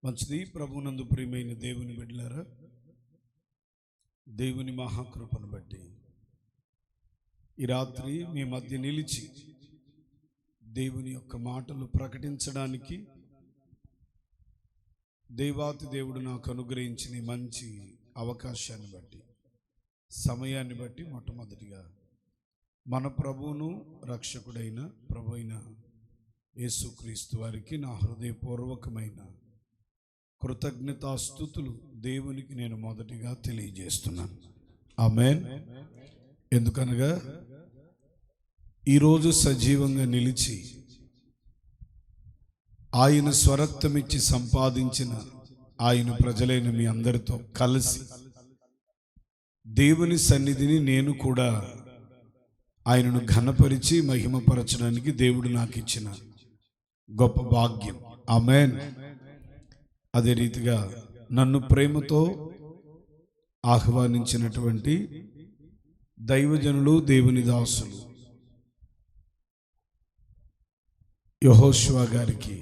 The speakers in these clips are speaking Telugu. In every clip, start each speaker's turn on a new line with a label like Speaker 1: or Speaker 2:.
Speaker 1: మంచిది. ప్రభునందు ప్రియమైన దేవుని బిడ్డలారా, దేవుని మహాకృపను బట్టి ఈ రాత్రి మీ మధ్య నిలిచి దేవుని యొక్క మాటలు ప్రకటించడానికి దేవాతి దేవుడు నాకు అనుగ్రహించిన మంచి అవకాశాన్ని బట్టి, సమయాన్ని బట్టి మొట్టమొదటిగా మన ప్రభువును రక్షకుడైన ప్రభు అయిన యేసుక్రీస్తు వారికి నా హృదయపూర్వకమైన కృతజ్ఞతాస్తుతులు దేవునికి నేను మొదటిగా తెలియజేస్తున్నాను. ఆమేన్. ఎందుకనగా ఈరోజు సజీవంగా నిలిచి ఆయన స్వరక్తమిచ్చి సంపాదించిన ఆయన ప్రజలైన మీ అందరితో కలిసి దేవుని సన్నిధిని నేను కూడా ఆయనను ఘనపరిచి మహిమపరచడానికి దేవుడు నాకు ఇచ్చిన గొప్ప భాగ్యం. ఆమేన్. అదే రీతిగా నన్ను ప్రేమతో ఆహ్వానించినటువంటి దైవజనులు, దేవుని దాసులు యెహోషువ గారికి,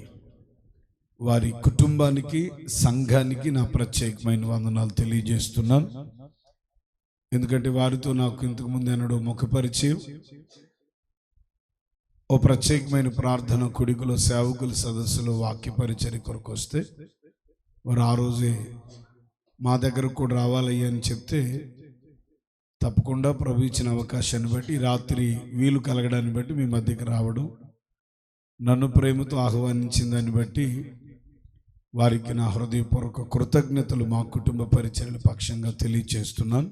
Speaker 1: వారి కుటుంబానికి, సంఘానికి నా ప్రత్యేకమైన వందనాలు తెలియజేస్తున్నాను. ఎందుకంటే వారితో నాకు ఇంతకుముందు ఎన్నడూ ముఖపరిచయం. ఓ ప్రత్యేకమైన ప్రార్థన కుడికలో సేవకుల సదస్సులో వాక్య పరిచర్య కొరకు వస్తే వారు ఆ రోజే మా దగ్గరకు కూడా రావాలయ్యా అని చెప్తే తప్పకుండా ప్రభు ఇచ్చిన అవకాశాన్ని బట్టి రాత్రి వీలు కలగడాన్ని బట్టి మీ మధ్యకి రావడం, నన్ను ప్రేమతో ఆహ్వానించిన దాన్ని బట్టి వారికి నా హృదయపూర్వక కృతజ్ఞతలు మా కుటుంబ పరిచర్యల పక్షంగా తెలియజేస్తున్నాను.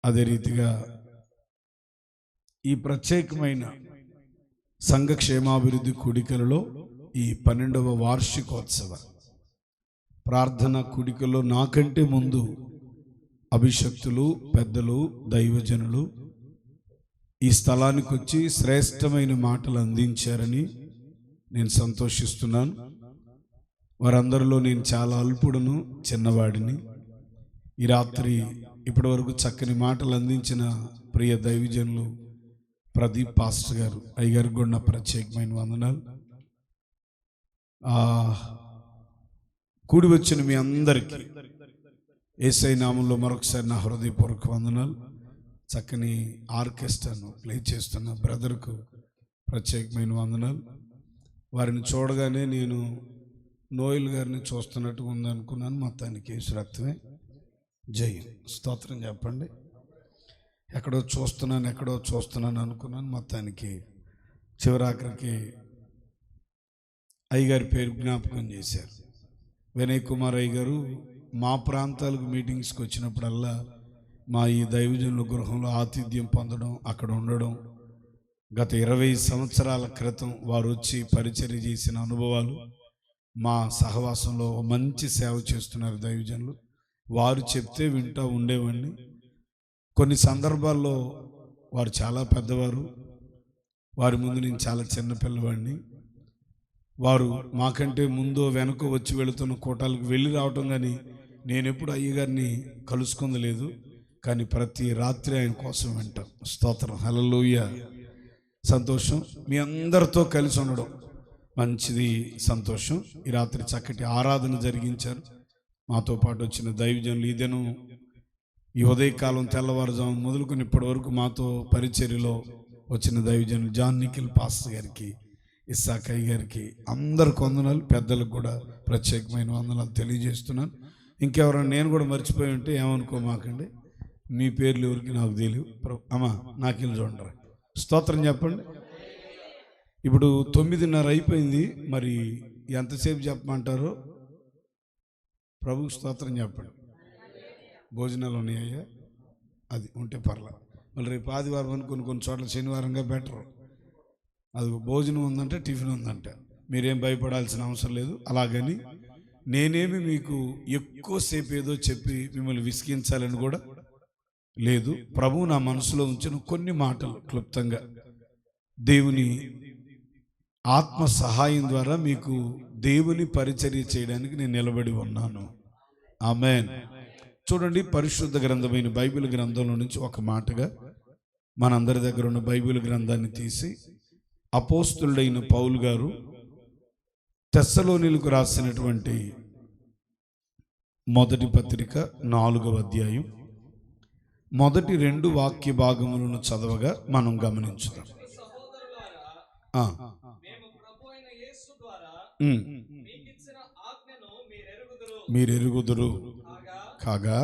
Speaker 1: అదే రీతిగా ఈ ప్రత్యేకమైన సంఘ క్షేమాభివృద్ధి కూడికలలో ఈ 12వ వార్షికోత్సవ ప్రార్థన కూడికలో నాకంటే ముందు అభిషక్తులు, పెద్దలు, దైవజనులు ఈ స్థలానికి వచ్చి శ్రేష్టమైన మాటలు అందించారని నేను సంతోషిస్తున్నాను. వారందరిలో నేను చాలా అల్పుడను, చిన్నవాడిని. ఈ రాత్రి ఇప్పటి వరకు చక్కని మాటలు అందించిన ప్రియ దైవజనులు ప్రదీప్ పాస్టర్ గారు, అయ్యగారికి కూడా నా ప్రత్యేకమైన వందనాలు. కూడి వచ్చిన మీ అందరికీ యేసయ్య నామంలో మరొకసారి నా హృదయపూర్వక వందనాలు. చక్కని ఆర్కెస్ట్రాను ప్లే చేస్తున్న బ్రదర్కు ప్రత్యేకమైన వందనాలు. వారిని చూడగానే నేను నోయల్ గారిని చూస్తున్నట్టుగా ఉందనుకున్నాను. మొత్తానికి యేసు రక్తమే జయం. స్తోత్రం చెప్పండి. ఎక్కడో చూస్తున్నాను అనుకున్నాను. మొత్తానికి చివరాఖరికి అయ్యగారి పేరు జ్ఞాపకం చేశారు. వినయ్ కుమార్ అయ్య గారు మా ప్రాంతాలకు మీటింగ్స్కి వచ్చినప్పుడల్లా మా ఈ దైవజనుల గృహంలో ఆతిథ్యం పొందడం, అక్కడ ఉండడం, గత 20 సంవత్సరాల క్రితం వారు వచ్చి పరిచర్య చేసిన అనుభవాలు, మా సహవాసంలో మంచి సేవ చేస్తున్నారు దైవజనులు. వారు చెప్తే వింటూ ఉండేవాడిని. కొన్ని సందర్భాల్లో వారు చాలా పెద్దవారు, వారి ముందు నేను చాలా చిన్న పిల్లవాడిని. వారు మాకంటే ముందో వెనక వచ్చి వెళుతున్న కూటాలకు వెళ్ళి రావటం, కానీ నేను ఎప్పుడు అయ్యగారిని కలుసుకుంది లేదు. కానీ ప్రతి రాత్రి ఆయన కోసం వింటాం. స్తోత్రం, హల్లెలూయా. సంతోషం. మీ అందరితో కలిసి ఉండడం మంచిది, సంతోషం. ఈ రాత్రి చక్కటి ఆరాధన జరిగించారు. మాతో పాటు వచ్చిన దైవజనులు ఈ దినం ఈ ఉదయకాలం తెల్లవారుజాము మొదలుకొని ఇప్పటి వరకు మాతో పరిచర్యలో వచ్చిన దైవజనులు జాన్ నిఖిల్ పాస్టర్ గారికి, ఇస్సాకయ్య గారికి అందరికి వందనాలు. పెద్దలకు కూడా ప్రత్యేకమైన వందనాలు తెలియజేస్తున్నాను. ఇంకెవరైనా నేను కూడా మర్చిపోయి ఉంటే ఏమనుకోమాకండి. మీ పేర్లు ఎవరికి నాకు తెలియదు. అమ్మా నాకిల్లు చూడరా, స్తోత్రం చెప్పండి. ఇప్పుడు 9:30 అయిపోయింది. మరి ఎంతసేపు చెప్పమంటారో ప్రభుకు స్తోత్రం చెప్పండి. భోజనాలు ఉన్నాయ్యా? అది ఉంటే పర్లా. మళ్ళీ రేపు ఆదివారం అనుకుని కొన్ని చోట్ల శనివారంగా బెటర్. అది భోజనం ఉందంటే, టిఫిన్ ఉందంటే మీరేం భయపడాల్సిన అవసరం లేదు. అలాగని నేనేమి మీకు ఎక్కువసేపు ఏదో చెప్పి మిమ్మల్ని విసిగించాలని కూడా లేదు. ప్రభువు నా మనసులో ఉంచిన కొన్ని మాటలు క్లుప్తంగా దేవుని ఆత్మ సహాయం ద్వారా మీకు దేవుని పరిచర్య చేయడానికి నేను నిలబడి ఉన్నాను. ఆమేన్. చూడండి, పరిశుద్ధ గ్రంథమైన బైబిల్ గ్రంథంలో నుంచి ఒక మాటగా మనందరి దగ్గర ఉన్న బైబిల్ గ్రంథాన్ని తీసి అపోస్తులుడైన పౌలు గారు తెస్సలోనిలకు రాసినటువంటి మొదటి పత్రిక 4వ అధ్యాయం మొదటి 2 వాక్య భాగములను చదవగా మనం గమనించుదాం. మీరెరుగుదురు కాగా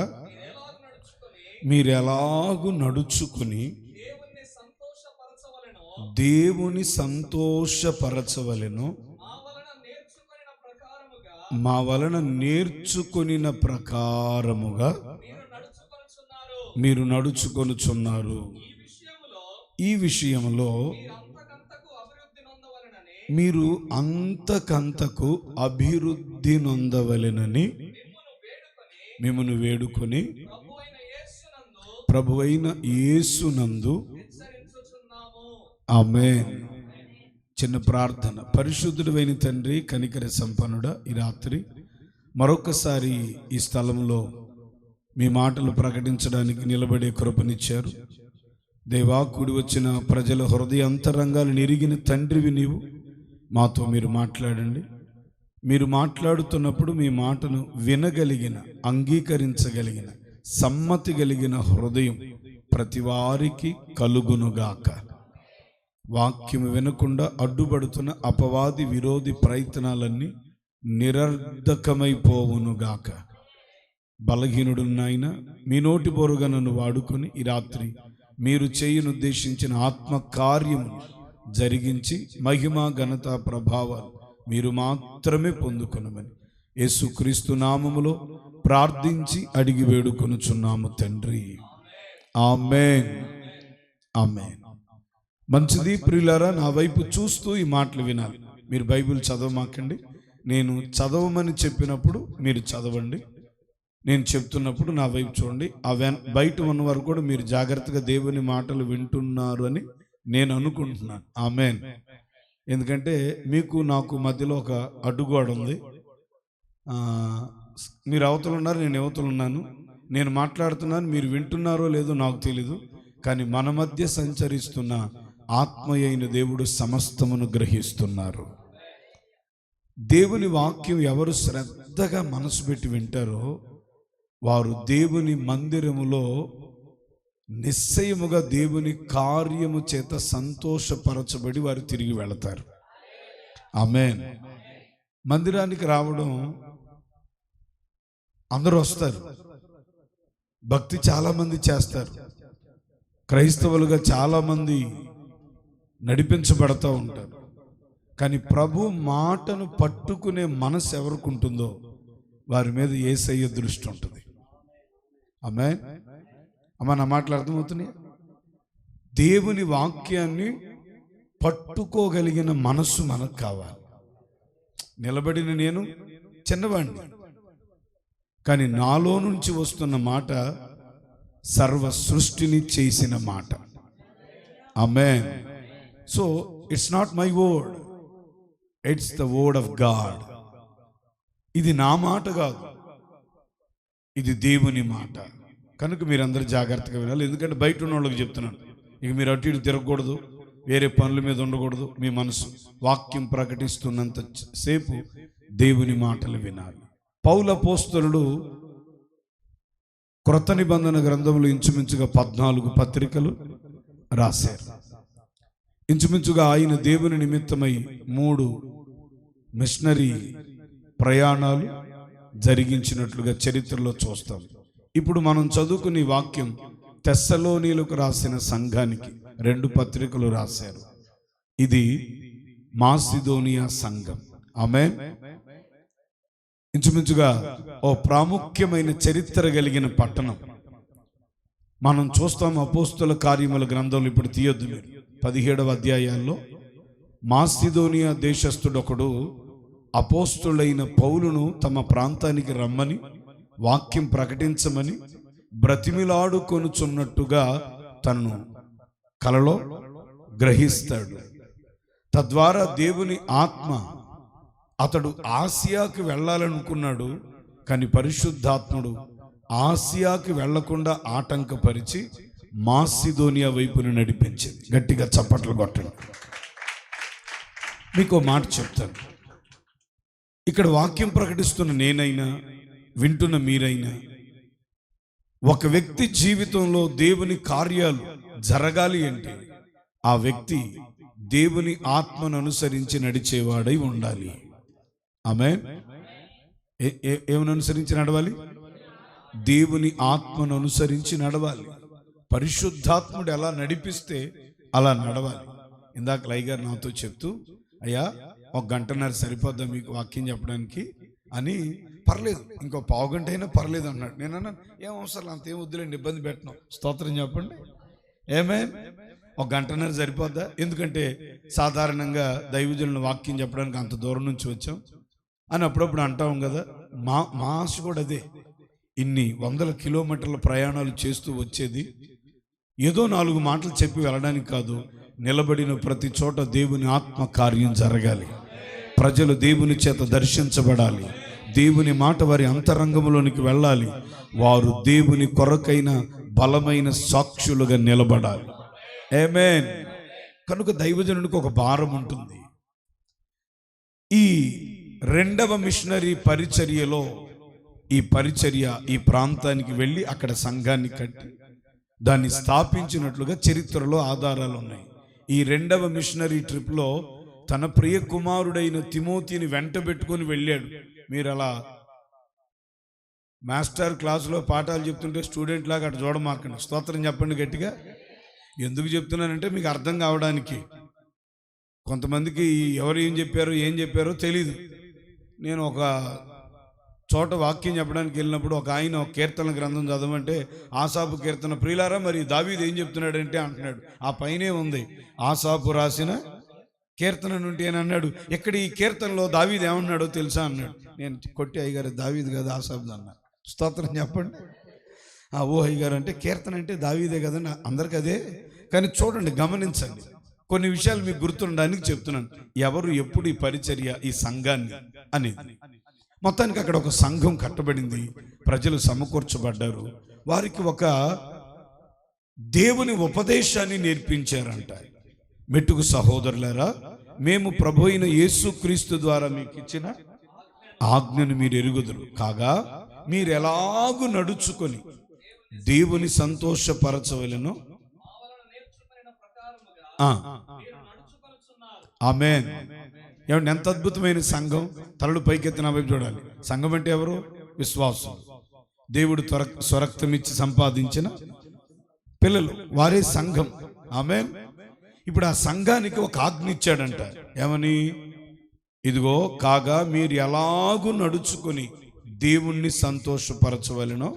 Speaker 1: మీరెలాగు నడుచుకుని దేవుని సంతోషపరచవలెను మా వలన నేర్చుకొనిన ప్రకారముగా మీరు నడుచుకొనుచున్నారు. ఈ విషయంలో మీరు అంతకంతకు అభివృద్ధి నొందవలెనని మిమ్మును వేడుకొని ప్రభువైన యేసునందు ఆమేన్. చిన్న ప్రార్థన. పరిశుద్ధుడైన తండ్రి, కనికర సంపన్నుడా, ఈ రాత్రి మరొకసారి ఈ స్థలంలో మీ మాటలు ప్రకటించడానికి నిలబడే కృపనిచ్చారు. దేవా, కూడి వచ్చిన ప్రజల హృదయ అంతరంగాలు ఎరిగిన తండ్రివి నీవు. మాతో మీరు మాట్లాడండి. మీరు మాట్లాడుతున్నప్పుడు మీ మాటను వినగలిగిన, అంగీకరించగలిగిన, సమ్మతి కలిగిన హృదయం ప్రతి వారికి కలుగునుగాక. వాక్యం వినకుండా అడ్డుపడుతున్న అపవాది విరోధి ప్రయత్నాలన్నీ నిరర్ధకమైపోవునుగాక. బలహీనుడు నాయన, మీ నోటి బోరుగా నన్ను వాడుకొని ఈ రాత్రి మీరు చేయనుద్దేశించిన ఆత్మ కార్యము జరిగించి మహిమ, ఘనత, ప్రభావాలు మీరు మాత్రమే పొందుకొనమని యేసుక్రీస్తు నామములో ప్రార్థించి అడిగి వేడుకొనుచున్నాము తండ్రి. ఆమేన్, ఆమేన్. మంచిది ప్రియులారా, నా వైపు చూస్తూ ఈ మాటలు వినాలి. మీరు బైబిల్ చదవమాకండి. నేను చదవమని చెప్పినప్పుడు మీరు చదవండి. నేను చెప్తున్నప్పుడు నా వైపు చూడండి. బయట ఉన్న వారు కూడా మీరు జాగ్రత్తగా దేవుని మాటలు వింటున్నారు అని నేను అనుకుంటున్నాను. ఆమేన్. ఎందుకంటే మీకు నాకు మధ్యలో ఒక అడ్డుగోడ ఉంది. మీరు అవతలు ఉన్నారు, నేను అవతలు ఉన్నాను. నేను మాట్లాడుతున్నాను, మీరు వింటున్నారో లేదో నాకు తెలీదు. కానీ మన మధ్య సంచరిస్తున్న ఆత్మయైన దేవుడు సమస్తమును గ్రహిస్తున్నారు. దేవుని వాక్యం ఎవరు శ్రద్ధగా మనసు పెట్టి వింటారో వారు దేవుని మందిరములో నిశ్చయముగా దేవుని కార్యము చేత సంతోషపరచబడి వారు తిరిగి వెళతారు. ఆమేన్. మందిరానికి రావడం అందరూ వస్తారు, భక్తి చాలా మంది చేస్తారు, క్రైస్తవులుగా చాలా మంది నడిపించబడతా ఉంటారు. కానీ ప్రభు మాటను పట్టుకునే మనసు ఎవరికి ఉంటుందో వారి మీద యేసయ్య దృష్టి ఉంటుంది. ఆమేన్. అమ్మా, నా మాటలు అర్థమవుతున్నాయి? దేవుని వాక్యాన్ని పట్టుకోగలిగిన మనస్సు మనకు కావాలి. నిలబడిన నేను చిన్నవాడిని, కానీ నాలో నుంచి వస్తున్న మాట సర్వ సృష్టిని చేసిన మాట. Amen. So it's not my word, it's the word of God. ఇది నా మాట కాదు, ఇది దేవుని మాట. కనుక మీరందరూ జాగ్రత్తగా వినాలి. ఎందుకంటే బయట ఉన్న వాళ్ళకి చెప్తున్నాను, ఇక మీరు అటు ఇటు తిరగకూడదు, వేరే పనుల మీద ఉండకూడదు. మీ మనసు వాక్యం ప్రకటిస్తున్నంత సేపు దేవుని మాటలు వినాలి. పౌలు అపోస్తలుడు క్రొత్త నిబంధన గ్రంథములు ఇంచుమించుగా 14 పత్రికలు రాశారు. ఇంచుమించుగా ఆయన దేవుని నిమిత్తమై 3 మిషనరీ ప్రయాణాలు జరిగించినట్లుగా చరిత్రలో చూస్తాం. ఇప్పుడు మనం చదువుకునే వాక్యం తెస్సలోనీలకు రాసిన సంఘానికి 2 పత్రికలు రాశారు. ఇది మాసిదోనియా సంఘం. ఆమేన్. ఇంచుమించుగా ఓ ప్రాముఖ్యమైన చరిత్ర కలిగిన పట్టణం. మనం చూస్తాం అపోస్తుల కార్యముల గ్రంథంలో. ఇప్పుడు తీయొద్దు మీరు, 17వ అధ్యాయాల్లో మాసిదోనియా దేశస్థుడొకడు అపోస్తులైన పౌలును తమ ప్రాంతానికి రమ్మని వాక్యం ప్రకటించమని బ్రతిమిలాడుకొనుచున్నట్టుగా తనను కలలో గ్రహిస్తాడు. తద్వారా దేవుని ఆత్మ అతడు ఆసియాకి వెళ్ళాలనుకున్నాడు, కానీ పరిశుద్ధాత్ముడు ఆసియాకి వెళ్లకుండా ఆటంకపరిచి మాసిదోనియా వైపును నడిపించింది. గట్టిగా చప్పట్లు కొట్టండి. మీకు మాట చెప్తాను. ఇక్కడ వాక్యం ప్రకటిస్తున్న నేనైనా, వింటున్న మీరైనా, ఒక వ్యక్తి జీవితంలో దేవుని కార్యాలు జరగాలి అంటే ఆ వ్యక్తి దేవుని ఆత్మను అనుసరించి నడిచేవాడై ఉండాలి. ఆమేన్. ఏమని అనుసరించి నడవాలి? దేవుని ఆత్మను అనుసరించి నడవాలి. పరిశుద్ధాత్ముడు ఎలా నడిపిస్తే అలా నడవాలి. ఇందాక లై గారు నాతో చెప్తూ, అయ్యా 1 గంటన్నర సరిపోద్దా మీకు వాక్యం చెప్పడానికి అని. పర్లేదు, ఇంకో పావు గంట అయినా పర్లేదు అన్నాడు. నేను అన్నాను, ఏం అవసరం, అంతేం వద్దులేండి, ఇబ్బంది పెట్టను. స్తోత్రం చెప్పండి. ఆమేన్. 1 గంటన్నర సరిపోద్దా? ఎందుకంటే సాధారణంగా దైవజనుల వాక్యం చెప్పడానికి అంత దూరం నుంచి వచ్చాం అని అప్పుడప్పుడు అంటాం కదా. మా ఆశ కూడా అదే. ఇన్ని 100 కిలోమీటర్ల ప్రయాణాలు చేస్తూ వచ్చేది ఏదో 4 మాటలు చెప్పి వెళ్ళడానికి కాదు. నిలబడిన ప్రతి చోట దేవుని ఆత్మ కార్యం జరగాలి. ప్రజలు దేవుని చేత దర్శించబడాలి. దేవుని మాట వారి అంతరంగంలోనికి వెళ్ళాలి. వారు దేవుని కొరకైన బలమైన సాక్షులుగా నిలబడాలి. ఆమేన్. కనుక దైవజనునికి ఒక భారం ఉంటుంది. ఈ 2వ మిషనరీ పరిచర్యలో ఈ ప్రాంతానికి వెళ్ళి అక్కడ సంఘాన్ని కట్టి దాన్ని స్థాపించినట్లుగా చరిత్రలో ఆధారాలు ఉన్నాయి. ఈ 2వ మిషనరీ ట్రిప్లో తన ప్రియ కుమారుడైన తిమోతిని వెంట పెట్టుకొని వెళ్ళాడు. మీరు అలా మాస్టర్ క్లాసులో పాఠాలు చెప్తుంటే స్టూడెంట్ లాగా అటు చూడమాకండి. స్తోత్రం చెప్పండి గట్టిగా. ఎందుకు చెప్తున్నానంటే మీకు అర్థం కావడానికి. కొంతమందికి ఎవరు ఏం చెప్పారో తెలీదు. నేను ఒక చోట వాక్యం చెప్పడానికి వెళ్ళినప్పుడు ఒక ఆయన ఒక కీర్తన గ్రంథం చదవమంటే ఆసాపు కీర్తన, ప్రియులారా మరి దావీదు ఏం చెప్తున్నాడంటే అంటున్నాడు. ఆ పైనే ఉంది ఆసాపు రాసిన కీర్తన నుండి అని అన్నాడు. ఇక్కడ ఈ కీర్తనలో దావీదు ఏమన్నాడో తెలుసా అన్నాడు. నేను కొట్టి, అయ్యగారు దావీదు కదా ఆసాపు అన్నా. స్తోత్రం చెప్పండి. ఓ అయ్యగారు అంటే కీర్తన అంటే దావీదే కదా, అందరికి అదే. కానీ చూడండి, గమనించండి, కొన్ని విషయాలు మీకు గుర్తుండడానికి చెప్తున్నాను. ఎవరు ఎప్పుడు ఈ పరిచర్య, ఈ సంఘాన్ని అనేది. మొత్తానికి అక్కడ ఒక సంఘం కట్టబడింది. ప్రజలు సమకూర్చబడ్డారు. వారికి ఒక దేవుని ఉపదేశాన్ని నేర్పించారంట. మెట్టుకు సహోదరులారా, మేము ప్రభు అయిన యేసుక్రీస్తు ద్వారా మీకు ఇచ్చిన ఆజ్ఞను మీరు ఎరుగుదురు కాగా, మీరు ఎలాగూ నడుచుకొని దేవుని సంతోషపరచవలెను. ఆమేన్. ఏమంటే ఎంత అద్భుతమైన సంఘం. తలలు పైకెత్తిన వైపు చూడాలి. సంఘం అంటే ఎవరు? విశ్వాసం. దేవుడు స్వరక్తమిచ్చి సంపాదించిన పిల్లలు, వారే సంఘం. ఆమేన్. ఇప్పుడు ఆ సంఘానికి ఒక ఆజ్ఞ ఇచ్చాడంట. ఏమని? ఇదిగో కాగా మీరు ఎలాగూ నడుచుకొని దేవుణ్ణి సంతోషపరచవలెనో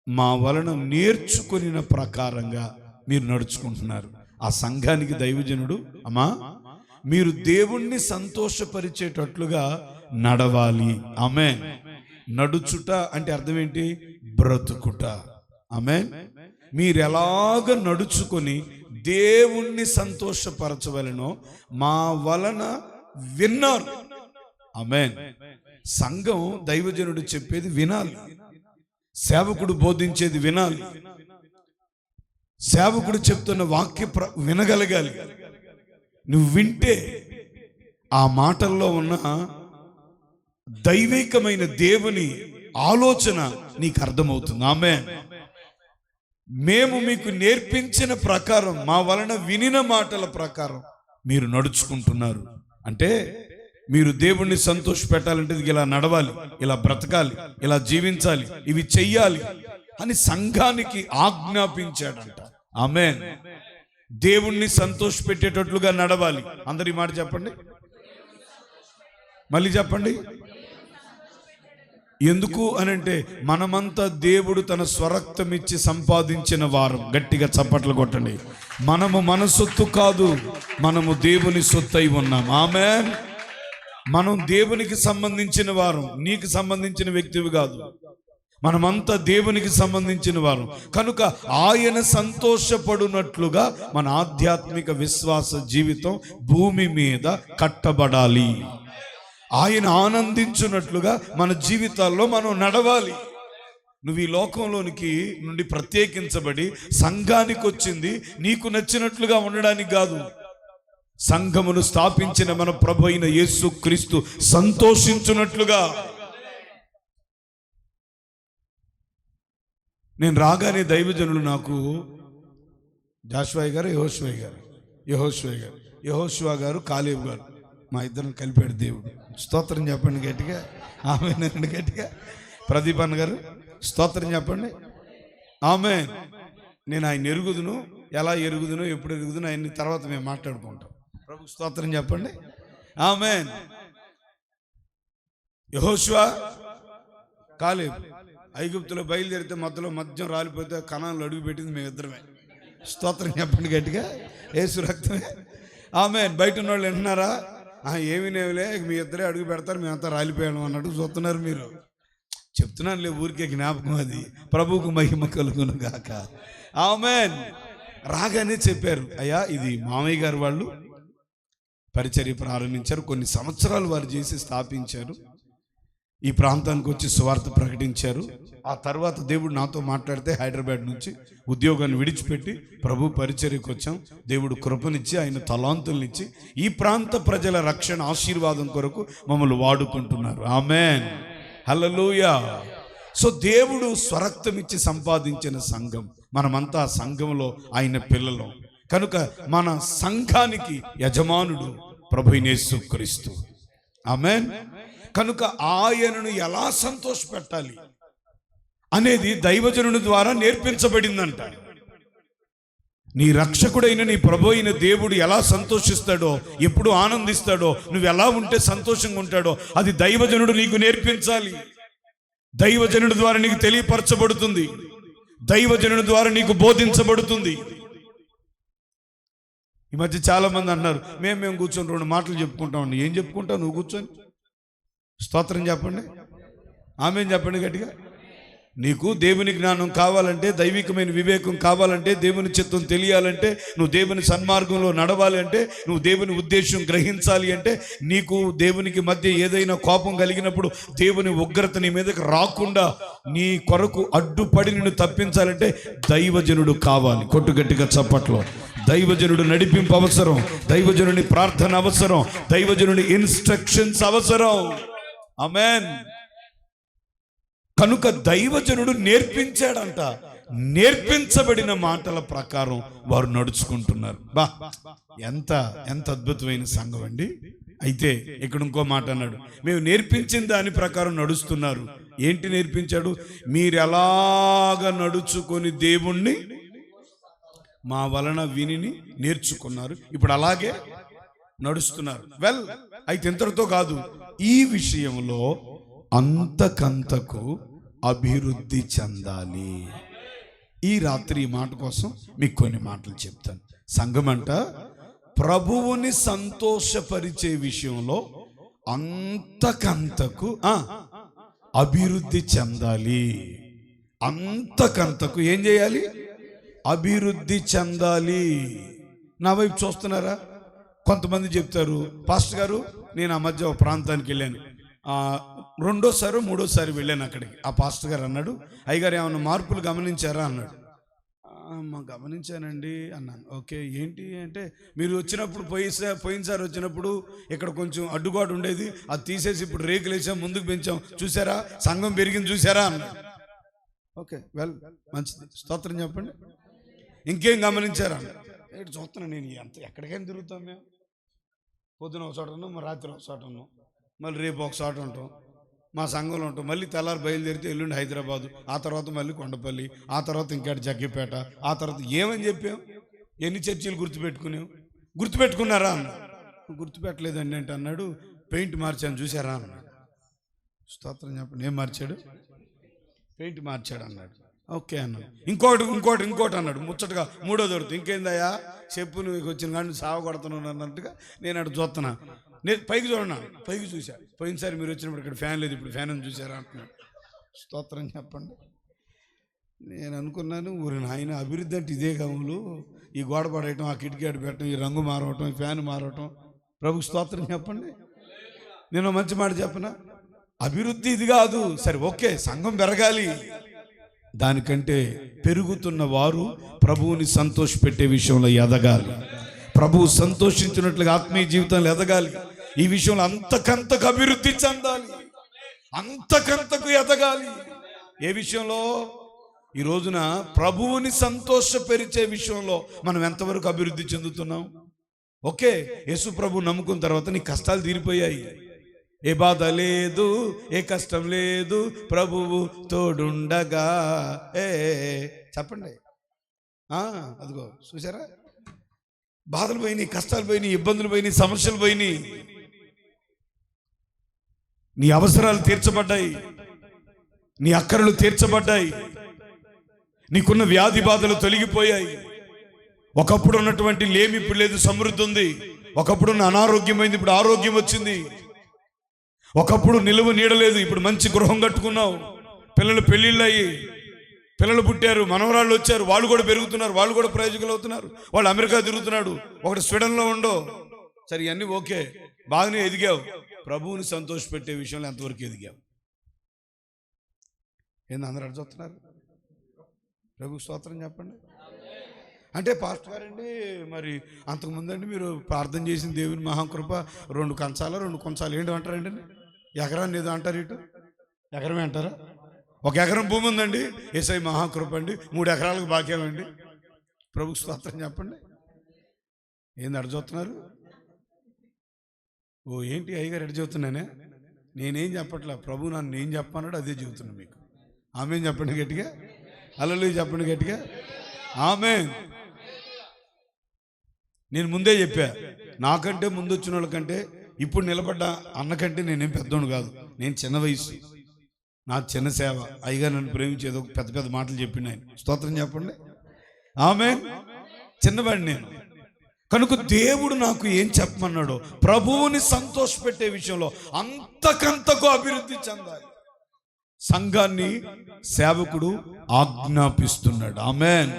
Speaker 1: మా వలన నేర్చుకున్న ప్రకారంగా మీరు నడుచుకుంటున్నారు. ఆ సంఘానికి దైవజనుడు, అమ్మా మీరు దేవుణ్ణి సంతోషపరిచేటట్లుగా నడవాలి. ఆమేన్. నడుచుట అంటే అర్థం ఏంటి? బ్రతుకుట. ఆమేన్. మీరు ఎలాగ నడుచుకొని దేవుణ్ణి సంతోషపరచవలెనో మా వలన విన్నారు. ఆమేన్. సంఘం దైవజనుడు చెప్పేది వినాలి. సేవకుడు బోధించేది వినాలి. సేవకుడు చెప్తున్న వాక్య వినగలగాలి. నువ్వు వింటే ఆ మాటల్లో ఉన్న దైవికమైన దేవుని ఆలోచన నీకు అర్థమవుతుంది. ఆమేన్. మేము మీకు నేర్పించిన ప్రకారం, మా వలన వినిన మాటల ప్రకారం మీరు నడుచుకుంటున్నారు. అంటే మీరు దేవుణ్ణి సంతోష పెట్టాలంటే ఇలా నడవాలి, ఇలా బ్రతకాలి, ఇలా జీవించాలి, ఇవి చెయ్యాలి అని సంఘానికి ఆజ్ఞాపించాడంట. ఆమేన్. దేవుణ్ణి సంతోష పెట్టేటట్లుగా నడవాలి. అందరి మాట చెప్పండి, మళ్ళీ చెప్పండి. ఎందుకు అనంటే మనమంతా దేవుడు తన స్వరక్తమిచ్చి సంపాదించిన వారం. గట్టిగా చప్పట్లు కొట్టండి. మనము మన సొత్తు కాదు, మనము దేవుని సొత్తు అయి ఉన్నాం. ఆమేన్. మనం దేవునికి సంబంధించిన వారం, నీకు సంబంధించిన వ్యక్తివి కాదు. మనమంతా దేవునికి సంబంధించిన వారు. కనుక ఆయన సంతోషపడునట్లుగా మన ఆధ్యాత్మిక విశ్వాస జీవితం భూమి మీద కట్టబడాలి. ఆయన ఆనందించున్నట్లుగా మన జీవితాల్లో మనం నడవాలి. నువ్వు ఈ లోకంలోనికి నుండి ప్రత్యేకించబడి సంఘానికి వచ్చింది నీకు నచ్చినట్లుగా ఉండడానికి కాదు. సంఘమును స్థాపించిన మన ప్రభు అయిన యేసుక్రీస్తు సంతోషించున్నట్లుగా. నేను రాగానే దైవజనులు నాకు జాషువా గారు యెహోషువ గారు కాలేబు గారు మా ఇద్దరిని కలిపాడు దేవుడు. స్తోత్రం చెప్పండి గట్టిగా, ఆమేన్ గట్టిగా. ప్రదీప్ అన్న గారు స్తోత్రం చెప్పండి, ఆమేన్. నేను ఆయన ఎరుగుదును, ఎలా ఎరుగుదును, ఎప్పుడు ఎరుగుదును ఆయన్ని తర్వాత మేము మాట్లాడుకుంటాం. ప్రభు స్తోత్రం చెప్పండి, ఆమేన్. యెహోషువ కాలేబు ఐగుప్తులో బయలుదేరితే మధ్యం రాలిపోతే కనాన్లో అడుగు పెట్టింది మేము ఇద్దరమే. స్తోత్రం చెప్పండి గట్టిగా, యేసు రక్తమే, ఆమేన్. బయట ఉన్న వాళ్ళు వింటున్నారా? ఏమీ నేవులే, మీ ఇద్దరే అడుగు పెడతారు, మేమంతా రాలిపోయాను అన్నట్టు చూస్తున్నారు మీరు. చెప్తున్నానులే ఊరికే జ్ఞాపకం, అది ప్రభువుకు మహిమ కలుగును గాక, ఆమేన్. రాగానే చెప్పారు, అయ్యా ఇది మామయ్య గారు వాళ్ళు పరిచర్య ప్రారంభించారు, కొన్ని సంవత్సరాలు వారు చేసి స్థాపించారు, ఈ ప్రాంతానికి వచ్చి సువార్త ప్రకటించారు. ఆ తర్వాత దేవుడు నాతో మాట్లాడితే హైదరాబాద్ నుంచి ఉద్యోగాన్ని విడిచిపెట్టి ప్రభు పరిచర్యకు వచ్చాం. దేవుడు కృపనిచ్చి ఆయన తలాంతుల్నిచ్చి ఈ ప్రాంత ప్రజల రక్షణ ఆశీర్వాదం కొరకు మమ్మల్ని వాడుకుంటున్నారు, ఆమేన్, హల్లెలూయా. సో దేవుడు స్వరక్తం ఇచ్చి సంపాదించిన సంఘం, మనమంతా సంఘంలో ఆయన పిల్లలు కనుక మన సంఘానికి యజమానుడు ప్రభువైన యేసుక్రీస్తు, ఆమేన్. కనుక ఆయనను ఎలా సంతోషపెట్టాలి అనేది దైవజనుని ద్వారా నేర్పించబడిందంట. నీ రక్షకుడైన నీ ప్రభు అయిన దేవుడు ఎలా సంతోషిస్తాడో, ఎప్పుడు ఆనందిస్తాడో, నువ్వు ఎలా ఉంటే సంతోషంగా ఉంటాడో అది దైవజనుడు నీకు నేర్పించాలి. దైవజనుడి ద్వారా నీకు తెలియపరచబడుతుంది, దైవజనుడి ద్వారా నీకు బోధించబడుతుంది. ఈ మధ్య చాలా మంది అన్నారు, మేము కూర్చొని 2 మాటలు చెప్పుకుంటామండి. ఏం చెప్పుకుంటావు నువ్వు కూర్చొని? స్తోత్రం చెప్పండి, ఆమేన్ చెప్పండి గట్టిగా. నీకు దేవుని జ్ఞానం కావాలంటే, దైవికమైన వివేకం కావాలంటే, దేవుని చిత్తం తెలియాలంటే, నువ్వు దేవుని సన్మార్గంలో నడవాలి అంటే, నువ్వు దేవుని ఉద్దేశం గ్రహించాలి అంటే, నీకు దేవునికి మధ్య ఏదైనా కోపం కలిగినప్పుడు దేవుని ఉగ్రత నీ మీదకి రాకుండా నీ కొరకు అడ్డుపడి నిన్ను తప్పించాలంటే దైవజనుడు కావాలి. కొట్టు గట్టిగా చప్పట్లో. దైవజనుడు నడిపింపు అవసరం, దైవజనుని ప్రార్థన అవసరం, దైవజనుని ఇన్స్ట్రక్షన్స్ అవసరం, ఆమేన్. కనుక దైవజనుడు నేర్పించాడంట, నేర్పించబడిన మాటల ప్రకారం వారు నడుచుకుంటున్నారు. ఎంత అద్భుతమైన సంఘం అండి. అయితే ఇక్కడ ఇంకో మాట అన్నాడు, మేము నేర్పించిన దాని ప్రకారం నడుస్తున్నారు. ఏంటి నేర్పించాడు? మీరు ఎలాగ నడుచుకొని దేవుణ్ణి మా వలన విని నేర్చుకున్నారు, ఇప్పుడు అలాగే నడుస్తున్నారు. వెల్, అయితే ఇంతటితో కాదు, ఈ విషయంలో అంతకంతకు అభివృద్ధి చెందాలి. ఈ రాత్రి ఈ మాట కోసం మీకు కొన్ని మాటలు చెప్తాను. సంఘం అంట ప్రభువుని సంతోషపరిచే విషయంలో అంతకంతకు అభివృద్ధి చెందాలి. అంతకంతకు ఏం చేయాలి? అభివృద్ధి చెందాలి. నా వైపు చూస్తున్నారా? కొంతమంది చెప్తారు, పాస్టర్ గారు నేను ఆ మధ్య ఒక ప్రాంతానికి వెళ్ళాను, 2వ 3వ వెళ్ళాను. అక్కడికి ఆ పాస్టర్ గారు అన్నాడు, అయ్యగారు ఏమన్నా మార్పులు గమనించారా అన్నాడు. గమనించానండి అన్నాను. ఓకే, ఏంటి అంటే, మీరు వచ్చినప్పుడు పోయినసారి వచ్చినప్పుడు ఇక్కడ కొంచెం అడ్డుబాటు ఉండేది, అది తీసేసి ఇప్పుడు రేకులు వేసాం, ముందుకు పెంచాం, చూసారా సంఘం పెరిగింది చూసారా అన్నాడు. ఓకే, వెల్, మంచిది, స్తోత్రం చెప్పండి. ఇంకేం గమనించారా? ఏంటి చూస్తున్నాను నేను, ఎక్కడికైనా తిరుగుతాం మేము. పొద్దున ఒక చోట ఉన్నాం, రాత్రి ఒక చోట ఉన్నాం, మళ్ళీ రేపు ఒక చోట ఉంటాం, మా సంఘంలో ఉంటాం, మళ్ళీ తెల్లారి బయలుదేరితే ఎల్లుండి హైదరాబాదు, ఆ తర్వాత మళ్ళీ కొండపల్లి, ఆ తర్వాత ఇంకాటి జగ్గిపేట, ఆ తర్వాత ఏమని చెప్పాం? ఎన్ని చర్చీలు గుర్తుపెట్టుకున్నారా అన్న. గుర్తుపెట్టలేదండి అంటే అన్నాడు, పెయింట్ మార్చాను చూసారా అన్నాడు. స్తోత్రం చెప్పండి. ఏం మార్చాడు? పెయింట్ మార్చాడు అన్నాడు. ఓకే అన్నాడు. ఇంకోటి అన్నాడు ముచ్చటగా. 3వ దొరుకుతుంది. ఇంకేందయ్యా చెప్పు, నువ్వు వచ్చిన కానీ సావ కొడుతున్నాను అన్నట్టుగా నేను అటు చూస్తున్నా. నేను పైకి చూడన్నా, పైకి చూసా. పోయినసారి మీరు వచ్చినప్పుడు ఇక్కడ ఫ్యాన్ లేదు, ఇప్పుడు ఫ్యాన్ అని చూసారా అంటున్నాడు. స్తోత్రం చెప్పండి. నేను అనుకున్నాను, ఊరి నాయన అభివృద్ధి అంటే ఇదే గమలు, ఈ గోడ పడేయటం, ఆ కిటికీ అటు పెట్టడం, ఈ రంగు మారవటం, ఈ ఫ్యాన్ మారవటం. ప్రభు స్తోత్రం చెప్పండి. నేను మంచి మాట చెప్పనా? అభివృద్ధి ఇది కాదు. సరే ఓకే, సంఘం పెరగాలి, దానికంటే పెరుగుతున్న వారు ప్రభువుని సంతోషపెట్టే విషయంలో ఎదగాలి, ప్రభువు సంతోషించినట్లుగా ఆత్మీయ జీవితంలో ఎదగాలి. ఈ విషయంలో అంతకంతకు అభివృద్ధి చెందాలి, అంతకంతకు ఎదగాలి. ఏ విషయంలో? ఈ రోజున ప్రభువుని సంతోషపరిచే విషయంలో మనం ఎంతవరకు అభివృద్ధి చెందుతున్నాం? ఓకే, యేసు ప్రభు నమ్ముకున్న తర్వాత నీ కష్టాలు తీరిపోయాయి, ఏ బాధ లేదు, ఏ కష్టం లేదు, ప్రభువు తోడుండగా. చెప్పండి. అదిగో చూసారా, బాధలు పోయినాయి, కష్టాలు పోయినాయి, ఇబ్బందులు పోయినాయి, సమస్యలు పోయినాయి, నీ అవసరాలు తీర్చబడ్డాయి, నీ అక్కరలు తీర్చబడ్డాయి, నీకున్న వ్యాధి బాధలు తొలగిపోయాయి. ఒకప్పుడు ఉన్నటువంటి లేమి ఇప్పుడు లేదు, సమృద్ధి ఉంది. ఒకప్పుడు ఉన్న అనారోగ్యమైంది, ఇప్పుడు ఆరోగ్యం వచ్చింది. ఒకప్పుడు నిలువ నీడలేదు, ఇప్పుడు మంచి గృహం కట్టుకున్నావు. పిల్లలు పెళ్ళిళ్ళు అయ్యి, పిల్లలు పుట్టారు, మనవరాళ్ళు వచ్చారు, వాళ్ళు కూడా పెరుగుతున్నారు, వాళ్ళు కూడా ప్రయోజకులు అవుతున్నారు. వాళ్ళు అమెరికా తిరుగుతున్నాడు, ఒకటి స్వీడన్లో ఉండో. సరే, ఇవన్నీ ఓకే, బాగానే ఎదిగావు. ప్రభువుని సంతోషపెట్టే విషయంలో ఎంతవరకు ఎదిగావు? ఏంది అందరూ అడుగుతున్నారు? ప్రభు స్తోత్రం చెప్పండి. అంటే పాస్టర్ గారండి, మరి అంతకుముందండి మీరు ప్రార్థన చేసిన దేవుని మహాకృప 2 కంచాలు 2 కొంచాలు ఏంటి అంటారండి? ఎకరాన్ని ఏదో అంటారు, ఇటు ఎకరమే అంటారా? 1 ఎకరం భూమి ఉందండి, యేసయ్య మహాకృప అండి, 3 ఎకరాలకు బాక్యమండి. ప్రభు స్తోత్రం చెప్పండి. ఏంది అడుగుతున్నారు? ఓ ఏంటి అయ్యగారు ఎడ చెబుతున్నానే? నేనేం చెప్పట్లా, ప్రభు నన్ను ఏం చెప్పన్నాడు అదే చెబుతున్నాను మీకు. ఆమెన్ చెప్పండి గట్టిగా, హల్లెలూయా చెప్పండి గట్టిగా, ఆమెన్. నేను ముందే చెప్పా, నాకంటే ముందు వచ్చిన వాళ్ళకంటే ఇప్పుడు నిలబడ్డ అన్నకంటే నేనేం పెద్దోడు కాదు, నేను చిన్న వయసు, నా చిన్న సేవ. అయ్యగారు నన్ను ప్రేమించేదో పెద్ద పెద్ద మాటలు చెప్పిండు ఆయన. స్తోత్రం చెప్పండి, ఆమెన్. చిన్నవాడిని నేను కనుక దేవుడు నాకు ఏం చెప్పమన్నాడో, ప్రభువుని సంతోషపెట్టే విషయంలో అంతకంతకు అభివృద్ధి చెందాలి. సంఘాన్ని సేవకుడు ఆజ్ఞాపిస్తున్నాడు, ఆమేన్.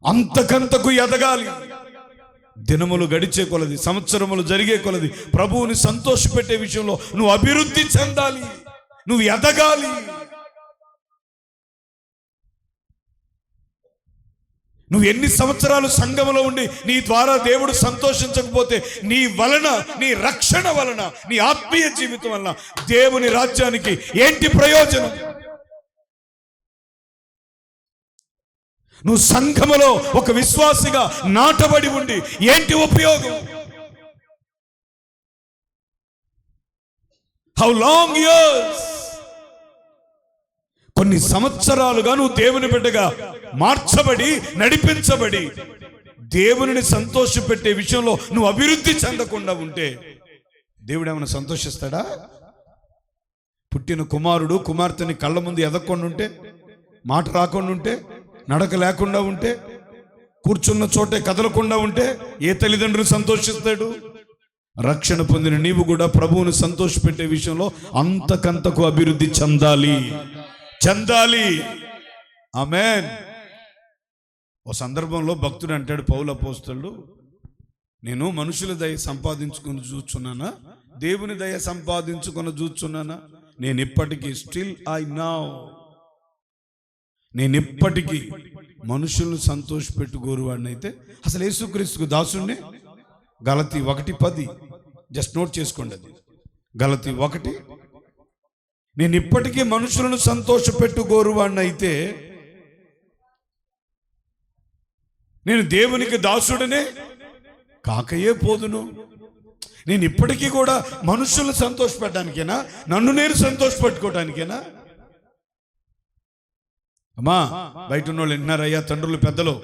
Speaker 1: అంతకంతకు ఎదగాలి. దినములు గడిచే కొలది, సంవత్సరములు జరిగే కొలది ప్రభువుని సంతోషపెట్టే విషయంలో నువ్వు అభివృద్ధి చెందాలి, నువ్వు ఎదగాలి. నువ్వు ఎన్ని సంవత్సరాలు సంఘములో ఉండి నీ ద్వారా దేవుడు సంతోషించకపోతే, నీ వలన, నీ రక్షణ వలన, నీ ఆత్మీయ జీవితం వలన దేవుని రాజ్యానికి ఏంటి ప్రయోజనం? నువ్వు సంఘములో ఒక విశ్వాసిగా నాటబడి ఉండి ఏంటి ఉపయోగం? How long years? కొన్ని సంవత్సరాలుగా నువ్వు దేవుని బిడ్డగా మార్చబడి, నడిపించబడి, దేవుని సంతోషపెట్టే విషయంలో నువ్వు అభివృద్ధి చెందకుండా ఉంటే దేవుడు ఏమైనా సంతోషిస్తాడా? పుట్టిన కుమారుడు కుమార్తెని కళ్ళ ముందు ఎదగకుండా ఉంటే, మాట రాకుండా ఉంటే, నడక లేకుండా ఉంటే, కూర్చున్న చోటే కదలకుండా ఉంటే ఏ తల్లిదండ్రులు సంతోషిస్తాడు? రక్షణ పొందిన నీవు కూడా ప్రభువుని సంతోషపెట్టే విషయంలో అంతకంతకు అభివృద్ధి చెందాలి. ఆమేన్. ఓ సందర్భంలో భక్తుడు అంటాడు, పౌలు అపోస్తలుడు, నేను మనుషుల దయ సంపాదించుకొని చూస్తున్నానా, దేవుని దయ సంపాదించుకొని చూస్తున్నానా? నేను ఇప్పటికీ నేను ఇప్పటికీ మనుషులను సంతోషపెట్టుకోరువాడిని అయితే అసలు యేసుక్రీస్తుకు దాసుడిని. గలతీ 1:10 జస్ట్ నోట్ చేసుకోండి, అది గలతీ 1. నేను ఇప్పటికీ మనుషులను సంతోషపెట్టుకోరువాడిని అయితే నేను దేవునికి దాసుడనే కాకయే పోదును. నేను ఇప్పటికీ కూడా మనుషులను సంతోషపెట్టడానికేనా, నన్ను నేను సంతోషపెట్టుకోవడానికేనా? అమ్మా, బయట ఉన్న వాళ్ళు వింటున్నారయ్యా, తండ్రులు పెద్దలు,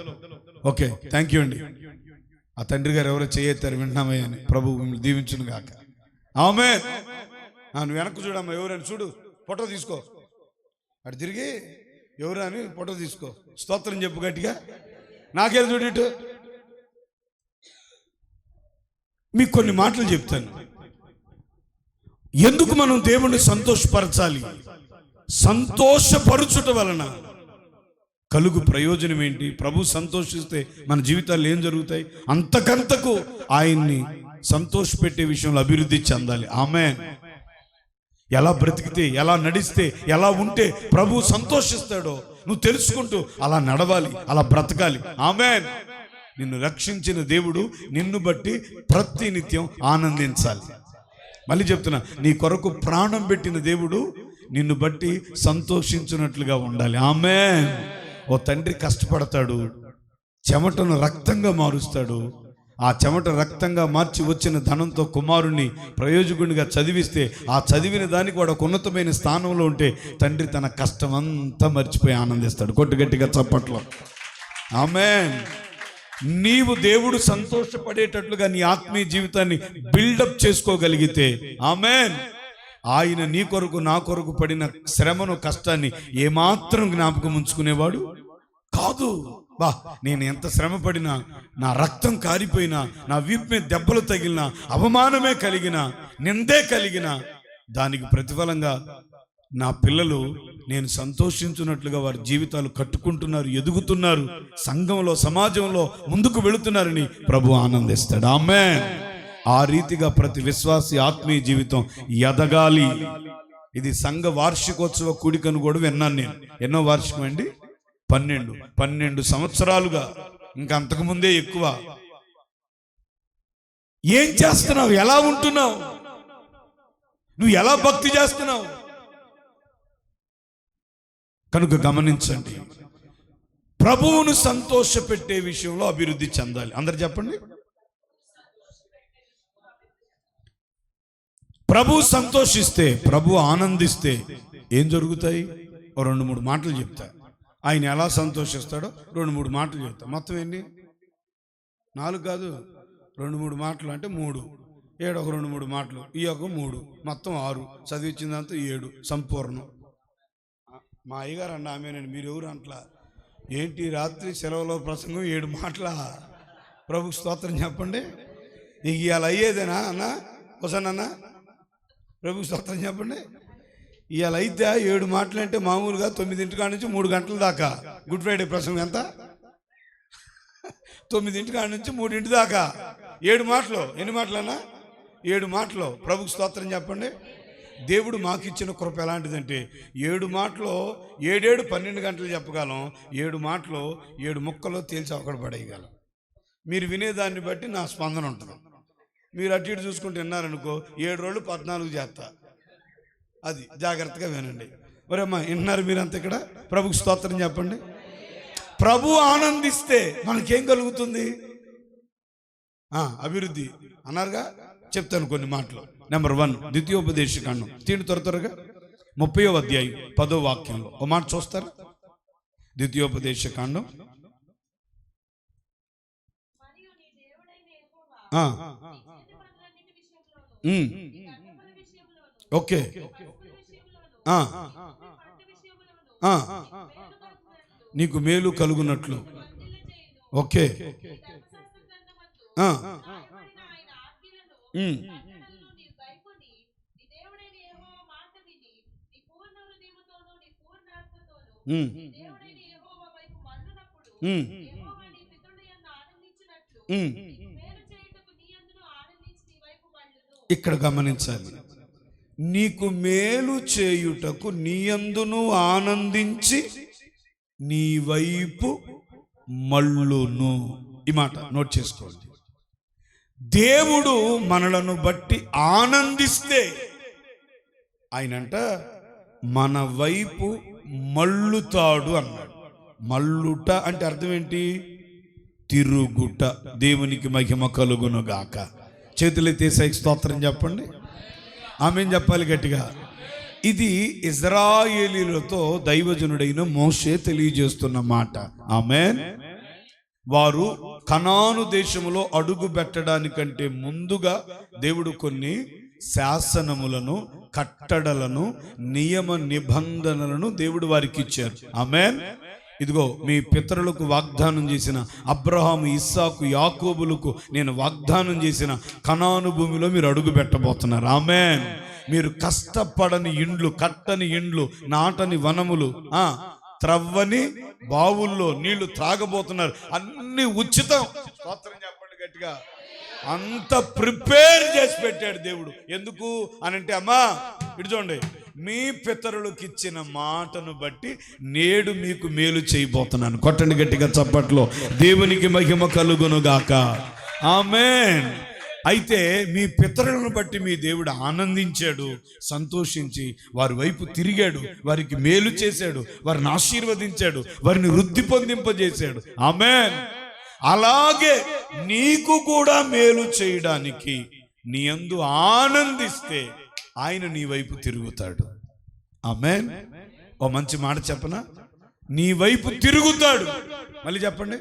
Speaker 1: ఓకే, థ్యాంక్ యూ అండి. ఆ తండ్రి గారు ఎవరో చేయెత్తారు, వింటున్నామయ్యా అని. ప్రభు మిమ్మల్ని దీవించును గాక, ఆమేన్. నువ్వు వెనక్కు చూడమ్మా, ఎవరని చూడు, ఫోటో తీసుకో, అటు తిరిగి ఎవరు అని ఫోటో తీసుకో, స్తోత్రం చెప్పు గట్టిగా. నాకేం చూడు ఇటు. మీకు కొన్ని మాటలు చెప్తాను, ఎందుకు మనం దేవుణ్ణి సంతోషపరచాలి, సంతోషపరుచుట వలన కలుగు ప్రయోజనం ఏంటి, ప్రభు సంతోషిస్తే మన జీవితాల్లో ఏం జరుగుతాయి, అంతకంతకు ఆయన్ని సంతోషపెట్టే విషయంలో అభివృద్ధి చెందాలి, ఆమేన్. ఎలా బ్రతికితే, ఎలా నడిస్తే, ఎలా ఉంటే ప్రభు సంతోషిస్తాడో నువ్వు తెలుసుకుంటూ అలా నడవాలి, అలా బ్రతకాలి, ఆమేన్. నిన్ను రక్షించిన దేవుడు నిన్ను బట్టి ప్రతి నిత్యం ఆనందించాలి. మళ్ళీ చెప్తున్నా, నీ కొరకు ప్రాణం పెట్టిన దేవుడు నిన్ను బట్టి సంతోషించున్నట్లుగా ఉండాలి. ఆమేన్. ఓ తండ్రి కష్టపడతాడు, చెమటను రక్తంగా మారుస్తాడు. ఆ చెమట రక్తంగా మార్చి వచ్చిన ధనంతో కుమారుణ్ణి ప్రయోజకునిగా చదివిస్తే ఆ చదివిన దానికి వాడు ఒక ఉన్నతమైన స్థానంలో ఉంటే తండ్రి తన కష్టం అంతా మర్చిపోయి ఆనందిస్తాడు. కొట్టు గట్టిగా చప్పట్లో. ఆమేన్. నీవు దేవుడు సంతోషపడేటట్లుగా నీ ఆత్మీయ జీవితాన్ని బిల్డప్ చేసుకోగలిగితే, ఆమేన్, ఆయన నీ కొరకు నా కొరకు పడిన శ్రమను కష్టాన్ని ఏమాత్రం జ్ఞాపకం ఉంచుకునేవాడు కాదు. బా, నేను ఎంత శ్రమ పడినా, నా రక్తం కారిపోయినా, నా వీపు మీద దెబ్బలు తగిలినా, అవమానమే కలిగినా, నిందే కలిగినా, దానికి ప్రతిఫలంగా నా పిల్లలు నేను సంతోషించున్నట్లుగా వారి జీవితాలు కట్టుకుంటున్నారు, ఎదుగుతున్నారు, సంఘంలో సమాజంలో ముందుకు వెళుతున్నారని ప్రభు ఆనందిస్తాడు. ఆమేన్. ఆ రీతిగా ప్రతి విశ్వాసి ఆత్మీయ జీవితం ఎదగాలి. ఇది సంఘ వార్షికోత్సవ కూడికను కూడా విన్నాను నేను. ఎన్నో వార్షికం అండి? 12 సంవత్సరాలుగా, ఇంకా అంతకుముందే ఎక్కువ. ఏం చేస్తున్నావు? ఎలా ఉంటున్నావు? నువ్వు ఎలా భక్తి చేస్తున్నావు? కనుక గమనించండి, ప్రభువును సంతోషపెట్టే విషయంలో అభివృద్ధి చెందాలి. అందరు చెప్పండి. ప్రభు సంతోషిస్తే, ప్రభు ఆనందిస్తే ఏం జరుగుతాయి? 2-3 మాటలు చెప్తా. ఆయన ఎలా సంతోషిస్తాడో 2-3 మాటలు చెప్తా. మొత్తం ఎన్ని? 4 కాదు, 2-3 మాటలు అంటే 3, 7 ఒక 2-3 మాటలు, ఈ ఒక 3, మొత్తం 6. చదివించిందంతా 7 సంపూర్ణం. మా అయ్యగారు అన్న ఆమెనండి, మీరు ఎవరు అంట్లా. ఏంటి రాత్రి సెలవులో ప్రసంగం 7 మాటల? ప్రభుకు స్తోత్రం చెప్పండి. నీకు ఇవాళ అయ్యేదేనా అన్న? వసనన్నా ప్రభుకు స్తోత్రం చెప్పండి. ఇవాళ అయితే 7 మాటలు అంటే మామూలుగా 9 కాడ నుంచి 3 గంటల దాకా. గుడ్ ఫ్రైడే ప్రసంగం ఎంత? 9 కాడ నుంచి 3 దాకా 7 మాటలు. ఎన్ని మాటలన్నా? 7 మాటలు. ప్రభుకు స్తోత్రం చెప్పండి. దేవుడు మాకు ఇచ్చిన కృప ఎలాంటిదంటే 7 మాటలు 7 12 గంటలు చెప్పగలం. 7 మాటలు 7 ముక్కలు తేల్చి ఒకటి పడేయగలం. మీరు వినేదాన్ని బట్టి నా స్పందన ఉంటుంది. మీరు అటు ఇటు చూసుకుంటూ విన్నారనుకో, 7 రోజులు 14 చేస్తా. అది జాగ్రత్తగా వినండి. ఒరేమ్మా, విన్నారు మీరంతా ఇక్కడ? ప్రభుకు స్తోత్రం చెప్పండి. ప్రభు ఆనందిస్తే మనకేం కలుగుతుంది? అభివృద్ధి అన్నారుగా, చెప్తాను కొన్ని మాటలు. నెంబర్ 1, ద్వితీయోపదేశకాండం. త్వరగా 30వ అధ్యాయం 10వ వాక్యంలో ఒక మాట చూస్తారు. ద్వితీయోపదేశకాండం. ఓకే. నీకు మేలు కలుగునట్లు. ఓకే. ఇక్కడ గమనించాలి, నీకు మేలు చేయుటకు నీయందును ఆనందించి నీ వైపు మళ్ళును. ఈ మాట నోట్ చేసుకోండి. దేవుడు మనలను బట్టి ఆనందిస్తే ఆయనంట మన వైపు మళ్ళుతాడు అన్నాడు. మళ్ళుట అంటే అర్థం ఏంటి? తిరుగుట. దేవునికి మహిమ కలుగునుగాక. చేతులెత్తి స్తోత్రం చెప్పండి. ఆమేన్ చెప్పాలి గట్టిగా. ఇది ఇజ్రాయేలీలతో దైవజనుడైన మోషే తెలియజేస్తున్న మాట. ఆమేన్. వారు కనాను దేశములో అడుగు పెట్టడానికంటే ముందుగా దేవుడు కొన్ని శాసనములను, కట్టడలను, నియమ నిబంధనలను దేవుడు వారికి ఇచ్చారు. ఆమేన్. ఇదిగో మీ పితరులకు వాగ్దానం చేసిన అబ్రహాము, ఇస్సాకు, యాకోబులకు నేను వాగ్దానం చేసిన కనాను భూమిలో మీరు అడుగు పెట్టబోతున్నారు. ఆమేన్. మీరు కష్టపడని ఇండ్లు, కట్టని ఇండ్లు, నాటని వనములు, త్రవ్వని బావుల్లో నీళ్లు త్రాగబోతున్నారు. అన్ని ఉచితం. స్తోత్రం చెప్పండి గట్టిగా. అంత ప్రిపేర్ చేసి పెట్టాడు దేవుడు. ఎందుకు అనంటే, అమ్మా ఇటు చూడండి, మీ పితరులకు ఇచ్చిన మాటను బట్టి నేడు మీకు మేలు చేయబోతున్నాను. కొట్టండి గట్టిగా చప్పట్లో. దేవునికి మహిమ కలుగును గాక. ఆమేన్. అయితే మీ పితరులను బట్టి మీ దేవుడు ఆనందించాడు, సంతోషించి వారి వైపు తిరిగాడు, వారికి మేలు చేశాడు, వారిని ఆశీర్వదించాడు, వారిని వృద్ధి పొందింపజేశాడు. ఆమేన్. అలాగే నీకు కూడా మేలు చేయడానికి నీ యందు ఆనందిస్తే ఆయన నీ వైపు తిరుగుతాడు. ఆమేన్. ఓ మంచి మాట చెప్పనా, నీ వైపు తిరుగుతాడు. మళ్ళీ చెప్పండి.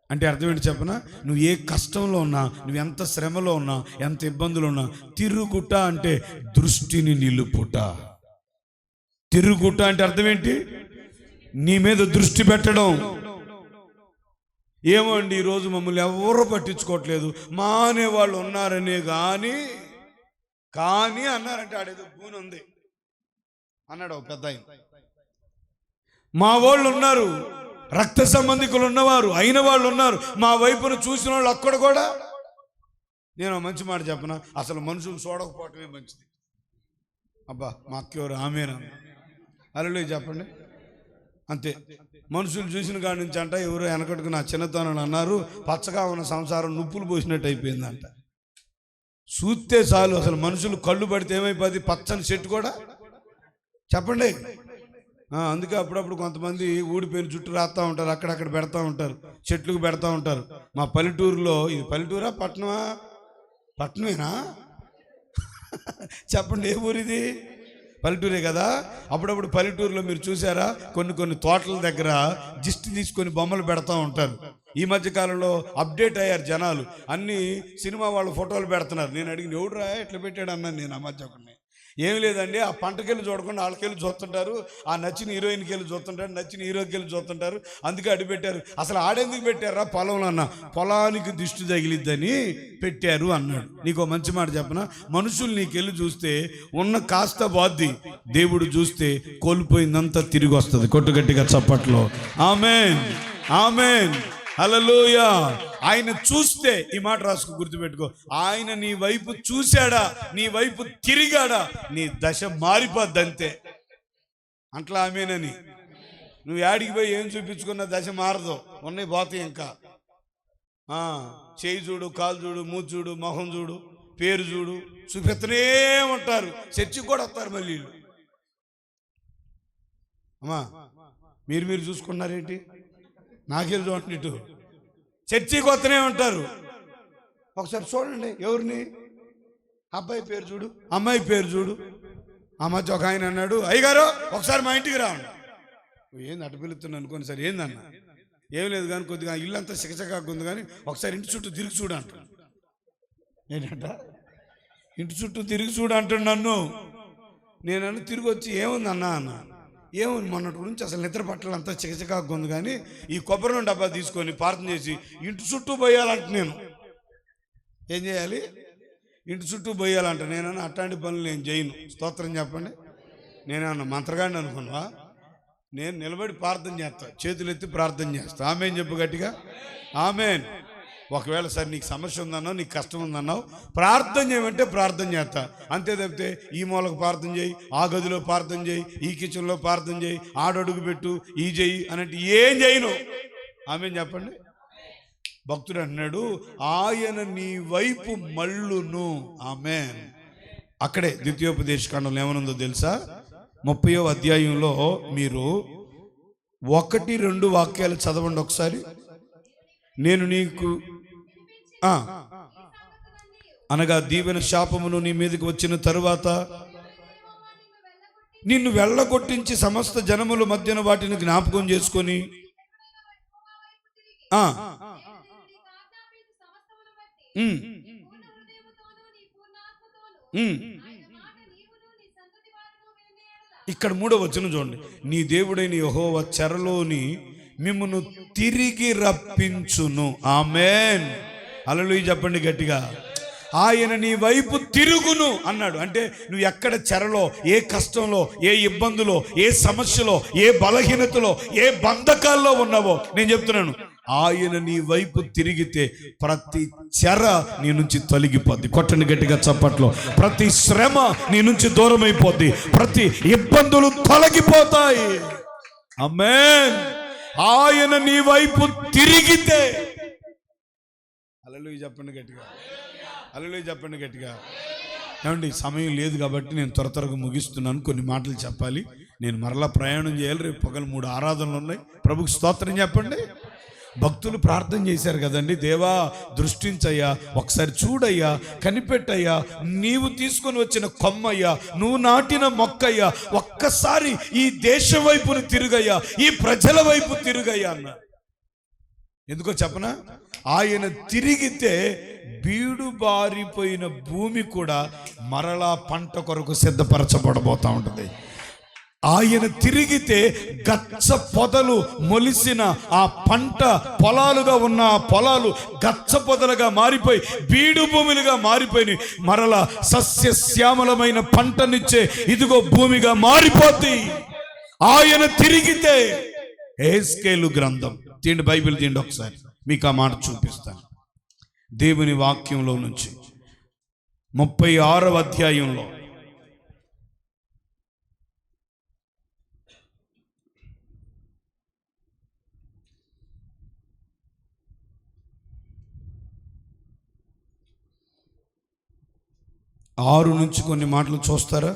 Speaker 1: అంటే అర్థం ఏంటి చెప్పనా, నువ్వు ఏ కష్టంలో ఉన్నా, నువ్వు ఎంత శ్రమలో ఉన్నా, ఎంత ఇబ్బందులు ఉన్నా, తిరుగుట అంటే దృష్టిని నిలుపుట. తిరుగుట అంటే అర్థం ఏంటి? నీ మీద దృష్టి పెట్టడం. ఏమో అండి, ఈరోజు మమ్మల్ని ఎవరు పట్టించుకోవట్లేదు, మా అనేవాళ్ళు ఉన్నారనే కానీ అన్నారంటే ఆడేదో భూని ఉంది అన్నాడు ఒక పెద్ద ఆయన. మా వాళ్ళు ఉన్నారు, రక్త సంబంధికులు ఉన్నవారు, అయిన వాళ్ళు ఉన్నారు, మా వైపును చూసిన వాళ్ళు అక్కడ కూడా. నేను మంచి మాట చెప్పనా, అసలు మనుషులు చూడకపోవటమే మంచిది. అబ్బా మా అక్కెవరు ఆమెనా, అలా చెప్పండి. అంతే. మనుషులు చూసిన కాడి నుంచి అంట ఎవరో వెనకట్టుకు నా చిన్నతనం అన్నారు, పచ్చగా ఉన్న సంసారం నుప్పులు పోసినట్టు అయిపోయిందంట. చూస్తే చాలు అసలు మనుషులు కళ్ళు పడితే ఏమైపోద్ది, పచ్చని చెట్టు కూడా. చెప్పండి. అందుకే అప్పుడప్పుడు కొంతమంది ఊడిపోయిన జుట్టు రాస్తూ ఉంటారు, అక్కడక్కడ పెడతా ఉంటారు, చెట్లకు పెడతా ఉంటారు. మా పల్లెటూరులో, ఇది పల్లెటూరా పట్టణమా? పట్టణమేనా? చెప్పండి, ఏ ఊరిది? పల్లెటూరే కదా. అప్పుడప్పుడు పల్లెటూరులో మీరు చూసారా, కొన్ని తోటల దగ్గర దిష్టి తీసుకొని బొమ్మలు పెడతా ఉంటారు. ఈ మధ్య కాలంలో అప్డేట్ అయ్యారు జనాలు, అన్ని సినిమా వాళ్ళు ఫోటోలు పెడుతున్నారు. నేను అడిగిన ఎవడురా ఎట్లా పెట్టాడు అన్నాను నేను ఆ మధ్య ఒకరిని. ఏమి లేదండి, ఆ పంటకెళ్ళి చూడకుండా వాళ్ళకెళ్ళి చూస్తుంటారు, ఆ నచ్చిన హీరోయిన్కి వెళ్ళి చూస్తుంటారు, నచ్చిన హీరోకి వెళ్ళి చూస్తుంటారు, అందుకే అడ్డు పెట్టారు. అసలు ఆడెందుకు పెట్టారా పొలంలో అన్న, పొలానికి దిష్టి తగిలిద్దని పెట్టారు అన్నాడు. నీకు మంచి మాట చెప్పనా, మనుషులు నీకెళ్ళి చూస్తే ఉన్న కాస్త బాద్ది, దేవుడు చూస్తే కోల్పోయిందంతా తిరిగి వస్తుంది. కొట్టుగట్టిగా చప్పట్లో ఆమేన్, ఆమేన్, హల్లెలూయా. ఆయన చూస్తే, ఈ మాట రాసుకు గుర్తుపెట్టుకో, ఆయన నీ వైపు చూశాడా, నీ వైపు తిరిగాడా, నీ దశ మారిపోద్దంతే. అట్లా ఆమేనని నువ్వు యాడికి పోయి ఏం చూపించుకున్న దశ మారదు, ఉన్నాయి పోతాయి. ఇంకా చేయి చూడు, కాలు చూడు, మూతి చూడు, మొహం చూడు, పేరు చూడు, చూపెత్తనే ఉంటారు. చర్చికి కూడా వస్తారు మళ్ళీ. అమ్మా మీరు చూసుకున్నారేంటి? నాకెళ్ళి చూడండి, ఇటు చర్చికి వస్తూనే ఉంటారు. ఒకసారి చూడండి, ఎవరిని? అబ్బాయి పేరు చూడు, అమ్మాయి పేరు చూడు. ఆ మధ్య ఒక ఆయన అన్నాడు, అయ్యగారు ఒకసారి మా ఇంటికి రా. ఏంది అటు పిలుస్తున్నాను అనుకోని, సరే ఏందన్నా, ఏం లేదు కానీ కొద్దిగా ఇల్లంతా సికచకాకుంది కానీ ఒకసారి ఇంటి చుట్టూ తిరిగి చూడు అంట. ఏంటంట, ఇంటి చుట్టూ తిరిగి చూడు అంటాడు నన్ను. నేనన్ను తిరిగి వచ్చి ఏముంది అన్నా అన్న, ఏముంది మొన్నటి గురించి అసలు నిద్ర పట్టాలంతా చికచికాకు ఉంది కానీ ఈ కొబ్బరి నూనె డబ్బా తీసుకొని ప్రార్థన చేసి ఇంటి చుట్టూ పోయాలంట. నేను ఏం చేయాలి? ఇంటి చుట్టూ పోయాలంట. నేనన్నా అట్లాంటి పనులు నేను చేయను. స్తోత్రం చెప్పండి. నేనన్నా మంత్రగాడిని అనుకున్నావా? నేను నిలబడి ప్రార్థన చేస్తా, చేతులు ఎత్తి ప్రార్థన చేస్తా. ఆమేన్ చెప్పు గట్టిగా, ఆమేన్. ఒకవేళ సరే నీకు సమస్య ఉందన్నావు, నీకు కష్టం ఉందన్నావు, ప్రార్థన చేయమంటే ప్రార్థన చేస్తా, అంతే తప్పితే ఈ మూలకు ప్రార్థన చేయి, ఆ గదిలో ప్రార్థన చేయి, ఈ కిచెన్లో ప్రార్థన చేయి, ఆడడుగు పెట్టు, ఈ చెయ్యి అన్నట్టు ఏం చేయను. ఆమేన్ చెప్పండి. భక్తుడు అంటున్నాడు, ఆయన నీ వైపు మళ్ళును. ఆమేన్. అక్కడే ద్వితీయోపదేశకాండంలో ఏమనుందో తెలుసా? 30వ అధ్యాయంలో మీరు 1-2 వాక్యాలు చదవండి ఒకసారి. నేను నీకు అనగా దీవెన శాపమును నీ మీదకి వచ్చిన తరువాత నిన్ను వెళ్ళగొట్టించి సమస్త జనముల మధ్యన వాటిని జ్ఞాపకం చేసుకొని ఇక్కడ 3వ వచనం చూడండి. నీ దేవుడైన యెహోవా చెరలోని మిమ్మును తిరిగి రప్పించును. ఆమేన్, హల్లెలూయా చెప్పండి గట్టిగా. ఆయన నీ వైపు తిరుగును అన్నాడు. అంటే నువ్వు ఎక్కడ చెరలో, ఏ కష్టంలో, ఏ ఇబ్బందులో, ఏ సమస్యలో, ఏ బలహీనతలో, ఏ బంధకాల్లో ఉన్నావో నేను చెప్తున్నాను, ఆయన నీ వైపు తిరిగితే ప్రతి చెర నీ నుంచి తొలగిపోద్ది. కొట్టని గట్టిగా చప్పట్లో. ప్రతి శ్రమ నీ నుంచి దూరం అయిపోద్ది, ప్రతి ఇబ్బందులు తొలగిపోతాయి. ఆమేన్. ఆయన నీ వైపు తిరిగితే, హల్లెలూయా చెప్పండి గట్టిగా, హల్లెలూయా చెప్పండి గట్టిగా. ఏమండి, సమయం లేదు కాబట్టి నేను త్వరగా ముగిస్తున్నాను. కొన్ని మాటలు చెప్పాలి. నేను మరలా ప్రయాణం చేయాలి. రేపు పగలు 3 ఆరాధనలు ఉన్నాయి. ప్రభుకి స్తోత్రం చెప్పండి. భక్తులు ప్రార్థన చేశారు కదండి, దేవా దృష్టించయ్యా, ఒకసారి చూడయ్యా, కనిపెట్టయ్యా, నీవు తీసుకొని వచ్చిన కొమ్మయ్యా, నువ్వు నాటిన మొక్కయ్యా, ఒక్కసారి ఈ దేశం వైపును తిరుగయ్యా, ఈ ప్రజల వైపు తిరుగయ్యా అన్న. ఎందుకో చెప్పనా, ఆయన తిరిగితే బీడు బారిపోయిన భూమి కూడా మరలా పంట కొరకు సిద్ధపరచబడబోతా ఉంటుంది. ఆయన తిరిగితే గచ్చ పొదలు మొలిసిన ఆ పంట పొలాలుగా ఉన్న ఆ పొలాలు గచ్చ పొదలుగా మారిపోయి బీడు భూములుగా మారిపోయి మరలా సస్యశ్యామలమైన పంటనిచ్చే ఇదిగో భూమిగా మారిపోద్ది ఆయన తిరిగితే. హెస్కేలు గ్రంథం తీండి, బైబిల్ తీండి ఒకసారి, మీకు ఆ మాట చూపిస్తాను. దేవుని వాక్యంలో నుంచి 36వ అధ్యాయంలో 6 నుంచి కొన్ని మాటలు చూస్తారా?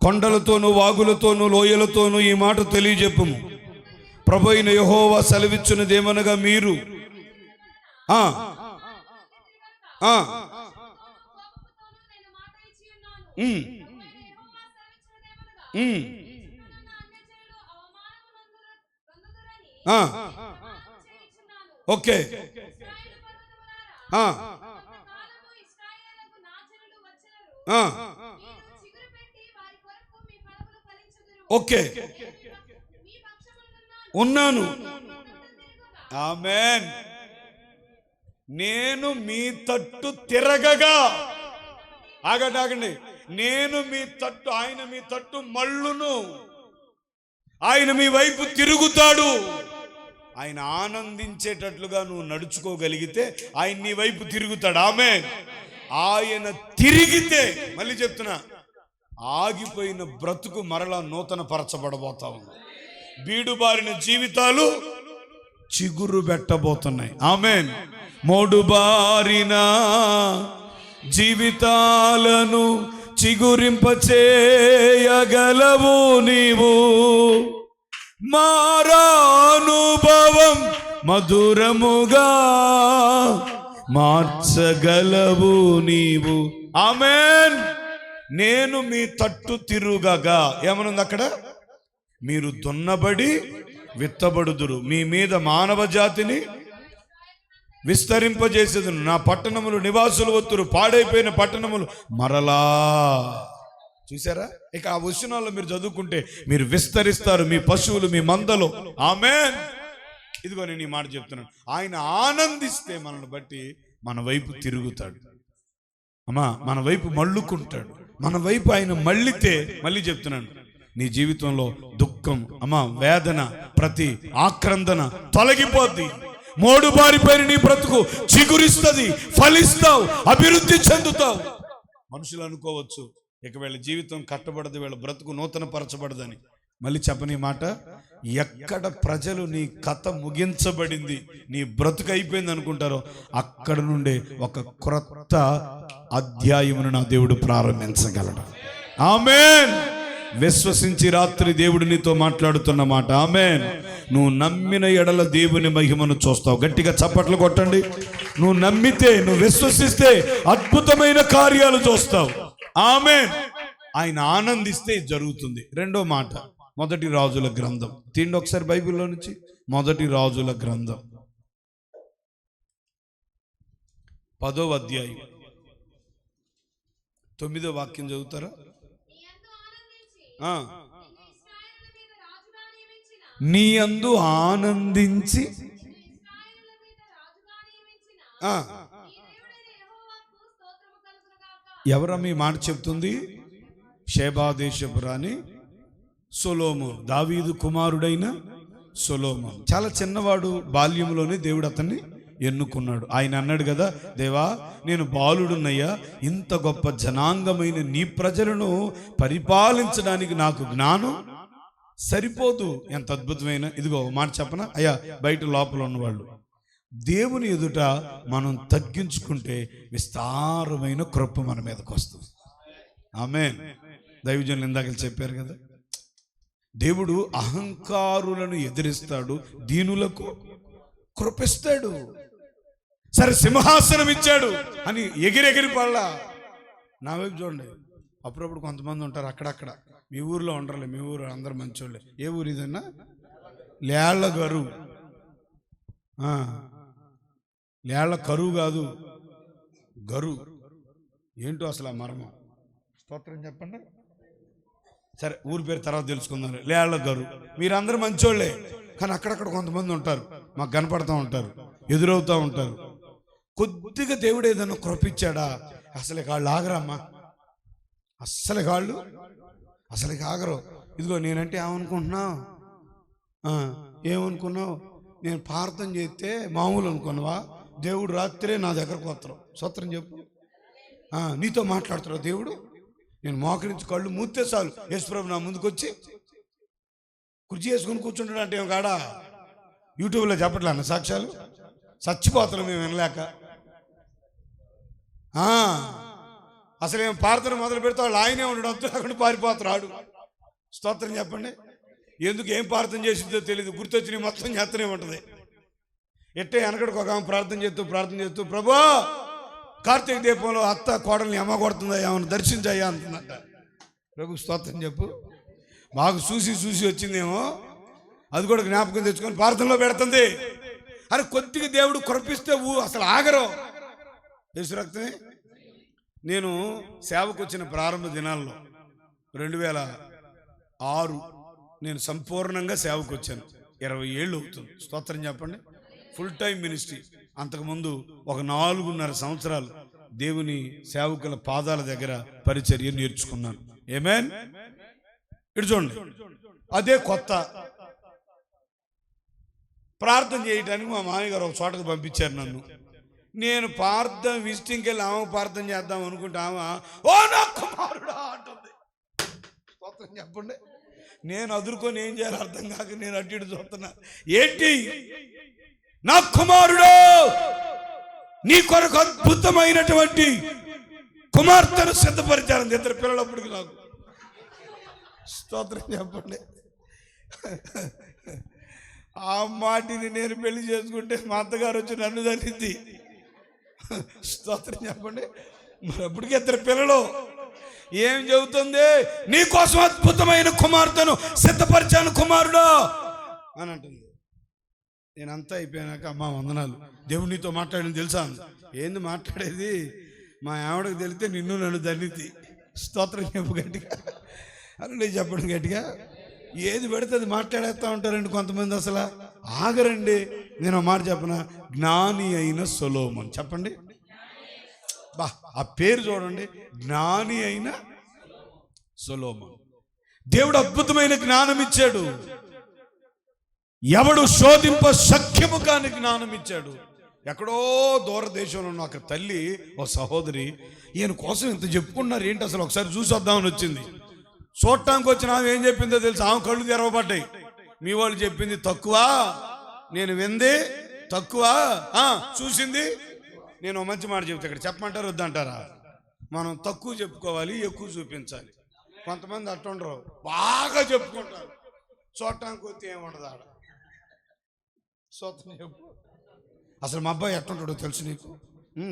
Speaker 1: కొండలతోనూ వాగులతోనూ లోయలతోనూ ఈ మాట తెలియజెప్పుము. ప్రభువైన యెహోవా సెలవిచ్చున్నదేమనగా, మీరు ఓకే, ఓకే, ఉన్నాను. ఆమేన్. నేను మీ తట్టు తిరగగా, ఆగండి, నేను మీ తట్టు, ఆయన మీ తట్టు మళ్ళును, ఆయన మీ వైపు తిరుగుతాడు. ఆయన ఆనందించేటట్లుగా నువ్వు నడుచుకోగలిగితే ఆయన నీ వైపు తిరుగుతాడు. ఆమేన్. ఆయన తిరిగితే, మళ్ళీ చెప్తున్నా, ఆగిపోయిన బ్రతుకు మరలా నూతన పరచబడబోతా ఉంది. బీడుబారిన జీవితాలు చిగురు పెట్టబోతున్నాయి. ఆమేన్. మోడుబారిన జీవితాలను చిగురింపచేయగలవు నీవు, మారానుభవం మధురముగా మార్చగలవు నీవు. ఆమేన్. నేను మీ తట్టు తిరుగగా, ఏమనుంది అక్కడ? మీరు దున్నబడి విత్తబడుదురు, మీ మీద మానవ జాతిని విస్తరింపజేసేదును, నా పట్టణములు నివాసులు వత్తురు, పాడైపోయిన పట్టణములు మరలా. చూసారా? ఇక ఆ వచనాల్లో మీరు చదువుకుంటే మీరు విస్తరిస్తారు, మీ పశువులు మీ మందలో. ఆమేన్. ఇదిగో నేను ఈ మాట చెప్తున్నాను. ఆయన ఆనందిస్తే మనల్ని బట్టి మన వైపు తిరుగుతాడు. అమ్మా, మన వైపు మళ్ళుకుంటాడు. మన వైపు ఆయన మళ్ళితే, మళ్ళీ చెప్తున్నాను, నీ జీవితంలో దుఃఖం, అమ్మా, వేదన, ప్రతి ఆక్రందన తొలగిపోద్ది. మోడు బారిపోయిన నీ బ్రతుకు చిగురిస్తుంది, ఫలిస్తావు, అభివృద్ధి చెందుతావు. మనుషులు అనుకోవచ్చు ఇక వీళ్ళ జీవితం కట్టబడదు, వీళ్ళ బ్రతుకు నూతన పరచబడదని. మళ్ళీ చెప్పని మాట, ఎక్కడ ప్రజలు నీ కథ ముగించబడింది, నీ బ్రతుకు అయిపోయింది అనుకుంటారో అక్కడ నుండే ఒక క్రొత్త అధ్యాయమును నా దేవుడు ప్రారంభించగలడు. ఆమేన్. విశ్వసించి రాత్రి దేవుడు నీతో మాట్లాడుతున్న మాట. ఆమేన్. నువ్వు నమ్మిన ఎడల దేవుని మహిమను చూస్తావు. గట్టిగా చప్పట్లు కొట్టండి. నువ్వు నమ్మితే, నువ్వు విశ్వసిస్తే అద్భుతమైన కార్యాలు చూస్తావు. ఆమేన్. ఆయన ఆనందిస్తే జరుగుతుంది. రెండో మాట, 1 రాజుల గ్రంథం తీండి ఒకసారి, బైబిల్లో నుంచి 1 రాజుల గ్రంథం 10వ అధ్యాయం 9వ వాక్యం చదువుతారా? నీ యందు ఆనందించి ఎవరమ్మ ఈ మాట చెప్తుంది? షేబా దేశపు రాణి సొలొమోను, దావీదు కుమారుడైన సొలొమోను. చాలా చిన్నవాడు, బాల్యంలోనే దేవుడు అతన్ని ఎన్నుకున్నాడు. ఆయన అన్నాడు కదా, దేవా నేను బాలుడున్నయ్యా, ఇంత గొప్ప జనాంగమైన నీ ప్రజలను పరిపాలించడానికి నాకు జ్ఞానం సరిపోదు. ఎంత అద్భుతమైన, ఇదిగో మాట చెప్పనా అయ్యా, బయట లోపల ఉన్నవాళ్ళు, దేవుని ఎదుట మనం తగ్గించుకుంటే విస్తారమైన కృప మన మీదకి వస్తుంది. ఆమేన్. దైవజనులు ఇందాక చెప్పారు కదా, దేవుడు అహంకారులను ఎదిరిస్తాడు, దీనులకు కృపిస్తాడు. సరే సింహాసనం ఇచ్చాడు అని ఎగిరెగిరి పడలా. నా వైపు చూడండి, అప్పుడప్పుడు కొంతమంది ఉంటారు అక్కడక్కడ, మీ ఊర్లో ఉండరులే, మీ ఊరు అందరు మంచోళ్ళే. ఏ ఊరు ఇదన్నా? లేళ్ల కరువు. లేళ్ల కరువు కాదు, గరు. ఏంటో అసలు ఆ మర్మం. స్తోత్రం చెప్పండి. సరే, ఊరి పేరు తర్వాత తెలుసుకుందాం. లేళ్ల గరు. మీరందరూ మంచోళ్ళే, కానీ అక్కడక్కడ కొంతమంది ఉంటారు, మాకు కనపడుతూ ఉంటారు, ఎదురవుతూ ఉంటారు. కొద్దిగా దేవుడు ఏదన్నా కృపించాడా, అసలు కాళ్ళు ఆగరమ్మా, అస్సలు కాళ్ళు అసలు ఆగరు. ఇదిగో నేనంటే ఏమనుకుంటున్నావు, ఏమనుకున్నావు? నేను ప్రార్థన చేస్తే మామూలు అనుకున్నావా? దేవుడు రాత్రే నా దగ్గరకు వస్తారు. స్తోత్రం చెప్పు. నీతో మాట్లాడుతున్నావు దేవుడు. నేను మోకరించి కళ్ళు మూస్తే చాలు, యేసుప్రభు నా ముందుకు వచ్చి కుర్చీ వేసుకుని కూర్చుంటాడు. అంటే ఏం కాడా? యూట్యూబ్లో చెప్పట్లే అన్న సాక్ష్యాలు, చచ్చిపోతున్నాం మేము వినలేక. అసలు ఏం ప్రార్థన మొదలు పెడితే వాళ్ళు ఆయనే ఉండడం, అక్కడ పారిపోతాడు. స్తోత్రం చెప్పండి. ఎందుకు ఏం ప్రార్థన చేసిందో తెలియదు, గుర్తొచ్చి మొత్తం చేస్తూనే ఉంటుంది. ఎట్టే వెనకడికి ఒక ఆమె ప్రార్థన చేస్తూ ప్రభా, కార్తీక దీపంలో అత్త కోడల్ని అమ్మ కొడుతుందా, ఏమన్నా దర్శించయ్యా అంటుందంట. ప్రభు స్తోత్రం చెప్పు. మాకు చూసి వచ్చిందేమో, అది కూడా జ్ఞాపకం తెచ్చుకొని ప్రార్థనలో పెడుతుంది అని కొద్దిగా దేవుడు కృపిస్తే అసలు ఆగరు. యేసు రక్తమే. నేను సేవకు వచ్చిన ప్రారంభ దినాల్లో 2006 నేను సంపూర్ణంగా సేవకు వచ్చాను. 20 ఏళ్ళు అవుతుంది. స్తోత్రం చెప్పండి. Full time ministry. అంతకుముందు ఒక 4.5 సంవత్సరాలు దేవుని సేవకుల పాదాల దగ్గర పరిచర్య నేర్చుకున్నాను. ఆమేన్. ఇటు చూడండి, అదే కొత్త. ప్రార్థన చేయడానికి మా మామయ్యగారు ఒక చోటకు పంపించారు నన్ను. నేను విజిటింగ్కి వెళ్ళి ఆమె ప్రార్థన చేద్దాం అనుకుంటే ఆమె ఓ నా కుమారుడా అంటుంది. స్తోత్రం చెప్పండి. నేను అదురుకొని ఏం చేయాలి అర్థం కాక నేను అటు ఇటు చూస్తున్నా. ఏంటి? నా కుమారుడు, నీ కొరకు అద్భుతమైనటువంటి కుమార్తెను సిద్ధపరిచాను. 2 పిల్లలప్పటికి నాకు. స్తోత్రం చెప్పండి. ఆ మాటిని నేను పెళ్లి చేసుకుంటే మా అత్తగారు వచ్చి నన్ను ధరింది. స్తోత్రం చెప్పండి. మరి అప్పటికి 2 పిల్లలు. ఏం చెబుతుంది? నీ కోసం అద్భుతమైన కుమార్తెను సిద్ధపరిచాను కుమారుడు అని అంటుంది. నేనంతా అయిపోయాక అమ్మ వందనాలు, దేవుడు నీతో మాట్లాడింది తెలుసా? ఏంది మాట్లాడేది? మా ఆవిడకు తెలితే నిన్ను నన్ను ధరిద్ది. స్తోత్రం చెప్పు గట్టిగా. అలా చెప్పండి గట్టిగా. ఏది పెడితే అది మాట్లాడేస్తూ ఉంటారండి కొంతమంది, అసలు ఆగరండి. నేను మాట చెప్పనా, జ్ఞాని అయిన సొలొమోను. చెప్పండి బా, ఆ పేరు చూడండి, జ్ఞాని అయిన సొలొమోను. దేవుడు అద్భుతమైన జ్ఞానం ఇచ్చాడు. ఎవడు శోధింప సఖ్యము కాని జ్ఞానం ఇచ్చాడు. ఎక్కడో దూరదేశంలో ఉన్న ఒక తల్లి, ఓ సహోదరి, ఈయన కోసం ఇంత చెప్పుకున్నారు ఏంటి అసలు, ఒకసారి చూసి వద్దామని వచ్చింది. చూడటానికి వచ్చిన ఆమె ఏం చెప్పిందో తెలుసు? ఆమె కళ్ళు తెరవబడ్డాయి. మీ వాళ్ళు చెప్పింది తక్కువ, నేను వింది తక్కువ, చూసింది. నేను మంచి మాట చెప్తే ఇక్కడ చెప్పమంటారు వద్దంటారా? మనం తక్కువ చెప్పుకోవాలి, ఎక్కువ చూపించాలి. కొంతమంది అట్టుండరు, బాగా చెప్పుకుంటారు. చూడటానికి వస్తే ఏముండదు ఆడ. చెప్పు. అసలు మా అబ్బాయి ఎట్టుంటాడో తెలుసు నీకు?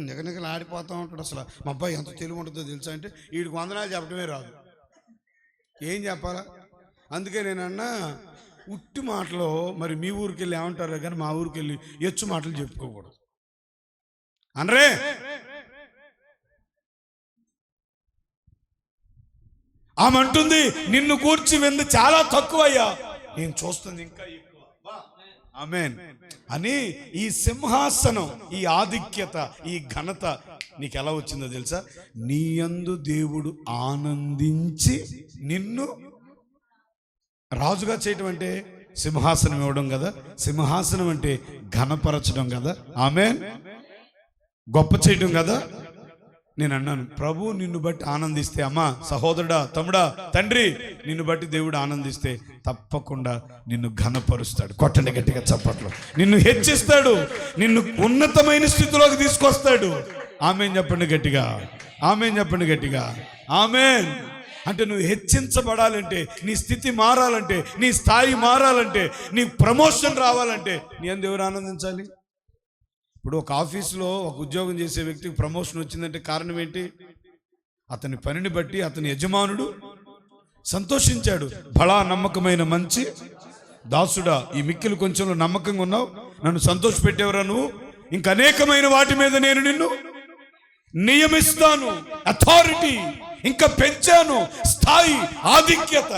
Speaker 1: నిగనిగలు ఆడిపోతూ ఉంటాడు. అసలు మా అబ్బాయి ఎంత తెలివి ఉంటుందో తెలుసా అంటే వీడికి వందనాలు చెప్పడమే రాదు. ఏం చెప్పాలా? అందుకే నేనన్నా ఉట్టి మాటలు మరి మీ ఊరికి వెళ్ళి ఏమంటారు కానీ మా ఊరికి వెళ్ళి ఎచ్చు మాటలు చెప్పుకోకూడదు అనరే. ఆమె అంటుంది, నిన్ను కూర్చి వింది చాలా తక్కువయ్యా, నేను చూస్తుంది ఇంకా ఎక్కువ. ఆమేన్ అని. ఈ సింహాసనం, ఈ ఆధిక్యత, ఈ ఘనత నీకు ఎలా వచ్చిందో తెలుసా? నీ యందు దేవుడు ఆనందించి నిన్ను రాజుగా చేయటం అంటే సింహాసనం ఇవ్వడం కదా. సింహాసనం అంటే ఘనపరచడం కదా. ఆమేన్. గొప్ప చేయడం కదా. నేను అన్నాను, ప్రభు నిన్ను బట్టి ఆనందిస్తే, అమ్మా సహోదరుడా, తమ్ముడా, తండ్రి, నిన్ను బట్టి దేవుడు ఆనందిస్తే తప్పకుండా నిన్ను ఘనపరుస్తాడు. కొట్టండి గట్టిగా చప్పట్లు. నిన్ను హెచ్చిస్తాడు, నిన్ను ఉన్నతమైన స్థితిలోకి తీసుకొస్తాడు. ఆమేన్ చెప్పండి గట్టిగా, ఆమేన్ చెప్పండి గట్టిగా, ఆమేన్. అంటే నువ్వు హెచ్చించబడాలంటే, నీ స్థితి మారాలంటే, నీ స్థాయి మారాలంటే, నీ ప్రమోషన్ రావాలంటే నీ అందు ఎవరు ఆనందించాలి? ఇప్పుడు ఒక ఆఫీసులో ఒక ఉద్యోగం చేసే వ్యక్తికి ప్రమోషన్ వచ్చిందంటే కారణం ఏంటి? అతని పనిని బట్టి అతని యజమానుడు సంతోషించాడు. బలా నమ్మకమైన మంచి దాసుడా, ఈ మిక్కిలి కొంచెంలో నమ్మకంగా ఉన్నావు, నన్ను సంతోషపెట్టేవరా నువ్వు, ఇంక అనేకమైన వాటి మీద నేను నిన్ను నియమిస్తాను. అథారిటీ ఇంకా పెంచాను, స్థాయి, ఆధిక్యత.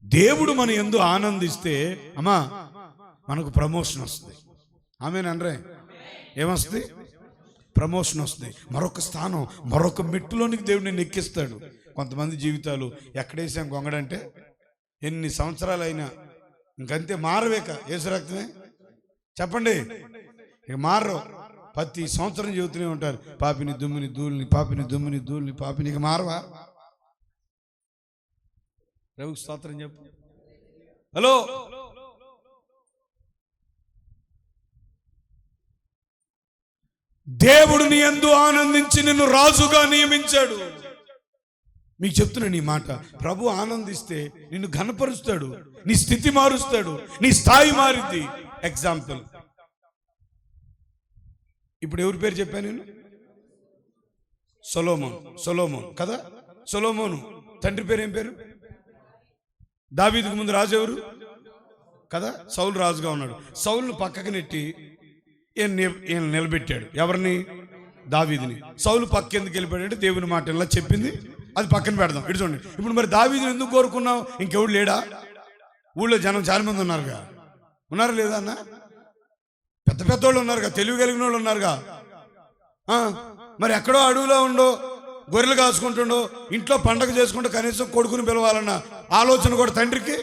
Speaker 1: దేవుడు మన యందు ఆనందిస్తే అమ్మా మనకు ప్రమోషన్ వస్తుంది. ఆమేన్ అనరే? ఏమొస్తుంది? ప్రమోషన్ వస్తుంది. మరొక స్థానం, మరొక మెట్టులోనికి దేవుడు నిన్ను ఎక్కిస్తాడు. కొంతమంది జీవితాలు ఎక్కడేసాం గొంగడంటే ఎన్ని సంవత్సరాలైనా ఇంకంతే, మారవేక యేసు రక్తమే. చెప్పండి, ఇక మారరు. ప్రతి సంవత్సరం చెబుతూనే ఉంటారు, పాపిని దుమ్మిని ధూళిని, పాపిని దుమ్మిని ధూళిని, పాపిని. ఇక మారవా? ప్రభువుకి స్తోత్రం చెప్పు. హలో, దేవుడు నీ యందు ఆనందించి నిన్ను రాజుగా నియమించాడు. మీకు చెప్తున్నా ఈ మాట, ప్రభు ఆనందిస్తే నిన్ను ఘనపరుస్తాడు, నీ స్థితి మారుస్తాడు, నీ స్థాయి మారింది. ఎగ్జాంపుల్, ఇప్పుడు ఎవరి పేరు చెప్పాను నేను? సొలొమోన్ కదా. సొలొమోను తండ్రి పేరు ఏం పేరు? దావీదుకు ముందు రాజు ఎవరు కదా? సౌలు రాజుగా ఉన్నాడు. సౌలును పక్కకి నెట్టి ఈయన నిలబెట్టాడు. ఎవరిని? దావీదుని. సౌలు పక్క ఎందుకు వెళ్ళిపోయాడంటే దేవుని మాట ఇలా చెప్పింది, అది పక్కన పెడదాం. ఇటు చూడండి, ఇప్పుడు మరి దావీదుని ఎందుకు కోరుకున్నావు? ఇంకెవడు లేడా? ఊళ్ళో జనం చాలా మంది ఉన్నారుగా. ఉన్నారా లేదా అన్న? పెద్ద పెద్ద వాళ్ళు ఉన్నారుగా, తెలివి కలిగిన వాళ్ళు ఉన్నారుగా. మరి ఎక్కడో అడవిలో ఉండో, గొర్రెలు కాసుకుంటుండో, ఇంట్లో పండగ చేసుకుంటూ కనీసం కొడుకుని పిలవాలన్న ఆలోచన కూడా తండ్రికి.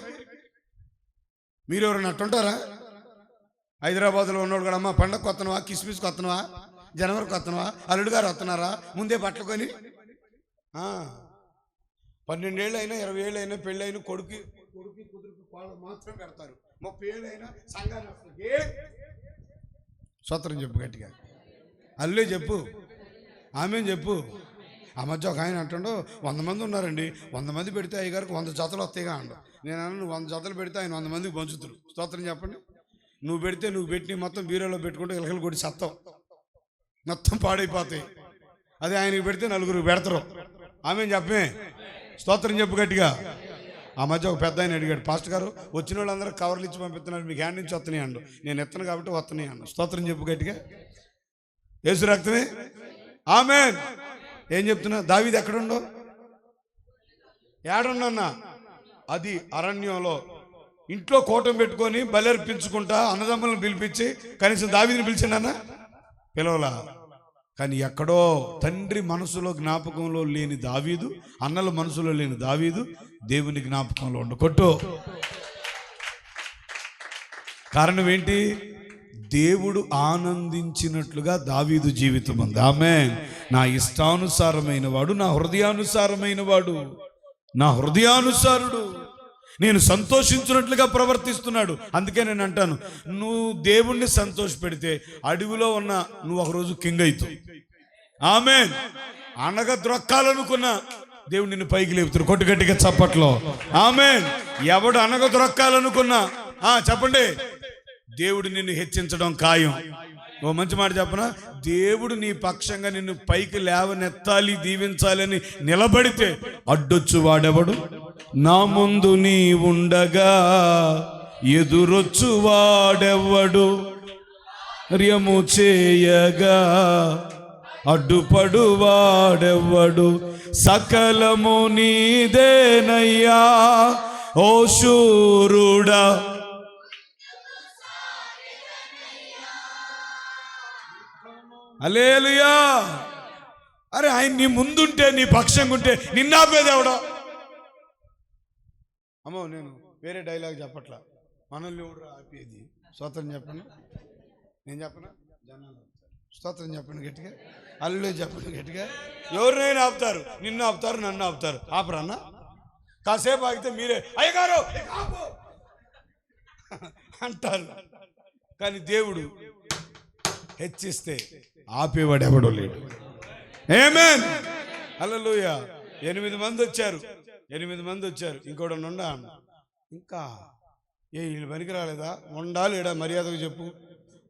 Speaker 1: మీరు ఎవరైనా అట్టుంటారా? హైదరాబాద్లో ఉన్నోడు కూడా, అమ్మ పండగ వస్తున్నావా, కిస్మిస్కి వస్తున్నావా, జనవరికి వస్తున్నావా, అల్లుడు గారు వస్తున్నారా, ముందే బట్టలు కొని 12 ఏళ్ళు అయినా 20 ఏళ్ళు అయినా పెళ్ళి అయినా కొడుకు కుదురుకు పాలు మాత్రం పెడతారు. 30 ఏళ్ళు అయినా సంఘాన్ని స్వత్రం చెప్పు గట్టిగా, అల్లే చెప్పు, ఆమెను చెప్పు. ఆ మధ్య ఒక ఆయన అంటుండో, 100 మంది ఉన్నారండి, 100 మంది పెడితే అయ్యగారికి 100 జతలు వస్తాయిగా అండు. నేను అన్నాను, 100 జతలు పెడితే ఆయన 100 మందికి పంచుతురు. స్తోత్రం చెప్పండి. నువ్వు పెడితే నువ్వు పెట్టి మొత్తం బీరోలో పెట్టుకుంటే ఇలకలు కొట్టి సత్తావు, మొత్తం పాడైపోతాయి. అదే ఆయనకి పెడితే 4 పెడతారు. ఆమె చెప్పే, స్తోత్రం చెప్పు గట్టిగా. ఆ మధ్య ఒక పెద్ద ఆయన అడిగాడు, పాస్టర్ గారు వచ్చిన వాళ్ళందరూ కవర్లు ఇచ్చి పంపిస్తున్నారు, మీకు హ్యాండ్ నుంచి వస్తున్నాయి అండు. నేను ఎత్తను కాబట్టి వస్తున్నాయి అండు. స్తోత్రం చెప్పు గట్టిగా. యేసు రక్తమే. ఆమేన్. ఏం చెప్తున్నా? దావీదు ఎక్కడుండో? ఏడున్నా? అది అరణ్యంలో ఇంట్లో కోటం పెట్టుకొని బలర్పించుకుంటా అన్నదమ్ములను పిలిపించి కనీసం దావీదుని పిలిచిండన్నా? పిలవలా. కానీ ఎక్కడో తండ్రి మనసులో జ్ఞాపకంలో లేని దావీదు, అన్నల మనసులో లేని దావీదు దేవుని జ్ఞాపకంలో ఉండు. కొట్టు. కారణం ఏంటి? దేవుడు ఆనందించినట్లుగా దావీదు జీవితం ఉంది. ఆమేన్. నా ఇష్టానుసారమైన వాడు, నా హృదయానుసారమైన వాడు, నా హృదయానుసారుడు, నేను సంతోషించినట్లుగా ప్రవర్తిస్తున్నాడు. అందుకే నేను అంటాను, నువ్వు దేవుణ్ణి సంతోష పెడితే అడవిలో ఉన్న నువ్వు ఒకరోజు కింగ్ అవుతావు. ఆమేన్. అనగా ద్రొక్కాలనుకున్నా దేవుడు నిన్ను పైకి లేపుతాడు. కొట్టుగట్టిగా చప్పట్లో. ఆమేన్. ఎవడు అనగ ద్రొక్కాలనుకున్నా చెప్పండి, దేవుడు నిన్ను హెచ్చించడం ఖాయం. ఓ మంచి మాట చెప్పనా? దేవుడు నీ పక్షంగా నిన్ను పైకి లేవనెత్తాలి, దీవించాలని నిలబడితే అడ్డొచ్చు వాడెవడు? నా ముందు నీ ఉండగా ఎదురొచ్చు వాడెవ్వడు? ర్యము చేయగా అడ్డుపడు వాడెవ్వడు? సకలము నీదేనయ్యా ఓ శూరుడా. హల్లెలూయా. అరే ఆయన నీ ముందుంటే, నీ పక్షంగా ఉంటే నిన్నాపేది ఎవడో? అమ్మో, నేను వేరే డైలాగ్ చెప్పట్లా. మనల్ని ఎవడు ఆపేది? స్వతంత్రం చెప్పను, నేను చెప్పనా? జనాలు స్తోత్రం చెప్పండి గట్టిగా, హల్లెలూయా చెప్పండి గట్టిగా. ఎవరినైనా ఆపుతారు, నిన్ను ఆపుతారు, నన్ను ఆపుతారు. ఆపరన్నా? కాసేపు ఆగితే మీరే అయ్యగారు అంటారు. కానీ దేవుడు హెచ్చిస్తే ఆపేవాడు ఎవడో లేడు. ఆమేన్, హల్లెలూయా. 8 మంది వచ్చారు, 8 మంది వచ్చారు. ఇంకోటి ఉండా, ఇంకా వీళ్ళు పనికి రాలేదా? ఉండాలి ఇడా మర్యాదగా చెప్పు.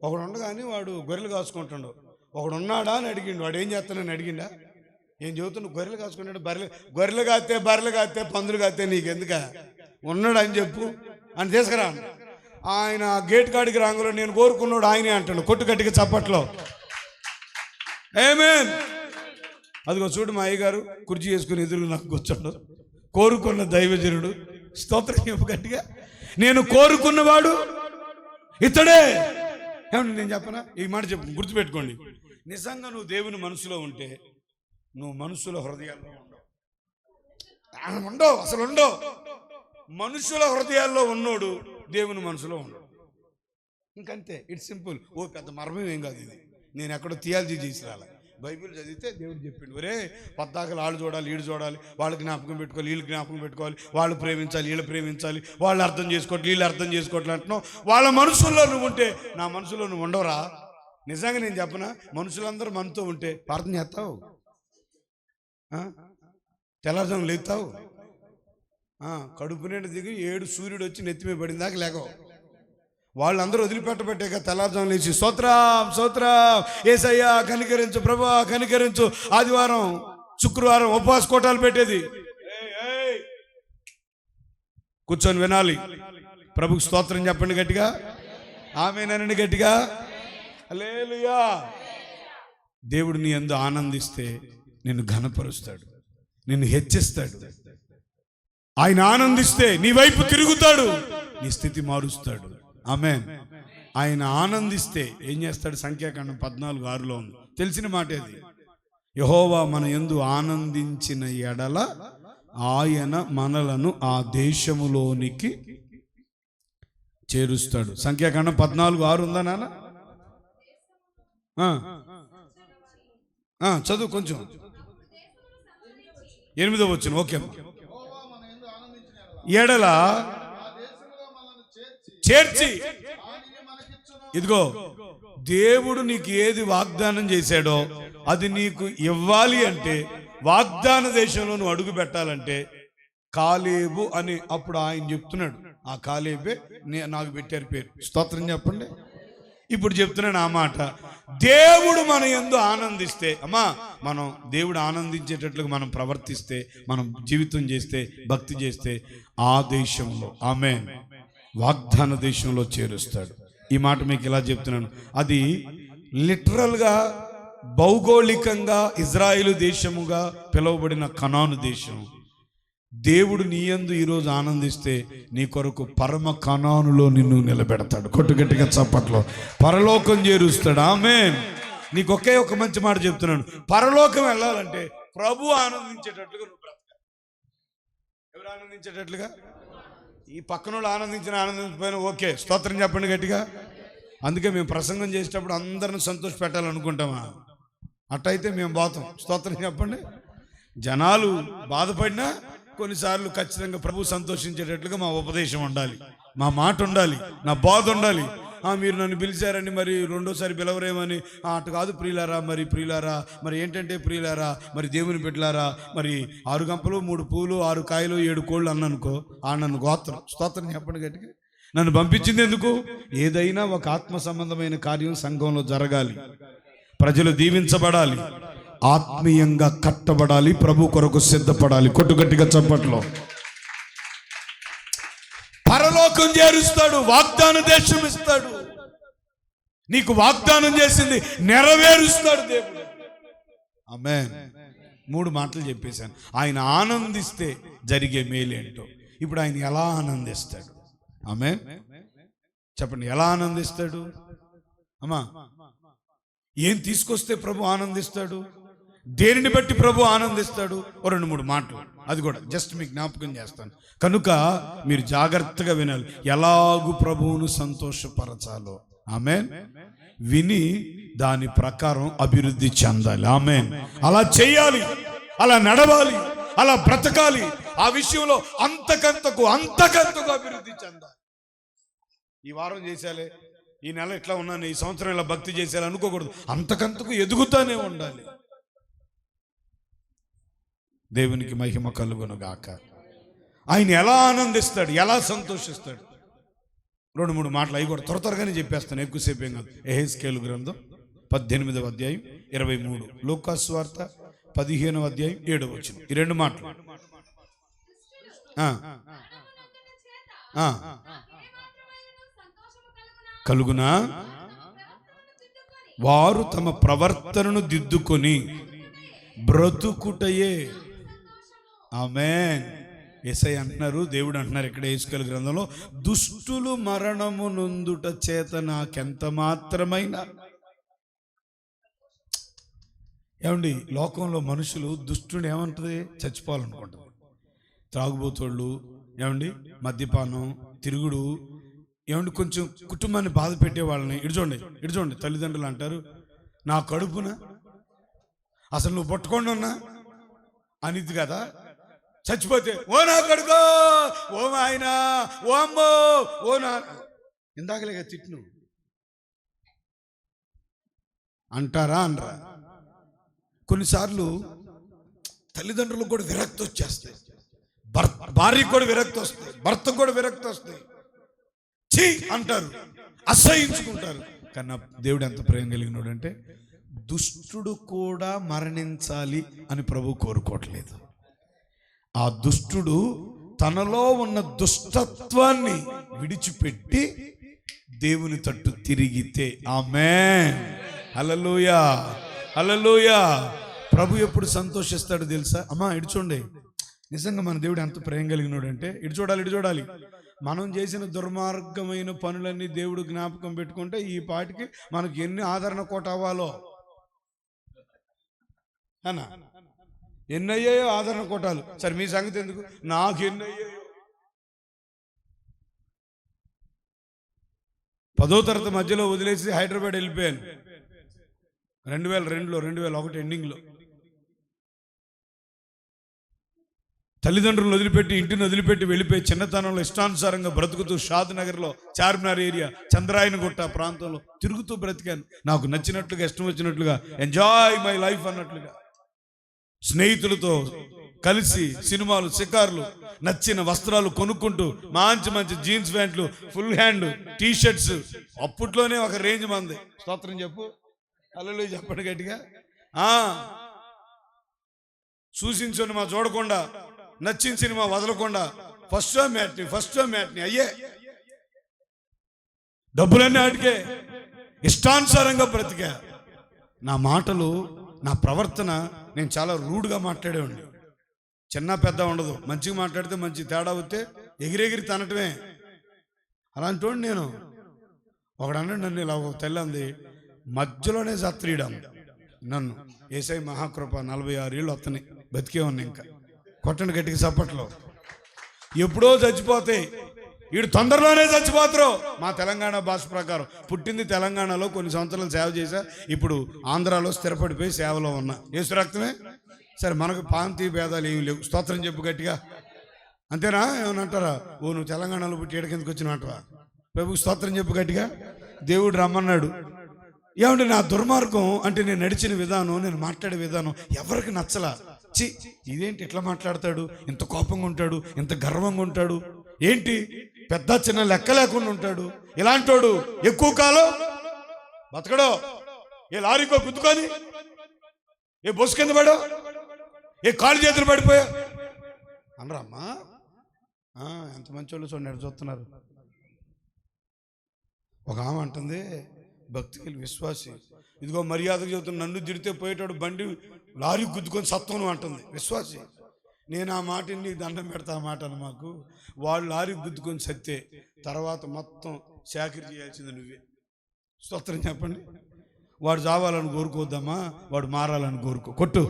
Speaker 1: ఒకడు ఉండగాని వాడు గొర్రెలు కాసుకుంటాడు. ఒకడు ఉన్నాడా అని అడిగిండు. వాడు ఏం చేస్తానని అడిగిండా? ఏం చెబుతున్నాడు? గొర్రెలు కాసుకుంటాడు. గొర్రెలు కాస్తే పందులు కాస్తే నీకెందుక? ఉన్నాడు అని చెప్పు అని తీసుకురా. ఆయన గేట్ కాడికి రాంగులో నేను కోరుకున్నాడు ఆయనే అంటాడు. కొట్టు గట్టిగా చప్పట్లో. ఆమేన్. అదిగో చూడు, మా అయ్యగారు కుర్చీ చేసుకుని ఎదురు నాకు కూర్చోడు. కోరుకున్న దైవజనుడు. స్తోత్రం చెప్పు గట్టిగా. నేను కోరుకున్నవాడు ఇతడే. ఏమంటే నేను చెప్పనా? ఈ మాట చెప్పు, గుర్తుపెట్టుకోండి. నిజంగా నువ్వు దేవుని మనసులో ఉంటే నువ్వు మనుషుల హృదయాల్లో ఉండవు, అసలు ఉండవు. మనుషుల హృదయాల్లో ఉన్నోడు దేవుని మనసులో ఉన్నాడు. ఇంకంతే, ఇట్స్ సింపుల్. ఓ పెద్ద మర్మం ఏం కాదు ఇది. నేను ఎక్కడో థియాలజీ చేసి రాలే. బైబిల్ చదివితే దేవుడు చెప్పిండు, ఒరే పద్దాకలు వాళ్ళు చూడాలి, వీడు చూడాలి, వాళ్ళు జ్ఞాపకం పెట్టుకోవాలి, వీళ్ళు జ్ఞాపకం పెట్టుకోవాలి, వాళ్ళు ప్రేమించాలి, వీళ్ళు ప్రేమించాలి, వాళ్ళు అర్థం చేసుకోవట్లేదు, వీళ్ళు అర్థం చేసుకోవట్లేదు అంటున్నావు. వాళ్ళ మనసుల్లో నువ్వు ఉంటే నా మనసులో నువ్వు ఉండవురా. నిజంగా నేను చెప్పనా, మనుషులందరూ మనతో ఉంటే ప్రార్థన చేస్తావు, తెల్లవారుజామున లేస్తావు, కడుపు నిండా దిగి 7 సూర్యుడు వచ్చి నెత్తిమీ పడిన దాకా లేకవు. వాళ్ళందరూ వదిలిపెట్టబట్టే తెల్లారుజామున లేచి స్తోత్రం స్తోత్రం యేసయ్యా కనికరించు, ప్రభువా కనికరించు. ఆదివారం శుక్రవారం ఉపవాస కోటాలు పెట్టేది. కూర్చొని వినాలి. ప్రభుకు స్తోత్రం చెప్పండి గట్టిగా, ఆమేనండి గట్టిగా, హల్లెలూయా. దేవుడు నీ యందు ఆనందిస్తే నిన్ను ఘనపరుస్తాడు, నిన్ను హెచ్చిస్తాడు. ఆయన ఆనందిస్తే నీ వైపు తిరుగుతాడు, నీ స్థితి మారుస్తాడు. ఆమేన్. ఆయన ఆనందిస్తే ఏం చేస్తాడు? సంఖ్యాకాండం 14:6లో ఉంది, తెలిసిన మాట అది. యెహోవా మన యందు ఆనందించిన ఎడల ఆయన మనలను ఆ దేశములోనికి చేరుస్తాడు. సంఖ్యాకాండం 14:6 ఉందా నాన్న? చదువు కొంచెం. 8వ వచనం. ఓకే. ఎడల చేర్చి, ఇదిగో దేవుడు నీకు ఏది వాగ్దానం చేశాడో అది నీకు ఇవ్వాలి అంటే, వాగ్దాన దేశంలో నువ్వు అడుగు పెట్టాలంటే కాలేబు అని అప్పుడు ఆయన చెప్తున్నాడు. ఆ కాలేబే నాకు పెట్టారు పేరు. స్తోత్రం చెప్పండి. ఇప్పుడు చెప్తున్నాను ఆ మాట. దేవుడు మన యందు ఆనందిస్తే, అమ్మా మనం దేవుడు ఆనందించేటట్లుగా మనం ప్రవర్తిస్తే, మనం జీవితం చేస్తే, భక్తి చేస్తే ఆ దేశంలో, ఆమేన్, వాగ్దాన దేశంలో చేరుస్తాడు. ఈ మాట మీకు ఇలా చెప్తున్నాను. అది లిటరల్గా భౌగోళికంగా ఇజ్రాయేలు దేశముగా పిలువబడిన కనాను దేశం. దేవుడు నీ యందు ఈరోజు ఆనందిస్తే నీ కొరకు పరమ కనానులో నిన్ను నిలబెడతాడు. కొట్టుగట్టిగా చప్పట్లో. పరలోకం చేరుస్తాడు. ఆమేన్. నీకు ఒకే ఒక మంచి మాట చెప్తున్నాను. పరలోకం వెళ్ళాలంటే ప్రభు ఆనందించేటట్లుగా నువ్వు బ్రతకాలి. ఎవరు ఆనందించేటట్లుగా? ఈ పక్కన వాళ్ళు ఆనందించిపోయినా ఓకే, స్తోత్రం చెప్పండి గట్టిగా. అందుకే మేము ప్రసంగం చేసేటప్పుడు అందరిని సంతోష పెట్టాలనుకుంటామా? అట్టయితే మేము పోతాం. స్తోత్రం చెప్పండి. జనాలు బాధపడినా కొన్నిసార్లు ఖచ్చితంగా ప్రభు సంతోషించేటట్లుగా మా ఉపదేశం ఉండాలి, మా మాట ఉండాలి, నా బాధ ఉండాలి. మీరు నన్ను పిలిచారని మరి రెండోసారి పిలవరేమని అటు కాదు ప్రియులారా. ప్రియులారా మరి ఏంటంటే ప్రియులారా, మరి దేవుని బిడ్డలారా, మరి 6 గంపలు 3 పూలు 6 కాయలు 7 కోళ్ళు అన్ననుకో, నన్ను గోత్రం. స్తోత్రం చెప్పండి గట్టిగా. నన్ను పంపించింది ఎందుకు? ఏదైనా ఒక ఆత్మ సంబంధమైన కార్యం సంఘంలో జరగాలి, ప్రజలు దీవించబడాలి, ఆత్మీయంగా కట్టబడాలి, ప్రభు కొరకు సిద్ధపడాలి. కొట్టుగట్టిగా చప్పట్లో. పరలోకం చేరుస్తాడు, వాగ్దాన దేశం ఇస్తాడు, నీకు వాగ్దానం చేసింది నెరవేరుస్తాడు దేవుడు. ఆమేన్. 3 మాటలు చెప్పేశాను. ఆయన ఆనందిస్తే జరిగే మేలేంటో. ఇప్పుడు ఆయన ఎలా ఆనందిస్తాడు? ఆమేన్. చెప్పండి, ఎలా ఆనందిస్తాడు? అమ్మా, ఏం తీసుకొస్తే ప్రభు ఆనందిస్తాడు? దేనిని బట్టి ప్రభు ఆనందిస్తాడు? 2-3 మాటలు, అది కూడా జస్ట్ మీకు జ్ఞాపకం చేస్తాను. కనుక మీరు జాగ్రత్తగా వినాలి. ఎలాగూ ప్రభువును సంతోషపరచాలో. ఆమేన్. విని దాని ప్రకారం అభివృద్ధి చెందాలి. ఆమేన్. అలా చేయాలి, అలా నడవాలి, అలా బ్రతకాలి. ఆ విషయంలో అంతకంతకు అభివృద్ధి చెందాలి. ఈ వారం చేశాలే, ఈ నెల ఇట్లా ఉన్నాను, ఈ సంవత్సరం ఇలా భక్తి చేసేయాలి అనుకోకూడదు. అంతకంతకు ఎదుగుతానే ఉండాలి. దేవునికి మహిమ కలుగును గాక. ఆయన ఎలా ఆనందిస్తాడు, ఎలా సంతోషిస్తాడు. 2-3 మాటలు అవి కూడా త్వరగానే చెప్పేస్తాను, ఎక్కువసేపు ఏం కాదు. యెహెజ్కేలు గ్రంథం 18వ అధ్యాయం 23, లూకాసు వార్త 15వ అధ్యాయం 7వ వచనం. ఈ 2 మాటలు. కలుగునా వారు తమ ప్రవర్తనను దిద్దుకొని బ్రతుకుటయే. ఆమేన్. యేసయ్య అంటున్నారు, దేవుడు అంటున్నారు ఇక్కడ యెహెజ్కేలు గ్రంథంలో, దుష్టులు మరణము నొందుట చేత నాకెంత మాత్రమైన. ఏమండి, లోకంలో మనుషులు దుష్టుని ఏమంటుంది, చచ్చిపోవాలనుకుంటారు. త్రాగుబోతోళ్ళు, ఏమండి, మద్యపానం, తిరుగుడు, ఏమండి, కొంచెం కుటుంబాన్ని బాధ పెట్టే వాళ్ళని ఇడుచోండి తల్లిదండ్రులు అంటారు, నా కడుపున అసలు నువ్వు పట్టుకోండి ఉన్నా అనిది కదా. చచ్చిపోతే ఓ నా కడుకో, ఓ ఆయన, ఓ అమ్మో, ఓ నా, ఇందాకలేక తిట్ను అంటారా అనరా? కొన్నిసార్లు తల్లిదండ్రులకు కూడా విరక్తి వచ్చేస్తాయి, భార్యకు కూడా విరక్తి వస్తాయి, భర్తకు కూడా విరక్తి వస్తాయి. చీ అంటారు, అసహించుకుంటారు. కానీ దేవుడు ఎంత ప్రేమ కలిగినాడు అంటే, దుష్టుడు కూడా మరణించాలి అని ప్రభు కోరుకోవట్లేదు. ఆ దుష్టుడు తనలో ఉన్న దుష్టత్వాన్ని విడిచిపెట్టి దేవుని తట్టు తిరిగితే. ఆమేన్. హల్లెలూయా, హల్లెలూయా. ప్రభు ఎప్పుడు సంతోషిస్తాడో తెలుసా? అమ్మా ఇడిచోండి, నిజంగా మన దేవుడు ఎంత ప్రేమ కలిగినాడు అంటే, ఇటు చూడాలి. మనం చేసిన దుర్మార్గమైన పనులన్నీ దేవుడు జ్ఞాపకం పెట్టుకుంటే ఈ పాటికి మనకి ఎన్ని ఆదరణ కోట అవ్వాలో అన్నా, ఎన్నయ్యాయో ఆదరణ కోటాలు. సరే మీ సంగతి ఎందుకు, నాకు ఎన్నయ్యాయో. 10వ తరగతి మధ్యలో వదిలేసి హైదరాబాద్ వెళ్ళిపోయాను 2002లో, 2001 ఎండింగ్లో. తల్లిదండ్రులను వదిలిపెట్టి, ఇంటిని వదిలిపెట్టి వెళ్ళిపోయి చిన్నతనంలో ఇష్టానుసారంగా బ్రతుకుతూ షాద్ నగర్లో, చార్మినార్ ఏరియా, చంద్రాయనగుట్ట ప్రాంతంలో తిరుగుతూ బ్రతికాను. నాకు నచ్చినట్లుగా, ఇష్టం వచ్చినట్లుగా, ఎంజాయ్ మై లైఫ్ అన్నట్లుగా. స్నేహితులతో కలిసి సినిమాలు, షికార్లు, నచ్చిన వస్త్రాలు కొనుక్కుంటూ, మంచి జీన్స్ ప్యాంట్లు, ఫుల్ హ్యాండ్ టీ షర్ట్స్. అప్పట్లోనే ఒక రేంజ్ మంది. స్తోత్రం చెప్పు, హల్లెలూయా చెప్పండి గట్టిగా. చూసిన సినిమా చూడకుండా, నచ్చిన సినిమా వదలకుండా, ఫస్ట్ షో మ్యాట్ని అయ్యే. డబ్బులన్నీ ఆటికే, ఇష్టానుసారంగా బ్రతికా. నా మాటలు, నా ప్రవర్తన, నేను చాలా రూడ్గా మాట్లాడేవాడిని. చిన్న పెద్ద ఉండదు, మంచిగా మాట్లాడితే మంచి, తేడా వస్తే ఎగిరెగిరి తనటమే. అలాంటి వాడిని నేను. ఒకడన్నాడు నన్ను, ఇలా ఒక తెల్ల అంది, మధ్యలోనే సత్రీయడం నన్ను. యేసయ్య మహాకృప, 46 ఏళ్ళు వస్తున్నాయి, బతికే ఉన్నా. ఇంకా కొట్టండి గట్టిగా చప్పట్లో. ఎప్పుడో చచ్చిపోతాయి, వీడు తొందరలోనే చచ్చిపోతారు. మా తెలంగాణ భాష ప్రకారం పుట్టింది తెలంగాణలో, కొన్ని సంవత్సరాలు సేవ చేశా, ఇప్పుడు ఆంధ్రాలో స్థిరపడిపోయి సేవలో ఉన్నా. యేసు రక్తమే. సరే, మనకు పాంతి భేదాలు ఏమి లేవు. స్తోత్రం చెప్పు గట్టిగా. అంతేనా? ఏమని అంటారా? ఓ నువ్వు తెలంగాణలో పుట్టి ఏడ కిందకి వచ్చినట్టువా? ప్రభుకి స్తోత్రం చెప్పు గట్టిగా. దేవుడు రమ్మన్నాడు. ఏమంటే నా దుర్మార్గం అంటే, నేను నడిచిన విధానం, నేను మాట్లాడే విధానం ఎవరికి నచ్చలా. చి, ఇదేంటి ఇట్లా మాట్లాడతాడు, ఇంత కోపంగా ఉంటాడు, ఇంత గర్వంగా ఉంటాడు, ఏంటి పెద్ద చిన్న లెక్క లేకుండా ఉంటాడు, ఇలాంటోడు ఎక్కువ కాలం బతకడో, ఏ లారీకో గుద్దుకొని, ఏ బొసు కింద పడో, ఏ కాలు చేతులు పడిపోయా అనరమ్మా. ఎంత మంచి వాళ్ళు చూడండి, చూస్తున్నారు. ఒక ఆమె అంటుంది, భక్తి విశ్వాసి, ఇదిగో మర్యాదకు చెబుతున్నా, నన్ను తిడితే పోయేటాడు బండి లారీ గుద్దుకొని సత్వను అంటుంది విశ్వాసి. నేను ఆ మాట నీకు దండం పెడతా ఆ మాట అని. మాకు వాళ్ళు లారీ గుద్దుకొని సత్తే తర్వాత మొత్తం చాకరీ చేయాల్సింది నువ్వే. స్తోత్రం చెప్పండి. వాడు చావాలని కోరుకోవద్దమ్మా, వాడు మారాలని కోరుకో. కొట్టు.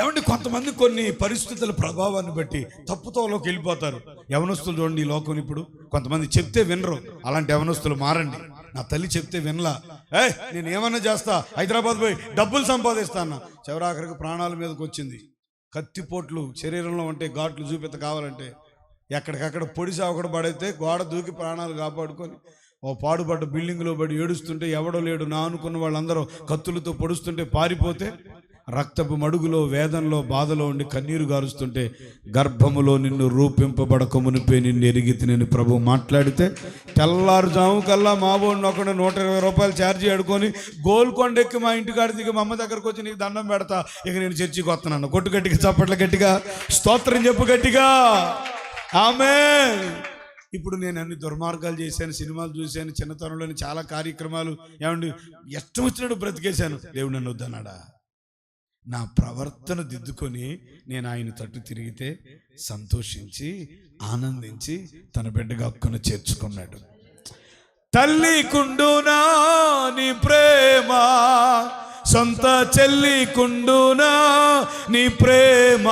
Speaker 1: ఏమంటే కొంతమంది కొన్ని పరిస్థితుల ప్రభావాన్ని బట్టి తప్పుతోలోకి వెళ్ళిపోతారు. యవనస్తులు చూడండి, ఈ లోకం ఇప్పుడు కొంతమంది చెప్తే వినరు. అలాంటి యవనస్తులు మారండి. నా తల్లి చెప్తే వినలా, నేను ఏమన్నా చేస్తా, హైదరాబాద్ పోయి డబ్బులు సంపాదిస్తాను, చివరాఖరికి ప్రాణాల మీదకి వచ్చింది. కత్తిపోట్లు శరీరంలో ఉంటే ఘాట్లు చూపిత కావాలంటే ఎక్కడికక్కడ పొడిసి ఒకటి పడైతే గోడ దూకి ప్రాణాలు కాపాడుకొని ఓ పాడుపడ్డ బిల్డింగ్లో పడి ఏడుస్తుంటే ఎవడో లేడు నా అనుకున్న వాళ్ళందరూ కత్తులతో పొడుస్తుంటే పారిపోతే, రక్తపు మడుగులో వేదనలో బాధలో ఉండి కన్నీరు గారుస్తుంటే, గర్భములో నిన్ను రూపింపబడక మునిపే నిన్ను ఎరిగితే నేను ప్రభు మాట్లాడితే, తెల్లారుజాము కల్లా మా బోడిని ఒకటి 120 రూపాయలు ఛార్జీ అడుకొని గోల్కొండ ఎక్కి మా ఇంటికాడ దిగి మా అమ్మ దగ్గరకు వచ్చి నీకు దండం పెడతా, ఇక నేను చర్చికి వస్తున్నాను. కొట్టు గట్టిగా, చప్పట్ల గట్టిగా, స్తోత్రం చెప్పు గట్టిగా, ఆమేన్. ఇప్పుడు నేను అన్ని దుర్మార్గాలు చేశాను, సినిమాలు చూశాను, చిన్నతనంలోని చాలా కార్యక్రమాలు, ఏమండి ఇష్టం వచ్చినట్టు బ్రతికేశాను. దేవుడు నన్ను వద్దన్నాడా? నా ప్రవర్తన దిద్దుకొని నేను ఆయన తట్టు తిరిగితే సంతోషించి ఆనందించి తన బిడ్డగా హక్కును చేర్చుకున్నాడు. తల్లి కుండునా నీ ప్రేమ, సొంత చెల్లి కుండునా నీ ప్రేమ,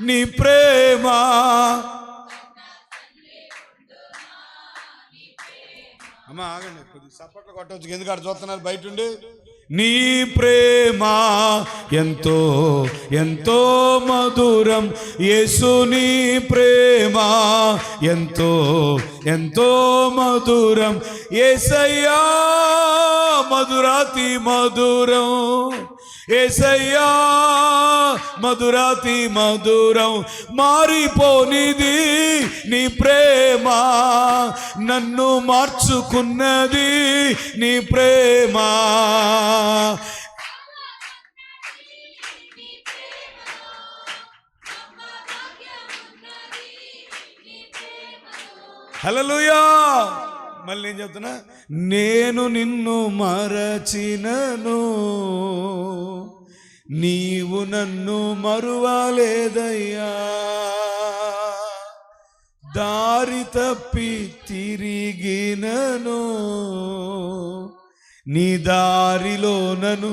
Speaker 1: నీ ప్రేమ, అమ్మా ఆగండి, కొద్దిగా సప్పట్లు కొట్టవచ్చు, ఎందుకంటే చూస్తున్నారు బయట ఉండి. నీ ప్రేమ ఎంతో ఎంతో మధురం, యేసు నీ ప్రేమ ఎంతో ఎంతో మధురం, యేసయ్యా మధురాతి మధురం, యేసయ్యా మధురాతి మధురం, మారిపోనిది నీ ప్రేమ, నన్ను మార్చుకున్నది నీ ప్రేమ. హల్లెలూయా. మళ్ళీ నేను చెప్తున్నా, నేను నిన్ను మరచినను, నీవు నన్ను మరువలేదయ్యా, దారి తప్పి తిరిగినను, నీ దారిలో నన్ను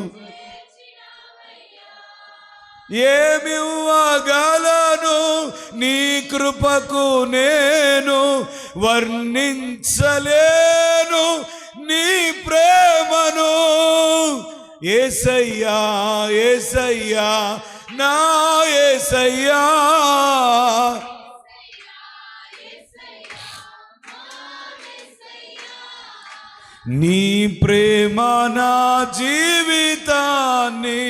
Speaker 1: ఏమివ్వగలను, నీ కృపకు నేను వర్ణించలేను నీ ప్రేమను, యేసయ్యా యేసయ్యా నా యేసయ్యా, నీ ప్రేమ నా జీవితాన్ని.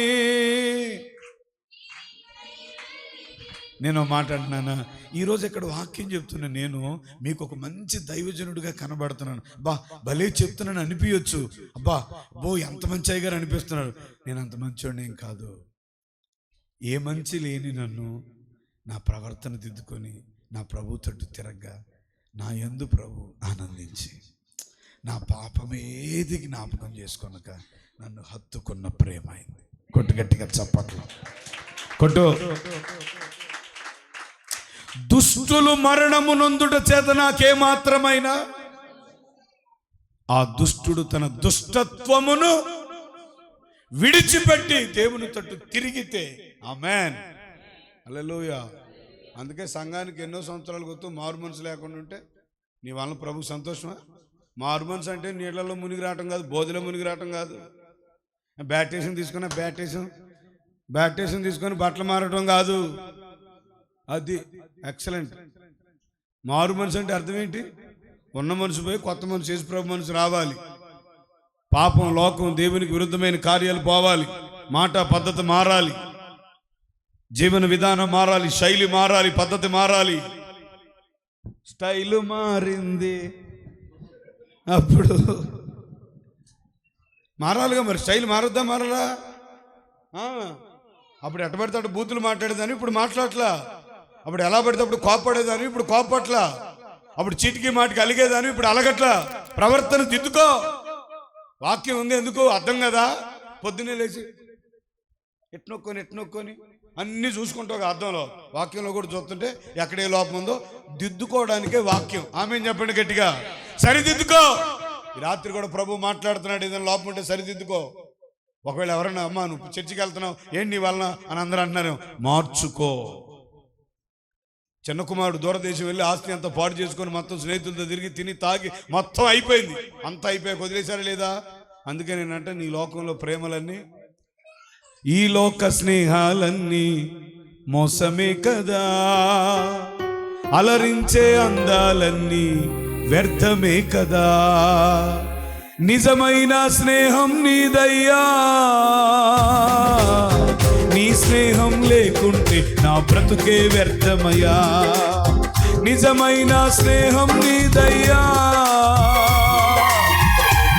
Speaker 1: నేను మాట్లాడుతున్నానా ఈరోజు ఇక్కడ వాక్యం చెప్తున్నా, నేను మీకు ఒక మంచి దైవజనుడిగా కనబడుతున్నాను, అబ్బా భలే చెప్తున్నాను అనిపించచ్చు, అబ్బా ఎంత మంచి అయ్యగారు అనిపిస్తున్నాడు. నేను అంత మంచోడిని ఏం కాదు. ఏ మంచి లేని నన్ను నా ప్రవర్తన దిద్దుకొని నా ప్రభు తట్టు తిరగ్గా నా యందు ప్రభు ఆనందించి నా పాపమేది జ్ఞాపకం చేసుకొనక నన్ను హత్తుకున్న ప్రేమ అయింది. కొట్టు గట్టిగా చప్పట్లు కొట్టు. దుష్టులు మరణము నొందుట చేత నాకేమాత్రమైనా, ఆ దుష్టుడు తన దుష్టత్వమును విడిచిపెట్టి దేవుని తట్టు తిరిగితే, ఆమేన్ హల్లెలూయా. అందుకే సంఘానికి ఎన్నో సంవత్సరాలు గుర్తు మారు మనసు లేకుండా ఉంటే నీ వలన ప్రభు సంతోషమా? మారు మనసు అంటే నీళ్లలో మునిగి రావటం కాదు, బోధిలో మునిగి రావటం కాదు, బ్యాటేషన్ తీసుకొని బట్టలు మారటం కాదు. అది ఎక్సలెంట్. మారు మనసు అంటే అర్థం ఏంటి? ఉన్న మనసు పోయి కొత్త మనసు చేసి ప్రభు మనసు రావాలి. పాపం లోకం దేవునికి విరుద్ధమైన కార్యాలు పోవాలి, మాట పద్ధతి మారాలి, జీవన విధానం మారాలి, శైలి మారాలి, పద్ధతి మారాలి. స్టైల్ మారింది అప్పుడు మారాలిగా, మరి స్టైల్ మారద్దా మారలా? అప్పుడు ఎట్ట పడితే అటు బూతులు మాట్లాడేదాన్ని, ఇప్పుడు మాట్లాడట్లా. అప్పుడు ఎలా పడితే అప్పుడు కోపడేదాన్ని, ఇప్పుడు కోపట్లా. అప్పుడు చీటికి మాటికి అలిగేదాన్ని, ఇప్పుడు అలగట్లా. ప్రవర్తన దిద్దుకో. వాక్యం ఉంది ఎందుకు అర్థం కదా. పొద్దున్నే లేచి ఎట్నొక్కొని అన్నీ చూసుకుంటావు అర్థంలో, వాక్యంలో కూడా చూస్తుంటే ఎక్కడే లోపం ఉందో దిద్దుకోవడానికే వాక్యం. ఆమేన్ చెప్పండి గట్టిగా. సరిదిద్దుకో. ఈ రాత్రి కూడా ప్రభు మాట్లాడుతున్నాడు, ఏదైనా లోపం ఉంటే సరిదిద్దుకో. ఒకవేళ ఎవరన్నా అమ్మా నువ్వు చర్చికి వెళ్తున్నావు ఏంటి నీ వలన అని అందరూ అంటున్నారు, మార్చుకో. చిన్న కుమారుడు దూరదేశం వెళ్ళి ఆస్తి అంతా పాడు చేసుకొని మొత్తం స్నేహితులతో తిరిగి తిని తాగి మొత్తం అయిపోయింది. అంతా అయిపోయాక వదిలేశారా లేదా? అందుకే నేనంటే నీ లోకంలో ప్రేమలన్నీ, ఈ లోక స్నేహాలన్నీ మోసమే కదా, అలరించే అందాలన్నీ వ్యర్థమే కదా, నిజమైన స్నేహం నీదయ్యా, నీ స్నేహం లేకుంటే నా బ్రతుకే వ్యర్థమయ్యా, నిజమైన స్నేహం నీదయ్యా,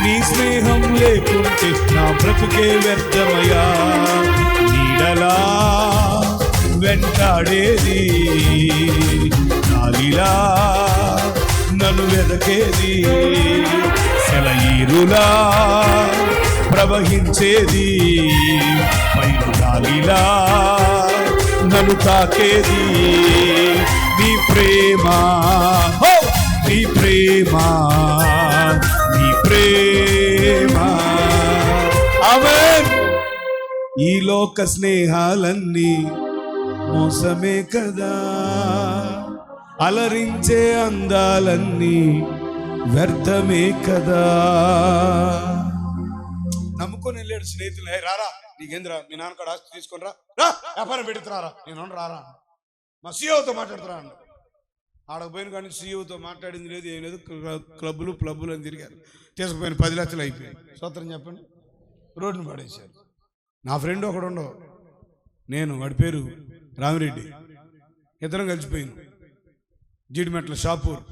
Speaker 1: నీ స్నేహం లేకుంటే నా బ్రతుకే వ్యర్థమయ్యా, నీడలా వెంటాడేది, గాలిలా నన్ను వెదకేది, సెలయేరులా ప్రవహించేది, పైన గాలిలా నన్ను తాకేది, నీ ప్రేమ, నీ ప్రేమ, నీ ప్రేమ. ఆమేన్. ఈ లోక స్నేహాలన్నీ మోసమే కదా, అలరించే అందాలన్నీ వ్యర్థమే కదా. నమ్ముకొని వెళ్ళాడు స్నేహితులు, రారా నీకేంద్రా మీ నాన్నకాడ ఆస్తి తీసుకొని రా, వ్యాపారం పెడుతురారా, నేను రారా మా సీఈఓతో మాట్లాడుతురా అన్న. ఆడకపోయిన కానీ సీఈఓతో మాట్లాడింది లేదు, ఏం లేదు. క్లబ్బులు అని తిరిగారు, తీసుకుపోయిన 10 లక్షలు అయిపోయాయి. స్తోత్రం చెప్పండి. రోడ్డును పడేశారు. నా ఫ్రెండ్ ఒకడు ఉండవు, నేను, వాడి పేరు రామిరెడ్డి, ఇద్దరం కలిసిపోయింది. జీడిమెట్ల షాపూర్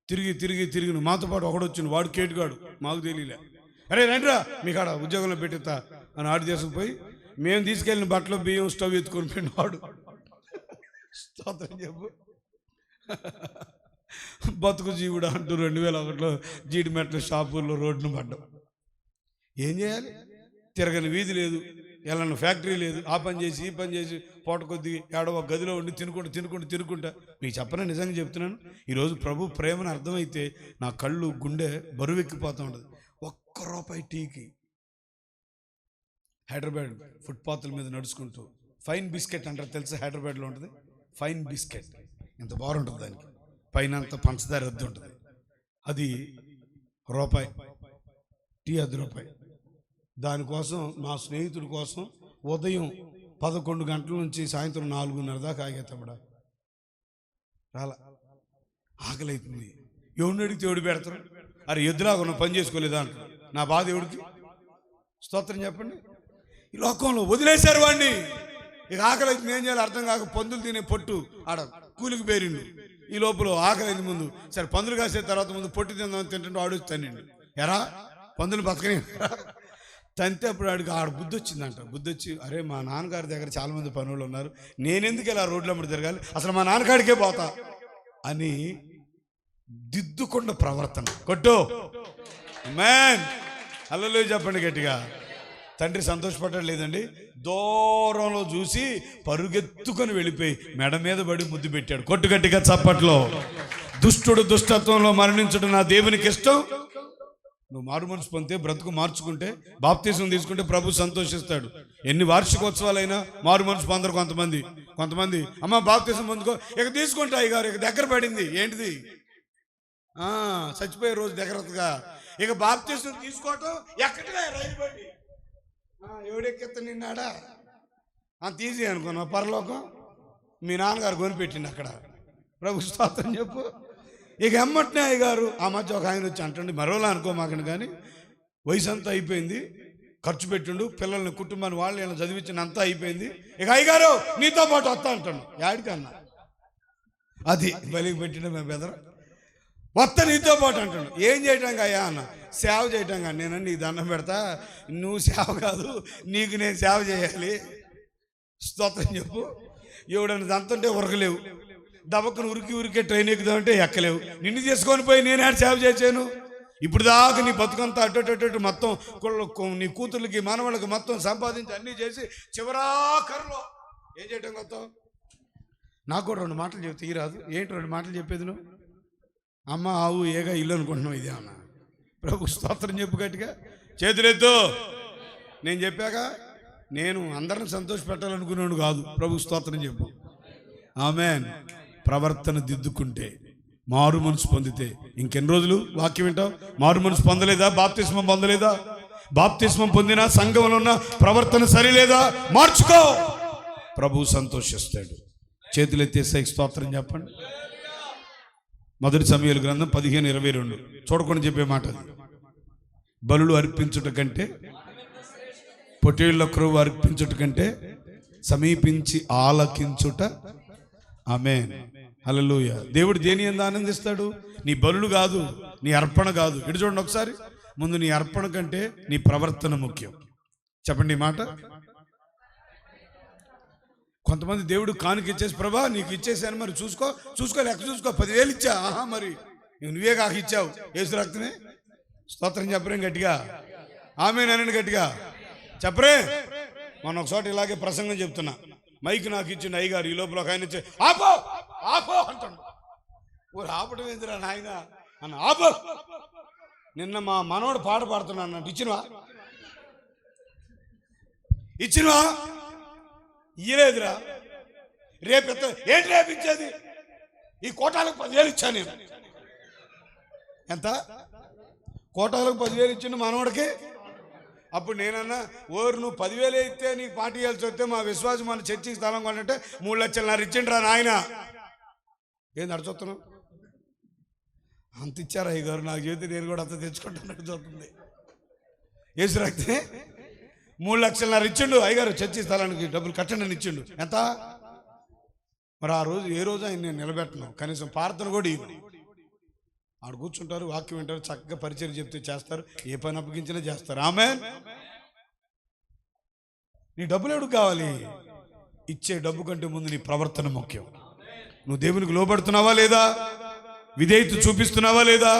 Speaker 1: తిరిగి మాతో పాటు ఒకడొచ్చింది, వాడు కేటుగాడు, మాకు తెలియలే. అరే రండిరా మీ కాడ ఉద్యోగంలో పెట్టిస్తా అని ఆడి తీసుకుపోయి మేము తీసుకెళ్ళిన బట్టలు బియ్యం స్టవ్ ఎత్తుకొని పోయిన వాడు. స్తోత్రం చెప్పు. బతుకు జీవుడు అంటూ 2001లో జీడిమెట్ల షాపూర్లో రోడ్డును పడ్డాం. ఏం చేయాలి? తిరగని వీధి లేదు, ఎలాన్న ఫ్యాక్టరీ లేదు. ఆ పని చేసి ఈ పని చేసి పూట కొద్ది ఏడో ఒక గదిలో ఉండి తినుకుంటా. మీకు చెప్పనా, నిజంగా చెప్తున్నాను. ఈరోజు ప్రభు ప్రేమను అర్థమైతే నా కళ్ళు గుండె బరువెక్కిపోతూ ఉంటుంది. ₹1 టీకి హైదరాబాద్ ఫుట్పాత్ల మీద నడుచుకుంటూ ఫైన్ బిస్కెట్ అంటారు తెలుసా, హైదరాబాద్లో ఉంటుంది ఫైన్ బిస్కెట్, ఇంత బాగుంటుంది, దానికి పైన అంత పంచదార వద్దు ఉంటుంది, అది ₹1, టీ ₹1. దానికోసం మా స్నేహితుడి కోసం ఉదయం 11 గంటల నుంచి సాయంత్రం 4:30 దాకా ఆగేస్తామడా. రాలా, ఆకలి అవుతుంది. ఎవడిని అడిగితే ఎవడు పెడతారు? అరే ఎద్దులాగా ఉన్న పని చేసుకోలేదా అంటారు. నా బాధ ఎవడికి? స్తోత్రం చెప్పండి. ఈ లోకంలో వదిలేశారు వాడిని. ఇక ఆకలి అయితే ఏం చేయాలి అర్థం కాక పందులు తినే పొట్టు ఆడ కూలికి పేరిండు. ఈ లోపల ఆకలి అయింది ముందు, సరే పందులు కాసే తర్వాత ముందు పొట్టు తిందామని తింటుంటే ఆడు తన్నిండు. ఎరా పందులు బతకని తంతే అప్పుడు ఆడికి ఆడ బుద్ధి వచ్చిందంట. బుద్ధి వచ్చి, అరే మా నాన్నగారి దగ్గర చాలామంది పనులు ఉన్నారు, నేనెందుకు ఇలా రోడ్ల అమ్మడి తిరగాలి, అసలు మా నాన్నగాడికే పోతా అని దిద్దుకున్న ప్రవర్తన. కొట్టు మ్యాన్, హల్లెలూయా చెప్పండి గట్టిగా. తండ్రి సంతోషపడ్డాడు లేదండి, దూరంలో చూసి పరుగెత్తుకొని వెళ్ళిపోయి మెడ మీద పడి ముద్దు పెట్టాడు. కొట్టు గట్టిగా చప్పట్లో. దుష్టుడు దుష్టత్వంలో మరణించడం నా దేవునికి ఇష్టం. నువ్వు మారు మనసు పొందితే, బ్రతుకు మార్చుకుంటే, బాప్తీసం తీసుకుంటే ప్రభు సంతోషిస్తాడు. ఎన్ని వార్షికోత్సవాలైనా మారు మనసు పొందరు కొంతమంది. అమ్మ బాప్తీసం పొందుకో, ఇక తీసుకుంటా అయ్యగారు, ఇక దగ్గర పడింది. ఏంటిది? చచ్చిపోయే రోజు దగ్గరగా ఇక బాప్తీసం తీసుకోవటం ఎక్కడిగా రైలు బండి ఎవడెక్కిత నిన్నాడా అంత ఈజీ అనుకున్నా. పరలోకం మీ నాన్నగారు కొనిపెట్టింది అక్కడ. ప్రభు స్తోత్రం చెప్పు. ఇక ఎమ్మటినే అయ్యగారు, ఆ మధ్య ఒక ఆయన వచ్చి అంటండి, మరోలా అనుకోమాకండి కానీ వయసు అంతా అయిపోయింది, ఖర్చు పెట్టిండు, పిల్లల్ని కుటుంబాన్ని వాళ్ళు ఇలా చదివించిన అంతా అయిపోయింది, ఇక అయ్యగారు నీతో పాటు వస్తా అంటాడు. యాడికన్నా అది బలికి పెట్టిన మేము బెదర వస్తా నీతో పాటు అంటాడు. ఏం చేయటానికి అయ్యా అన్న? సేవ చేయటం కానీ. నేను నీకు దండం పెడతా, నువ్వు సేవ కాదు, నీకు నేను సేవ చేయాలి. స్తోత్రం చెప్పు. ఎవడన్నా దంతుంటే ఉరకలేవు, దబక్కను ఉరికే ట్రైన్ ఎక్కుదామంటే ఎక్కలేవు. నిన్ను తీసుకొని పోయి నేనే సేవ చేశాను. ఇప్పుడు దాకా నీ బతుకంతా అటు మొత్తం నీ కూతుర్లకి మనవాళ్ళకి మొత్తం సంపాదించి అన్నీ చేసి చివరాఖరులో ఏం చేయటం కొత్త? నాకు కూడా 2 మాటలు చెప్తే రాదు. ఏంటి 2 మాటలు చెప్పేది? నువ్వు అమ్మ ఆవు ఏగా ఇల్లు అనుకుంటున్నావు, ఇదే అన్న. ప్రభు స్తోత్రం చెప్పు గట్టిగా. చేతులెత్తు. నేను చెప్పాక నేను అందరిని సంతోష పెట్టాలనుకున్నాను కాదు. ప్రభు స్తోత్రం చెప్పు. ఆమేన్. ప్రవర్తన దిద్దుకుంటే, మారు మనసు పొందితే ఇంకెన్ని రోజులు వాక్యం వింటావు? మారు మనసు పొందలేదా? బాప్తిస్మం పొందలేదా? బాప్తిస్మం పొందిన సంఘంలో ఉన్న ప్రవర్తన సరిలేదా? మార్చుకో, ప్రభు సంతోషిస్తాడు. చేతులు ఎత్తేసే స్తోత్రం చెప్పండి. మొదటి సమూయేలు గ్రంథం 15:22 చూడకుండా చెప్పే మాట. బలులు అర్పించుట కంటే, పొట్టేళ్ల క్రొవ్వు అర్పించుట కంటే సమీపించి ఆలకించుట. ఆమేన్. హల్లెలూయా. దేవుడు దేని యందు ఆనందిస్తాడు? నీ బలులు కాదు, నీ అర్పణ కాదు. ఇటు చూడండి ఒకసారి. ముందు నీ అర్పణ కంటే నీ ప్రవర్తన ముఖ్యం. చెప్పండి ఈ మాట. కొంతమంది దేవుడు కానుక ఇచ్చేసి, ప్రభా నీకు ఇచ్చేసాను, మరి చూసుకో లెక్క చూసుకో, 10,000 ఇచ్చా. మరి నువ్వే కాక ఇచ్చావు, యేసు రక్తమే. స్తోత్రం చెప్పరేం గట్టిగా? ఆమేన్ అనండి గట్టిగా చెప్పరే. మొన్న ఒకసారి ఇలాగే ప్రసంగం చెప్తున్నా, మైక్ నాకు ఇచ్చిండు అయ్యగారు. ఈ లోపల ఒక ఆయన ఇచ్చి ఆపో ఆపో అంటాడు. ఊరు ఆపడం ఏందిరా నాయన అన్న, ఆపో. నిన్న మా మనోడు పాట పాడుతున్నాను అన్నట్టు, ఇచ్చినవా ఇయ్యలేదురా. రేపు ఏంటి రేపు ఇచ్చేది? ఈ కోటాలకు 10,000 ఇచ్చాను నేను. ఎంత? కోటాలకు 10,000 ఇచ్చిండు మనోడికి. అప్పుడు నేనన్నా, ఓరు నువ్వు 10,000 ఇస్తే నీకు పార్టీ ఇవ్వాల్సి వస్తే మా విశ్వాసం మన చర్చికి స్థలం కొనంటే 3,00,000 ఇచ్చిండ్రా నాయన. ఏంది అడుచుతున్నావు? అంత ఇచ్చారా అయ్యగారు? నాకు చేతి నేను కూడా అంత తెచ్చుకుంటున్నట్టు చూస్తుంది. యేసు రక్తే 3,00,000 ఇచ్చిండు అయ్యగారు. చర్చి స్థలానికి డబ్బులు కట్టండి అని ఇచ్చిండు. ఎంత? మరి ఆ రోజు ఏ రోజు ఆయన నేను నిలబెట్టను, కనీసం ప్రార్థన కూడా ఇవ్వను. ఆడు కూర్చుంటారు, వాక్యం వింటారు, చక్కగా పరిచయం చెప్తే చేస్తారు, ఏ పని అప్పగించినా చేస్తారు. ఆమేన్. నీ డబ్బులు ఎవడు కావాలి? ఇచ్చే డబ్బు కంటే ముందు నీ ప్రవర్తన ముఖ్యం. నువ్వు దేవునికి లోబడుతున్నావా లేదా? విధేయత చూపిస్తున్నావా లేదా?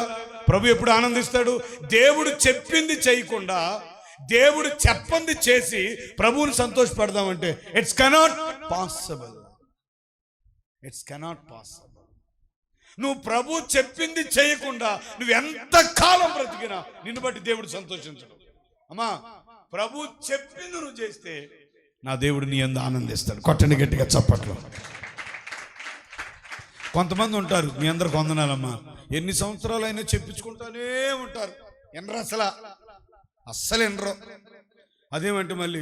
Speaker 1: ప్రభు ఎప్పుడు ఆనందిస్తాడు? దేవుడు చెప్పింది చేయకుండా, దేవుడు చెప్పంది చేసి ప్రభువుని సంతోషపెడదామంటే it's cannot possible. It's cannot possible. నువ్వు ప్రభు చెప్పింది చేయకుండా నువ్వు ఎంత కాలం బ్రతికినా నిన్ను బట్టి దేవుడు సంతోషించడు. అమ్మా, ప్రభు చెప్పింది నువ్వు చేస్తే నా దేవుడు నీ యందు ఆనందిస్తాడు. కొట్టండి గట్టిగా చప్పట్లు. కొంతమంది ఉంటారు, మీ అందరికి వందనాలమ్మా, ఎన్ని సంవత్సరాలు అయినా చెప్పించుకుంటానే ఉంటారు. ఎనరు అస్సలు ఎనరు. అదేమంటే మళ్ళీ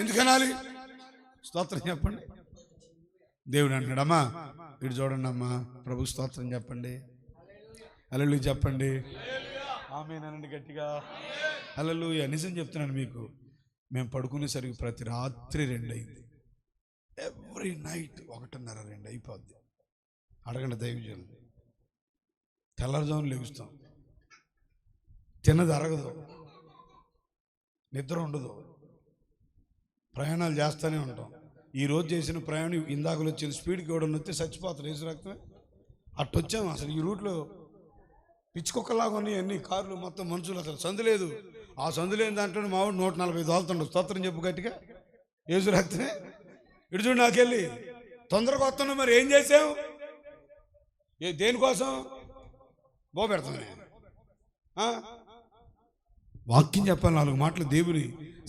Speaker 1: ఎందుకు అనాలి? స్తోత్రం చెప్పండి. దేవుడు అంటున్నాడు, అమ్మా ఇటు చూడండి అమ్మా, ప్రభు స్తోత్రం చెప్పండి, హల్లెలూయా చెప్పండి, ఆమేన్ అనండి గట్టిగా, హల్లెలూయా. నిజం చెప్తున్నాను మీకు, మేము పడుకునేసరికి ప్రతి రాత్రి 2 అయింది. ఎవ్రీ నైట్ 1:30, 2 అయిపోద్ది. అడగండి దైవజనులు. తెల్లవారుజామున లెగుస్తాం, తిన్నది అరగదు, నిద్ర ఉండదు, ప్రయాణాలు చేస్తూనే ఉంటాం. ఈరోజు చేసిన ప్రయాణం ఇందాకలు వచ్చిన స్పీడ్కి ఎవడన్నా వస్తే చచ్చిపోతారు. యేసు రక్తమే. అట్టొచ్చాము. అసలు ఈ రూట్లో పిచ్చుకొక్కలాగా ఉన్నాయి అన్ని కార్లు, మొత్తం మనుషులు, అసలు సందు లేదు. ఆ సందు లేని దాంట్లో మావాడు 140 దోలుతుండవు. స్తోత్రం చెప్పు గట్టిగా. యేసు రక్తమే. ఇటు చూడు, నాకెళ్ళి తొందరగా వస్తున్నావు, మరి ఏం చేసావు? దేనికోసం? బోపెడతానే వాక్యం చెప్పాలి, 4 మాటలు. దేవుని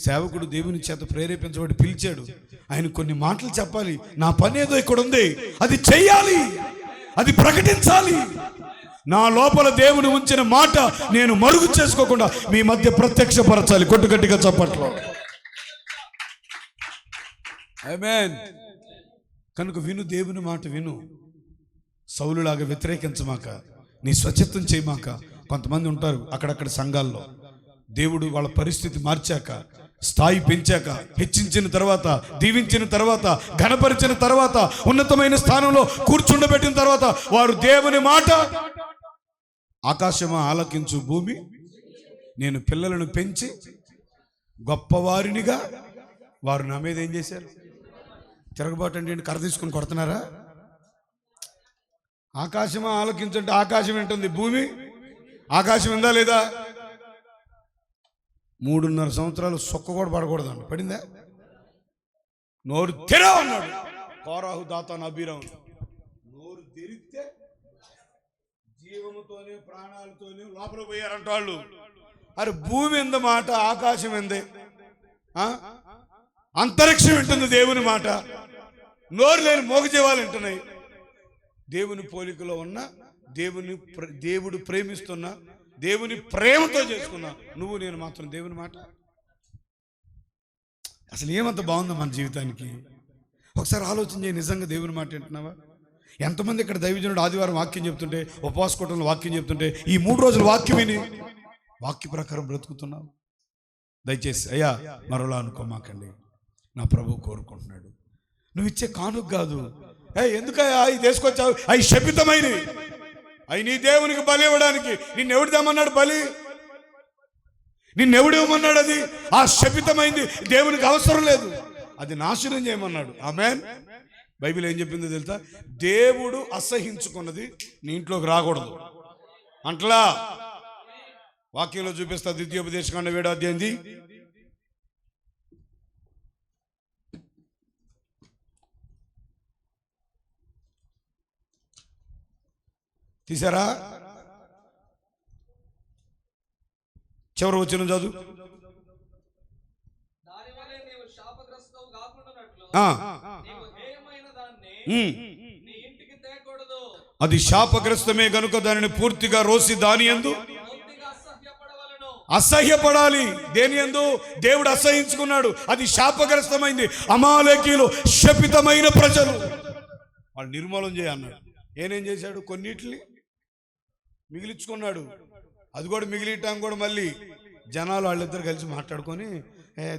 Speaker 1: సేవకుడు దేవుని చేత ప్రేరేపించబడి పిలిచాడు. ఆయన కొన్ని మాటలు చెప్పాలి. నా పని ఏదో ఇక్కడ ఉంది, అది చెయ్యాలి, అది ప్రకటించాలి. నా లోపల దేవుని ఉంచిన మాట నేను మరుగు చేసుకోకుండా మీ మధ్య ప్రత్యక్షపరచాలి. కొట్టుగట్టిగా చప్పట్లో. ఆమేన్. కనుక విను, దేవుని మాట విను. సౌలులాగా వ్యతిరేకించమాక, నీ స్వచ్ఛత్వం చేయమాక. కొంతమంది ఉంటారు అక్కడక్కడ సంఘాల్లో, దేవుడు వాళ్ళ పరిస్థితి మార్చాక, స్థాయి పెంచాక, హెచ్చించిన తర్వాత, దీవించిన తర్వాత, ఘనపరిచిన తర్వాత, ఉన్నతమైన స్థానంలో కూర్చుండబెట్టిన తర్వాత వారు దేవుని మాట, ఆకాశమా ఆలకించు భూమి, నేను పిల్లలను పెంచి గొప్పవారినిగా, వారు నా మీద ఏం చేశారు? తిరగబాటు అంటే కర్ర తీసుకుని కొడుతున్నారా? ఆకాశమా ఆలకించంటే ఆకాశం ఏంటుంది, భూమి ఆకాశం ఉందా లేదా? 3.5 సంవత్సరాలు సొక్క కూడా పడకూడదండి. పడిందా? నోరు తెరవ అన్నాడు కోరాహు, దాతాను, అబీరాము. నోరు తెరిస్తే జీవముతోనే ప్రాణాలతోనే లోపల పోయారంట వాళ్ళు. అరే భూమి ఎందు మాట, ఆకాశం ఎందే. అంతరిక్షం వింటుంది దేవుని మాట, నోరు లేని మూగజీవాలు వింటున్నాయి. దేవుని పోలికలో ఉన్న దేవుడు ప్రేమిస్తున్నా, దేవుని ప్రేమతో చేసుకున్నా నువ్వు నేను మాత్రం దేవుని మాట. అసలు ఏమంత బాగుందో మన జీవితానికి. ఒకసారి ఆలోచన చేయి, నిజంగా దేవుని మాట వింటున్నావా? ఎంతమంది ఇక్కడ దైవజనుడు ఆదివారం వాక్యం చెప్తుంటే, ఉపవాస కూటంలో వాక్యం చెప్తుంటే, ఈ 3 రోజులు వాక్యం విని వాక్య ప్రకారం బ్రతుకుతున్నావు? దయచేసి అయ్యా మరోలా అనుకోమాకండి. నా ప్రభు కోరుకుంటున్నాడు. నువ్వు ఇచ్చే కానుక కాదు. ఎందుకయ్యా ఇది తీసుకొచ్చావు? అవి శపితమైనవి. అవి నీ దేవునికి బలి ఇవ్వడానికి. నిన్నెవడు తెమ్మన్నాడు బలి? నిన్నెవడు ఇవ్వమన్నాడు? అది ఆ శపితమైంది దేవునికి అవసరం లేదు, అది నాశనం చేయమన్నాడు. ఆమేన్. బైబిల్ ఏం చెప్పిందో తెలుసా? దేవుడు అసహించుకున్నది నీ ఇంట్లోకి రాకూడదు అంటలా. వాక్యంలో చూపిస్తా. ద్వితీయోపదేశకాండం 7వ అధ్యాయం తీసారా? చివరి వచనం చదువు. అది శాపగ్రస్తమే గనుక దానిని పూర్తిగా రోసి దాని యందు అసహ్యపడాలి. దేని యందు? దేవుడు అసహించుకున్నాడు, అది శాపగ్రస్తమైంది. అమాలేకీయులు శపితమైన ప్రజలు, వాళ్ళు నిర్మూలన చేయన్నాడు. ఏనేం చేశాడు? కొన్నిటిని మిగిలించుకున్నాడు. అది కూడా మిగిలియటం కూడా మళ్ళీ జనాలు వాళ్ళిద్దరు కలిసి మాట్లాడుకొని,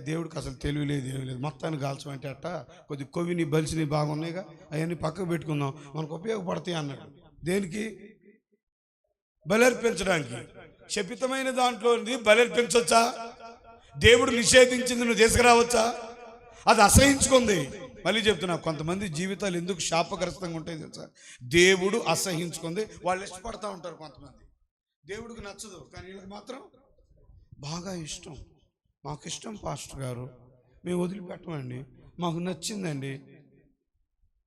Speaker 1: దేవుడికి అసలు తెలివి లేదు, ఏమి లేదు, మొత్తాన్ని కాల్చమంటే అట్ట కొద్ది కొవ్విని బలిసిని బాగున్నాయిగా, అవన్నీ పక్కకు పెట్టుకుందాం, మనకు ఉపయోగపడతాయి అన్నాడు. దేనికి? బలర్పించడానికి. శపితమైన దాంట్లో బలర్పించవచ్చా? దేవుడు నిషేధించింది నువ్వు తీసుకురావచ్చా? అది అసహించుకుంది. మళ్ళీ చెప్తున్నా, కొంతమంది జీవితాలు ఎందుకు శాపగ్రస్తంగా ఉంటాయి తెలుసా? దేవుడు అసహించుకుంది. వాళ్ళు ఇష్టపడతా ఉంటారు. కొంతమంది దేవుడికి నచ్చదు, కానీ వీళ్ళకి మాత్రం బాగా ఇష్టం. మాకు ఇష్టం పాస్టర్ గారు, మేము వదిలిపెట్టమండి, మాకు నచ్చిందండి.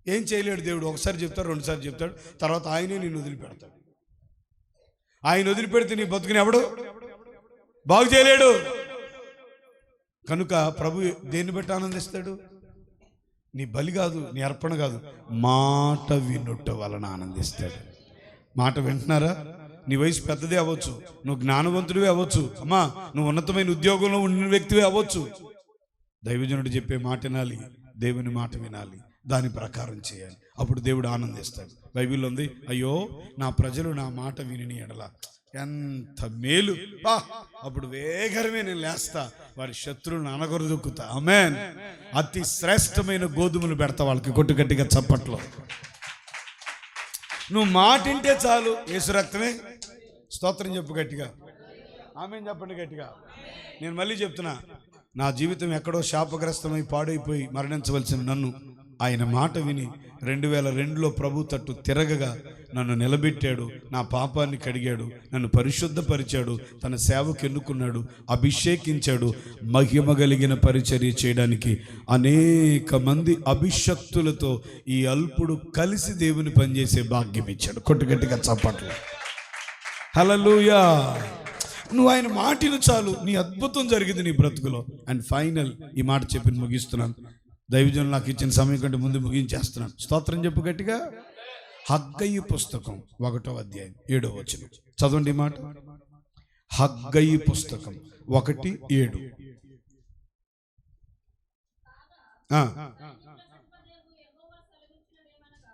Speaker 1: ఏం చేయలేడు దేవుడు. ఒకసారి చెప్తాడు, 2 సార్లు చెప్తాడు, తర్వాత ఆయనే నిన్ను వదిలిపెడతాడు. ఆయన వదిలిపెడితే నీ బతుకుని ఎవడు బాగు చేయలేడు. కనుక ప్రభు దేన్ని బట్టి ఆనందిస్తాడు? నీ బలి కాదు, నీ అర్పణ కాదు, మాట వినుట వలన ఆనందిస్తాడు. మాట వింటున్నారా? నీ వయసు పెద్దదే అవ్వచ్చు, నువ్వు జ్ఞానవంతుడివే అవ్వచ్చు, అమ్మా నువ్వు ఉన్నతమైన ఉద్యోగంలో ఉన్న వ్యక్తివే అవ్వచ్చు. దైవజనుడు చెప్పే మాట వినాలి, దేవుని మాట వినాలి, దాని ప్రకారం చేయాలి. అప్పుడు దేవుడు ఆనందిస్తాడు. బైబిల్లో ఉంది, అయ్యో నా ప్రజలు నా మాట విని ఎడల ఎంత మేలు, అప్పుడు వేగరమే నేను లేస్తా, వారి శత్రువులను అనగొరదొక్కుతా. ఆమేన్. అతి శ్రేష్టమైన గోధుమలు పెడతా వాళ్ళకి. కొట్టు గట్టిగా చప్పట్లో. నువ్వు మాటింటే చాలు, యేసు రక్తమే. స్తోత్రం చెప్పు గట్టిగా. ఆమేన్ చెప్పండి గట్టిగా. నేను మళ్ళీ చెప్తున్నా, నా జీవితం ఎక్కడో శాపగ్రస్తమై పాడైపోయి మరణించవలసిన నన్ను ఆయన మాట విని 2002లో ప్రభు తట్టు తిరగగా నన్ను నిలబెట్టాడు, నా పాపాన్ని కడిగాడు, నన్ను పరిశుద్ధపరిచాడు, తన సేవకు ఎన్నుకున్నాడు, అభిషేకించాడు. మహిమ కలిగిన పరిచర్య చేయడానికి అనేక మంది అభిషక్తులతో ఈ అల్పుడు కలిసి దేవుని పనిచేసే భాగ్యం ఇచ్చాడు. కొట్టుగట్టిగా చప్పట్లు. హల్లెలూయా. నువ్వు ఆయన మాటలు చాలు, నీ అద్భుతం జరిగింది నీ బ్రతుకులో. అండ్ ఫైనల్ ఈ మాట చెప్పి ముగిస్తున్నాను. దైవజనులు నాకు ఇచ్చిన సమయం కంటే ముందు ముగించేస్తున్నాను. స్తోత్రం చెప్పు గట్టిగా. హగ్గయి పుస్తకం 1వ అధ్యాయం 7వ వచనం చదవండి మాట. హగ్గయి పుస్తకం 1:7.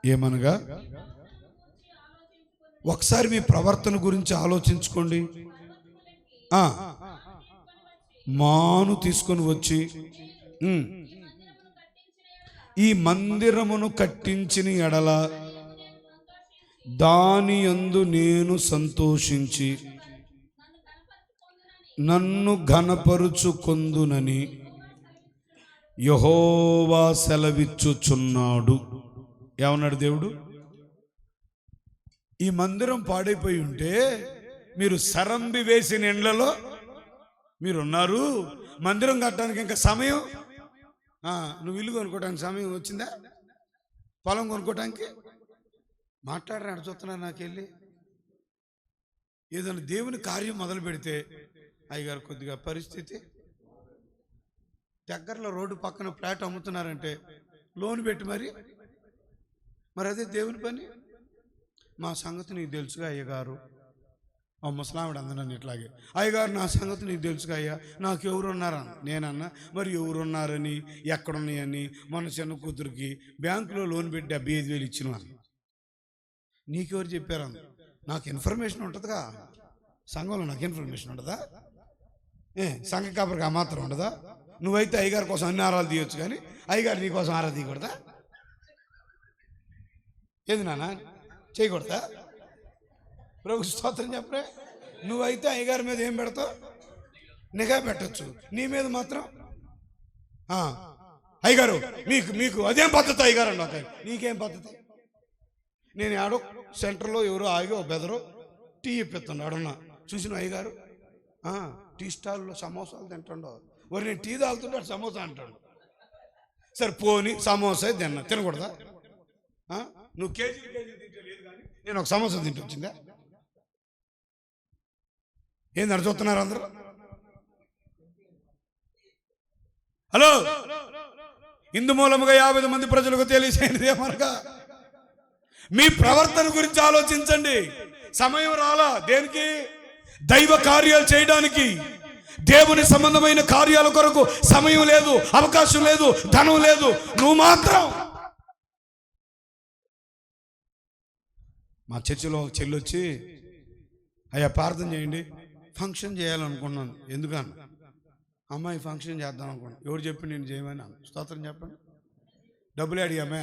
Speaker 1: ఏమనగా, ఒకసారి మీ ప్రవర్తన గురించి ఆలోచించుకోండి. మాను తీసుకొని వచ్చి ఈ మందిరమును కట్టించిన ఎడల దాని యందు నేను సంతోషించి నన్ను ఘనపరుచుకొందునని యెహోవా సెలవిచ్చుచున్నాడు. ఏమన్నాడు దేవుడు? ఈ మందిరం పాడైపోయి ఉంటే మీరు సరంబి వేసిన ఎండ్లలో మీరున్నారు. మందిరం కట్టడానికి ఇంకా సమయం, నువ్వు ఇల్లు కొనుక్కోవడానికి సమయం వచ్చిందా? పొలం కొనుక్కోవడానికి మాట్లాడరాడు చూస్తున్నారు. నాకెళ్ళి ఏదైనా దేవుని కార్యం మొదలు పెడితే, అయ్యగారు కొద్దిగా పరిస్థితి దగ్గరలో రోడ్డు పక్కన ఫ్లాట్ అమ్ముతున్నారంటే లోన్ పెట్టి మరి అదే దేవుని పని. మా సంగతి నీకు తెలుసుగా అయ్యగారు, ఆ ముసలావిడ అందరూ ఇట్లాగే, అయ్యగారు నా సంగతి నీకు తెలుసుగా అయ్యా, నాకు ఎవరు ఉన్నారా నేనన్నా. మరి ఎవరున్నారని ఎక్కడున్నాయని మన చిన్న కూతురికి బ్యాంకులో లోన్ పెట్టి 75,000 ఇచ్చిన వాళ్ళు నీకెవరు చెప్పారు? నాకు ఇన్ఫర్మేషన్ ఉంటుందిగా, సంఘంలో నాకు ఇన్ఫర్మేషన్ ఉంటుందా? సంఘ కాపరికి ఆ మాత్రం ఉండదా? నువ్వైతే అయ్యగారి కోసం అన్ని ఆరాలు తీయొచ్చు, కానీ అయ్యగారు నీ కోసం ఆరా తీయకూడదా? ఏది నాన్న చేయకూడదా? ప్రభు స్తోత్రం చెప్పరే. నువ్వైతే అయ్యగారి మీద ఏం పెడతావు? నిఘా పెట్టచ్చు. నీ మీద మాత్రం అయ్యగారు మీకు అదేం పద్ధతి అయ్యగారు అన్న. నీకేం పద్ధతి? నేను ఆడో సెంటర్లో ఎవరో ఆగి బెదరో టీ ఇప్పిస్తున్నాడు అడున్నా చూసిన అయ్యగారు టీ స్టాల్లో సమోసాలు తింటాడు. మరి నేను టీ తాగుతుంటే సమోసా అంటాడు. సరే పోని సమోసా తినకూడదా? నువ్వు కేజీ తింటే లేదు, కానీ నేను ఒక సమోసా తింటూ వచ్చిందా? ఏంది అక్కడ చూస్తున్నారు అందరూ? హలో, ఇందు మూలముగా 50 మంది ప్రజలకు తెలియజేయనిది ఏమనగా మీ ప్రవర్తన గురించి ఆలోచించండి. సమయం రాలా దేనికి? దైవ కార్యాలు చేయడానికి. దేవుని సంబంధమైన కార్యాల కొరకు సమయం లేదు, అవకాశం లేదు, ధనం లేదు. నువ్వు మాత్రం మా చర్చిలో ఒక చెల్లి వచ్చి, అయ్యా ప్రార్థన చేయండి, ఫంక్షన్ చేయాలనుకున్నాను. ఎందుకన్నా? అమ్మాయి ఫంక్షన్ చేద్దాం అనుకున్నాను. ఎవరు చెప్పి నేను చేయమని? స్తోత్రం చెప్పండి. డబ్బులు అడిగామే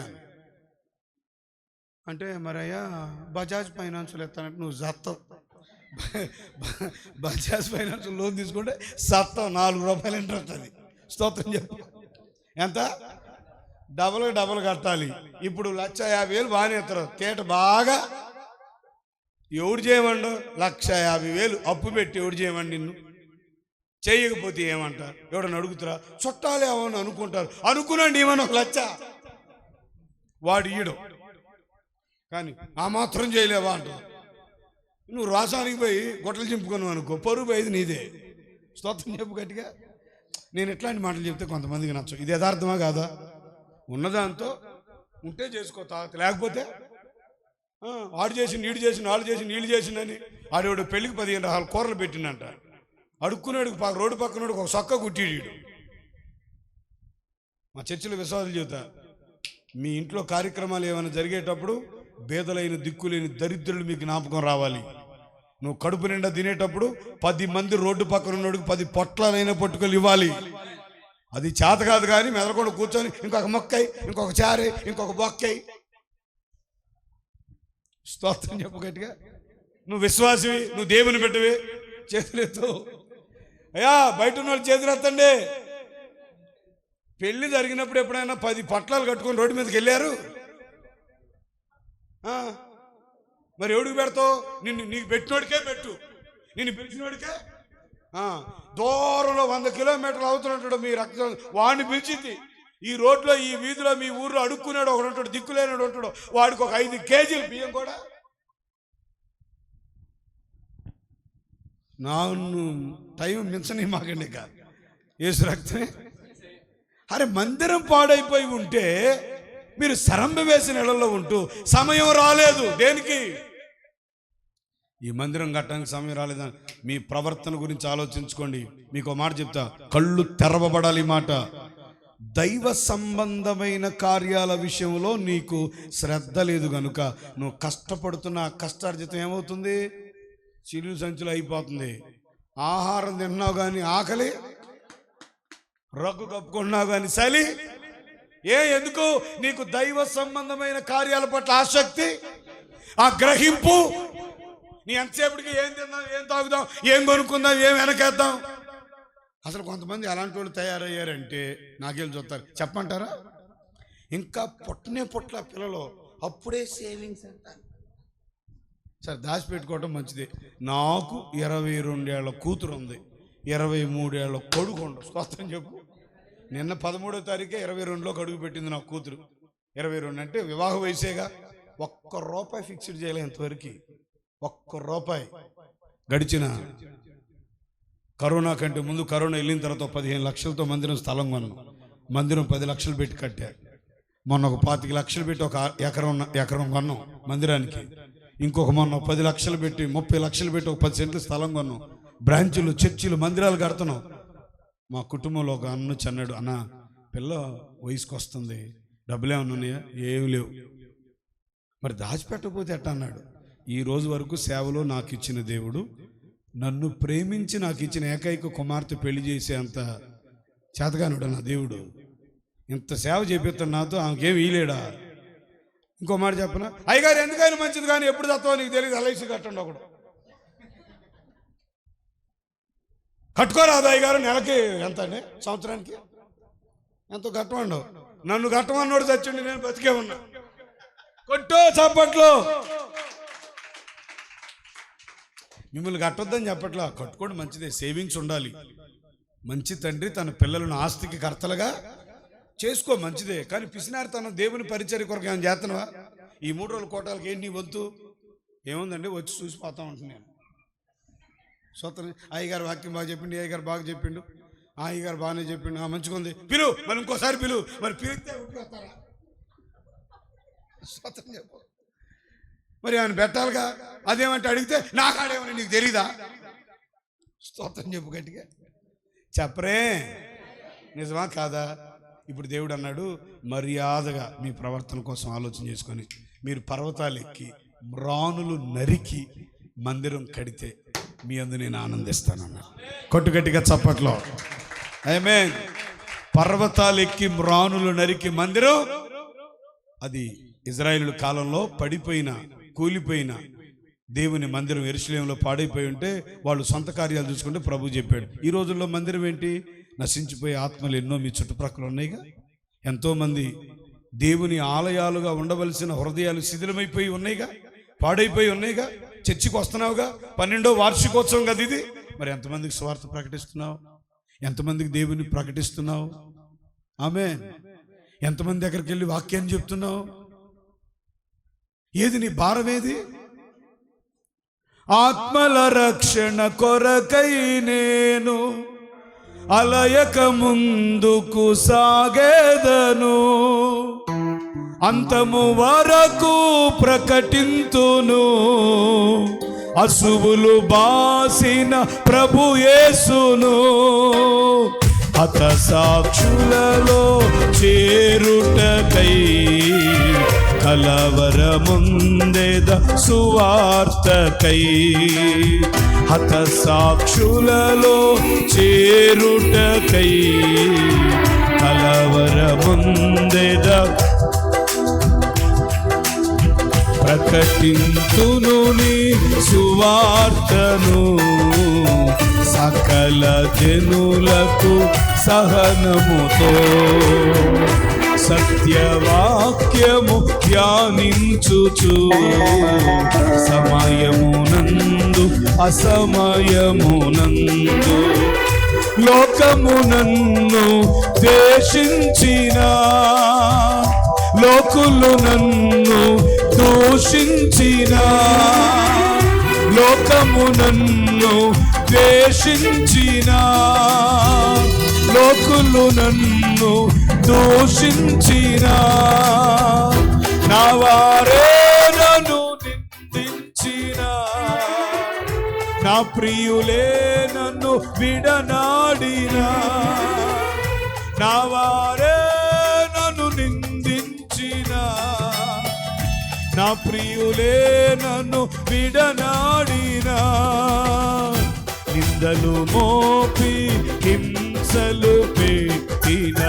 Speaker 1: అంటే, మరి అయ్యా బజాజ్ ఫైనాన్స్లో ఎత్తానంటే నువ్వు సత్తావు. బజాజ్ ఫైనాన్స్ లోన్ తీసుకుంటే సత్తావు, 4 రూపాయలు ఇంట్రెస్ట్. అది స్తోత్రం చెప్పు. ఎంత? డబల్ కట్టాలి. ఇప్పుడు 150,000 బాగానే ఎత్తారు. తేట బాగా ఎవడు చేయమండు? 150,000 అప్పు పెట్టి ఎవడు చేయమండి? నిన్ను చేయకపోతే ఏమంటారు? ఎవడన్నా అడుగుతారా? చుట్టాలు ఏమని అనుకుంటారు. అనుకున్నాండి ఏమన్నా 1,00,000 వాడు ఇయ్యడం, కానీ ఆ మాత్రం చేయలేవా అంటారు. నువ్వు రాసానికి పోయి గొట్టలు చింపుకున్నావు అనుకో, పరువు పోయేది నీదే. స్తోత్రం చెప్పు గట్టిగా. నేను ఎట్లాంటి మాటలు చెప్తే కొంతమందికి నచ్చవు. ఇది యథార్థమా కాదా? ఉన్నదాంతో ఉంటే చేసుకో, లేకపోతే ఆడు చేసి నీడు చేసి నాడు చేసి నీళ్ళు చేసిందని ఆడేవాడు పెళ్ళికి 15 రకాల కూరలు పెట్టిందంట. అడుక్కున్నాడు రోడ్డు పక్కన ఒక సొక్క కుట్టిడు. మా చర్చిలో విశ్వాసాలు చెబుతా, మీ ఇంట్లో కార్యక్రమాలు ఏమైనా జరిగేటప్పుడు బేదలైన దిక్కులేని దరిద్రులు మీకు జ్ఞాపకం రావాలి. నువ్వు కడుపు నిండా తినేటప్పుడు 10 మంది రోడ్డు పక్కన ఉన్నోడికి 10 పొట్లాలైన పట్టుకొని ఇవ్వాలి. అది చేత కాదు, కానీ మెదలకుండా కూర్చొని ఇంకొక మొక్కై, ఇంకొక చారే, ఇంకొక బొక్కై. స్తోత్రం చెప్పు గట్టిగా. నువ్వు విశ్వాసివి, నువ్వు దేవుని పెట్టవి, చేతులెత్తు. అయ్యా బయట ఉన్న వాళ్ళు చేతులెత్తండి. పెళ్లి జరిగినప్పుడు ఎప్పుడైనా 10 పొట్లాలు కట్టుకొని రోడ్డు మీదకి వెళ్ళారు? మరి ఎవడికి పెడతావు? నీకు పెట్టినోడికే పెట్టు, నిన్ను పిలిచినోడికే. దూరంలో 100 కిలోమీటర్లు అవుతున్నట్టు మీ రక్తం వాడిని పిలిచింది. ఈ రోడ్లో ఈ వీధిలో మీ ఊర్లో అడుక్కున్నాడు ఒకడు ఉంటాడు, దిక్కులేనాడు ఉంటాడు, వాడికి ఒక 5 కేజీలు బియ్యం కూడా. నాను టైం మించని మాకండి కాదు, యేసు రక్తమే. అరే మందిరం పాడైపోయి ఉంటే మీరు సరంబ వేసిన ఇళ్లలో ఉంటూ సమయం రాలేదు దేనికి? ఈ మందిరం కట్టడానికి సమయం రాలేదని మీ ప్రవర్తన గురించి ఆలోచించుకోండి. మీకు ఒక మాట చెప్తా, కళ్ళు తెరవబడాలి. మాట దైవ సంబంధమైన కార్యాల విషయంలో నీకు శ్రద్ధ లేదు కనుక నువ్వు కష్టపడుతున్న కష్టార్జితం ఏమవుతుంది? చిల్లు సంచులు అయిపోతుంది. ఆహారం తిన్నావు కానీ ఆకలి, రగ్గు కప్పుకున్నావు కానీ చలి. ఎందుకు? నీకు దైవ సంబంధమైన కార్యాల పట్ల ఆసక్తి, ఆ గ్రహింపు. నీ ఎంతసేపటికి ఏం తిందాం, ఏం తాగుదాం, ఏం కొనుక్కుందాం, ఏం వెనకేద్దాం. అసలు కొంతమంది అలాంటి వాళ్ళు తయారయ్యారంటే నాకేం చూస్తారు చెప్పంటారా? ఇంకా పుట్ల పిల్లలు అప్పుడే సేవింగ్స్ అంటారు. సరే దాచిపెట్టుకోవటం మంచిది. నాకు 22 ఏళ్ల కూతురు ఉంది, 23 ఏళ్ల కొడుకు ఉండు. స్తోత్రం చెప్పు. నిన్న 13వ తారీఖే 22లో అడుగు పెట్టింది నా కూతురు. 22 అంటే వివాహ వయసేగా. ₹1 ఫిక్స్డ్ చేయలే ఇంతవరకు. ₹1 గడిచిన కరోనా కంటే ముందు కరోనా వెళ్ళిన తర్వాత 15 లక్షలతో మందిరం స్థలం కొన్నాం. మందిరం 10 లక్షలు పెట్టి కట్టారు. మొన్న ఒక 25 లక్షలు పెట్టి ఒక ఎకరం కొన్నాం మందిరానికి. ఇంకొక మొన్న 10 లక్షలు పెట్టి 30 లక్షలు పెట్టి ఒక 10 సెంట్లు స్థలం కొన్నాం. బ్రాంచులు, చర్చిలు, మందిరాలు కడుతున్నాం. మా కుటుంబంలో ఒక అన్న అన్నాడు, అన్న పిల్ల వయసుకు వస్తుంది, డబ్బులు ఏమన్నా ఉన్నాయా? ఏమి లేవు. మరి దాచిపెట్టకపోతే ఎట్టా అన్నాడు. ఈ రోజు వరకు సేవలో నాకు ఇచ్చిన దేవుడు, నన్ను ప్రేమించి నాకు ఇచ్చిన ఏకైక కుమార్తె పెళ్లి చేసే అంత చేతగానుడు నా దేవుడు. ఇంత సేవ చేపిస్తాడు నాతో, ఆమెకేం వీలేడా? ఇంకో మాట చెప్పనా, అయ్యగారు ఎందుకైనా మంచిది కానీ ఎప్పుడు తత్వం నీకు తెలియదు, ఎల్ఐసి కట్టండి ఒకడు కట్టుకోరాదు అయ్యగారు. నెలకి ఎంత అండి, సంవత్సరానికి ఎంతో కట్టమండు. నన్ను కట్టమన్నాడు చచ్చిండి, నేను బతికే ఉన్నా. కొట్టో చప్పట్లో. మిమ్మల్ని కట్టొద్దని చెప్పట్లా, కట్టుకోండి మంచిదే, సేవింగ్స్ ఉండాలి. మంచి తండ్రి తన పిల్లలను ఆస్తికి కర్తలుగా చేసుకో, మంచిదే. కానీ పిసినారు తన దేవుని పరిచర్య కొరకు ఏమైనా చేస్తున్నావా? ఈ 3 రోజుల కోటాలకి ఏంటి నీ వంతు? ఏముందండి, వచ్చి చూసిపోతా ఉంటున్నాను. సొంత అయ్యగారు వాక్యం బాగా చెప్పిండు, అయ్యగారు బాగా చెప్పిండు, అయ్యగారు బాగానే చెప్పిండు, మంచిగా ఉంది, పిలువు మరి ఇంకోసారి పిలువు. మరి పిలిస్తే ఉట్టిస్తారా? స్వతం చెప్పు. మరి ఆయన పెట్టాలిగా. అదేమంటే అడిగితే నాకాడేమని నీకు తెలీదా? స్తోత్రం చెప్పు గట్టిగా. చెప్పరే, నిజమా కాదా? ఇప్పుడు దేవుడు అన్నాడు, మర్యాదగా మీ ప్రవర్తన కోసం ఆలోచన చేసుకొని మీరు పర్వతాలు ఎక్కి మ్రానులు నరికి మందిరం కడితే మీ అందు నేను ఆనందిస్తానన్నా. కొట్టుగట్టిగా చప్పట్లో ఆమేన్. పర్వతాలు ఎక్కి మ్రానులు నరికి మందిరం, అది ఇజ్రాయేలు కాలంలో పడిపోయిన, కూలిపోయిన దేవుని మందిరం యెరూషలేములో పాడైపోయి ఉంటే వాళ్ళు సొంత కార్యాలు చూసుకుంటే ప్రభు చెప్పాడు. ఈ రోజుల్లో మందిరం ఏంటి? నశించిపోయే ఆత్మలు ఎన్నో మీ చుట్టుప్రక్కల ఉన్నాయిగా. ఎంతోమంది దేవుని ఆలయాలుగా ఉండవలసిన హృదయాలు శిథిలమైపోయి ఉన్నాయిగా, పాడైపోయి ఉన్నాయిగా. చర్చికి వస్తున్నావుగా, 12వ వార్షికోత్సవం కదా ఇది. మరి ఎంతమందికి స్వార్థ ప్రకటిస్తున్నావు? ఎంతమందికి దేవుని ప్రకటిస్తున్నావు? ఆమేన్. ఎంతమంది దగ్గరికి వెళ్ళి వాక్యాన్ని చెప్తున్నావు? ఏది నీ భారం? ఏది? ఆత్మల రక్షణ కొరకై నేను అలయక ముందుకు సాగేదను, అంతము వరకు ప్రకటింతును అసువులు బాసిన ప్రభు యేసును. హత సాక్షులలో చేరుటకై కలవరముందెద సువార్తకై. హత సాక్షులలో చేరుటకై కలవరముందెద ప్రకటింతును నీ సువార్తను సకల జనులకు సహనముతో. సత్యవాక్యము ధ్యానించుచు సమయమునందు అసమయమునందు లోకము నన్ను ద్వేషించిన, లోకులు నన్ను దూషించిన, లోకము నన్ను ద్వేషించిన, లోకులు నన్ను దూషించిన, నా వారే నన్ను నిందించిన, నా ప్రియులే నన్ను విడనాడిన, నా వారే నన్ను నిందించిన, నా ప్రియులే నన్ను విడనాడిన, నిందలు మోపి హింసలు పెట్టిన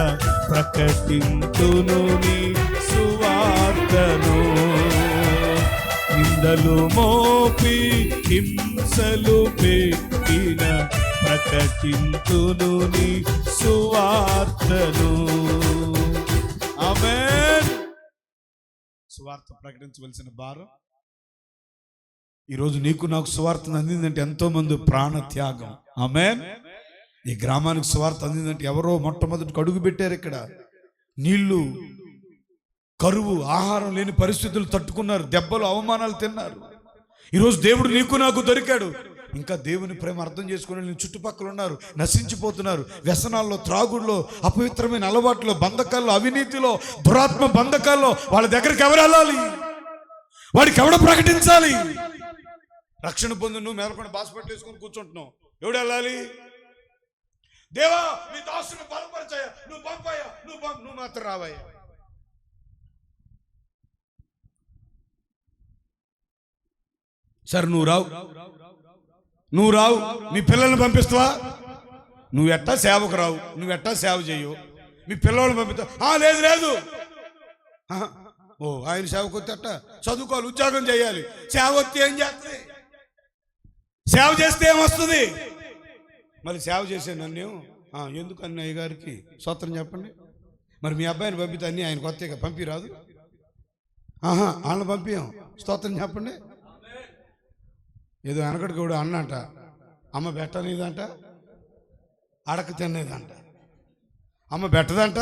Speaker 1: ప్రకటింతును నీ సువార్తను. నిందలు మోపి హింసలు పెట్టిన ప్రకటింతును నీ సువార్తను. ఆమేన్. సువార్త ప్రకటించవలసిన భారం ఈరోజు నీకు నాకు సువార్తను అందిందంటే ఎంతో మంది ప్రాణ త్యాగం. ఆమేన్. ఈ గ్రామానికి సువార్త అందిందంటే ఎవరో మొట్టమొదటి అడుగు పెట్టారు. ఇక్కడ నీళ్లు, కరువు, ఆహారం లేని పరిస్థితులు తట్టుకున్నారు, దెబ్బలు, అవమానాలు తిన్నారు. ఈరోజు దేవుడు నీకు నాకు దొరికాడు. ఇంకా దేవుని ప్రేమ అర్థం చేసుకుని నీ చుట్టుపక్కల ఉన్నారు, నశించిపోతున్నారు. వ్యసనాల్లో, త్రాగుల్లో, అపవిత్రమైన అలవాట్లో, బంధకాల్లో, అవినీతిలో, దురాత్మ బంధకాల్లో వాళ్ళ దగ్గరికి ఎవరు వెళ్ళాలి? వాడికి ఎవడ ప్రకటించాలి? రక్షణ పొందు నువ్వు మేలకొని బాస్పట్టి వేసుకొని కూర్చుంటున్నావు, ఎవడు వెళ్ళాలి? దేవా నీ దాసుని బలపరిచాయా, నువ్వు పంపాయా, నువ్వు మాత్రం రావయ్యా. సరే నువ్వు రావు, మీ పిల్లల్ని పంపిస్తావా? నువ్వు ఎట్టా సేవకు రావు, నువ్వు ఎట్టా సేవ చేయవు, మీ పిల్లల్ని పంపిస్తావా? లేదు. ఓ ఆయన సేవకు వస్తే అట్ట చదువుకోవాలి, ఉద్యోగం చేయాలి. సేవ వస్తే ఏం చేస్తుంది? సేవ చేస్తే ఏమొస్తుంది? మళ్ళీ సేవ చేసే నన్ను ఎందుకు అన్నయ్య గారికి స్తోత్రం చెప్పండి. మరి మీ అబ్బాయిని పంపితే అన్నీ ఆయన కొత్తగా పంపిరాదు? వాళ్ళని పంపించాం, స్తోత్రం చెప్పండి. ఏదో వెనకడికి కూడా అన్నంట, అమ్మ పెట్టనేదంట, అడక తినేదంట, అమ్మ పెట్టదంట.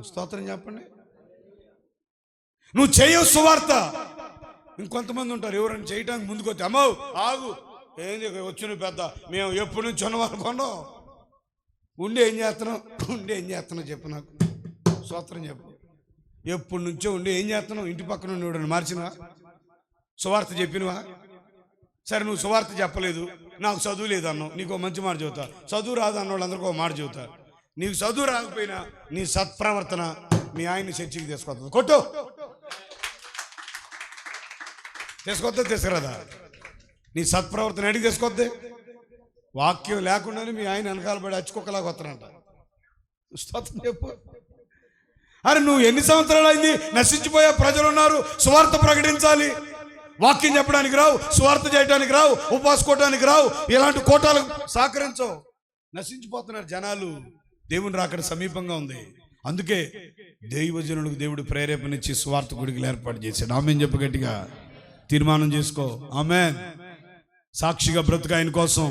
Speaker 1: స్తోత్రం చెప్పండి. నువ్వు చేయవు సువార్త. ఇంకొంతమంది ఉంటారు, ఎవరైనా చేయటానికి ముందుకు వచ్చి అమ్మో ఆగు, ఏంది వచ్చిన పెద్ద, మేము ఎప్పటి నుంచి ఉన్నవాళ్ళు కొన్నాం, ఉండి ఏం చేస్తున్నావు చెప్పు నాకు, స్తోత్రం చెప్పు. ఎప్పటి నుంచో ఉండి ఏం చేస్తున్నావు? ఇంటి పక్కన ఉండి మార్చినవా? సువార్త చెప్పినవా? సరే నువ్వు సువార్త చెప్పలేదు, నాకు చదువు లేదన్నావు, నీకు మంచి మాట చెబుతా. చదువు రాదు అన్న వాళ్ళందరికీ ఒక మాట చెబుతా. నీకు చదువు రాకపోయినా నీ సత్ప్రవర్తన మీ ఆయన్ని చర్చికి తీసుకొస్తుంది. కొట్టు, తీసుకురాదా? నీ సత్ప్రవర్తన ఎడికి తీసుకొద్ది? వాక్యం లేకుండానే మీ ఆయన వెనకాల పడి అచ్చుకోకలాగా వస్తానంట. స్తోత్రం చెప్పు. అరే నువ్వు ఎన్ని సంవత్సరాలు అయింది? నశించిపోయే ప్రజలు ఉన్నారు, సువార్త ప్రకటించాలి. వాక్యం చెప్పడానికి రావు, సువార్త చేయడానికి రావు, ఉపాసుకోవడానికి రావు, ఇలాంటి కోటాలకు సహకరించవు. నశించిపోతున్నారు జనాలు. దేవుని రాకడ సమీపంగా ఉంది. అందుకే దైవజనులకు దేవుడు ప్రేరేపణించి సువార్త గుడికి ఏర్పాటు చేశాడు. ఆమెన్ చెప్పు గట్టిగా, తీర్మానం చేసుకో. ఆమెన్. సాక్షిగా బ్రతుకు ఆయన కోసం.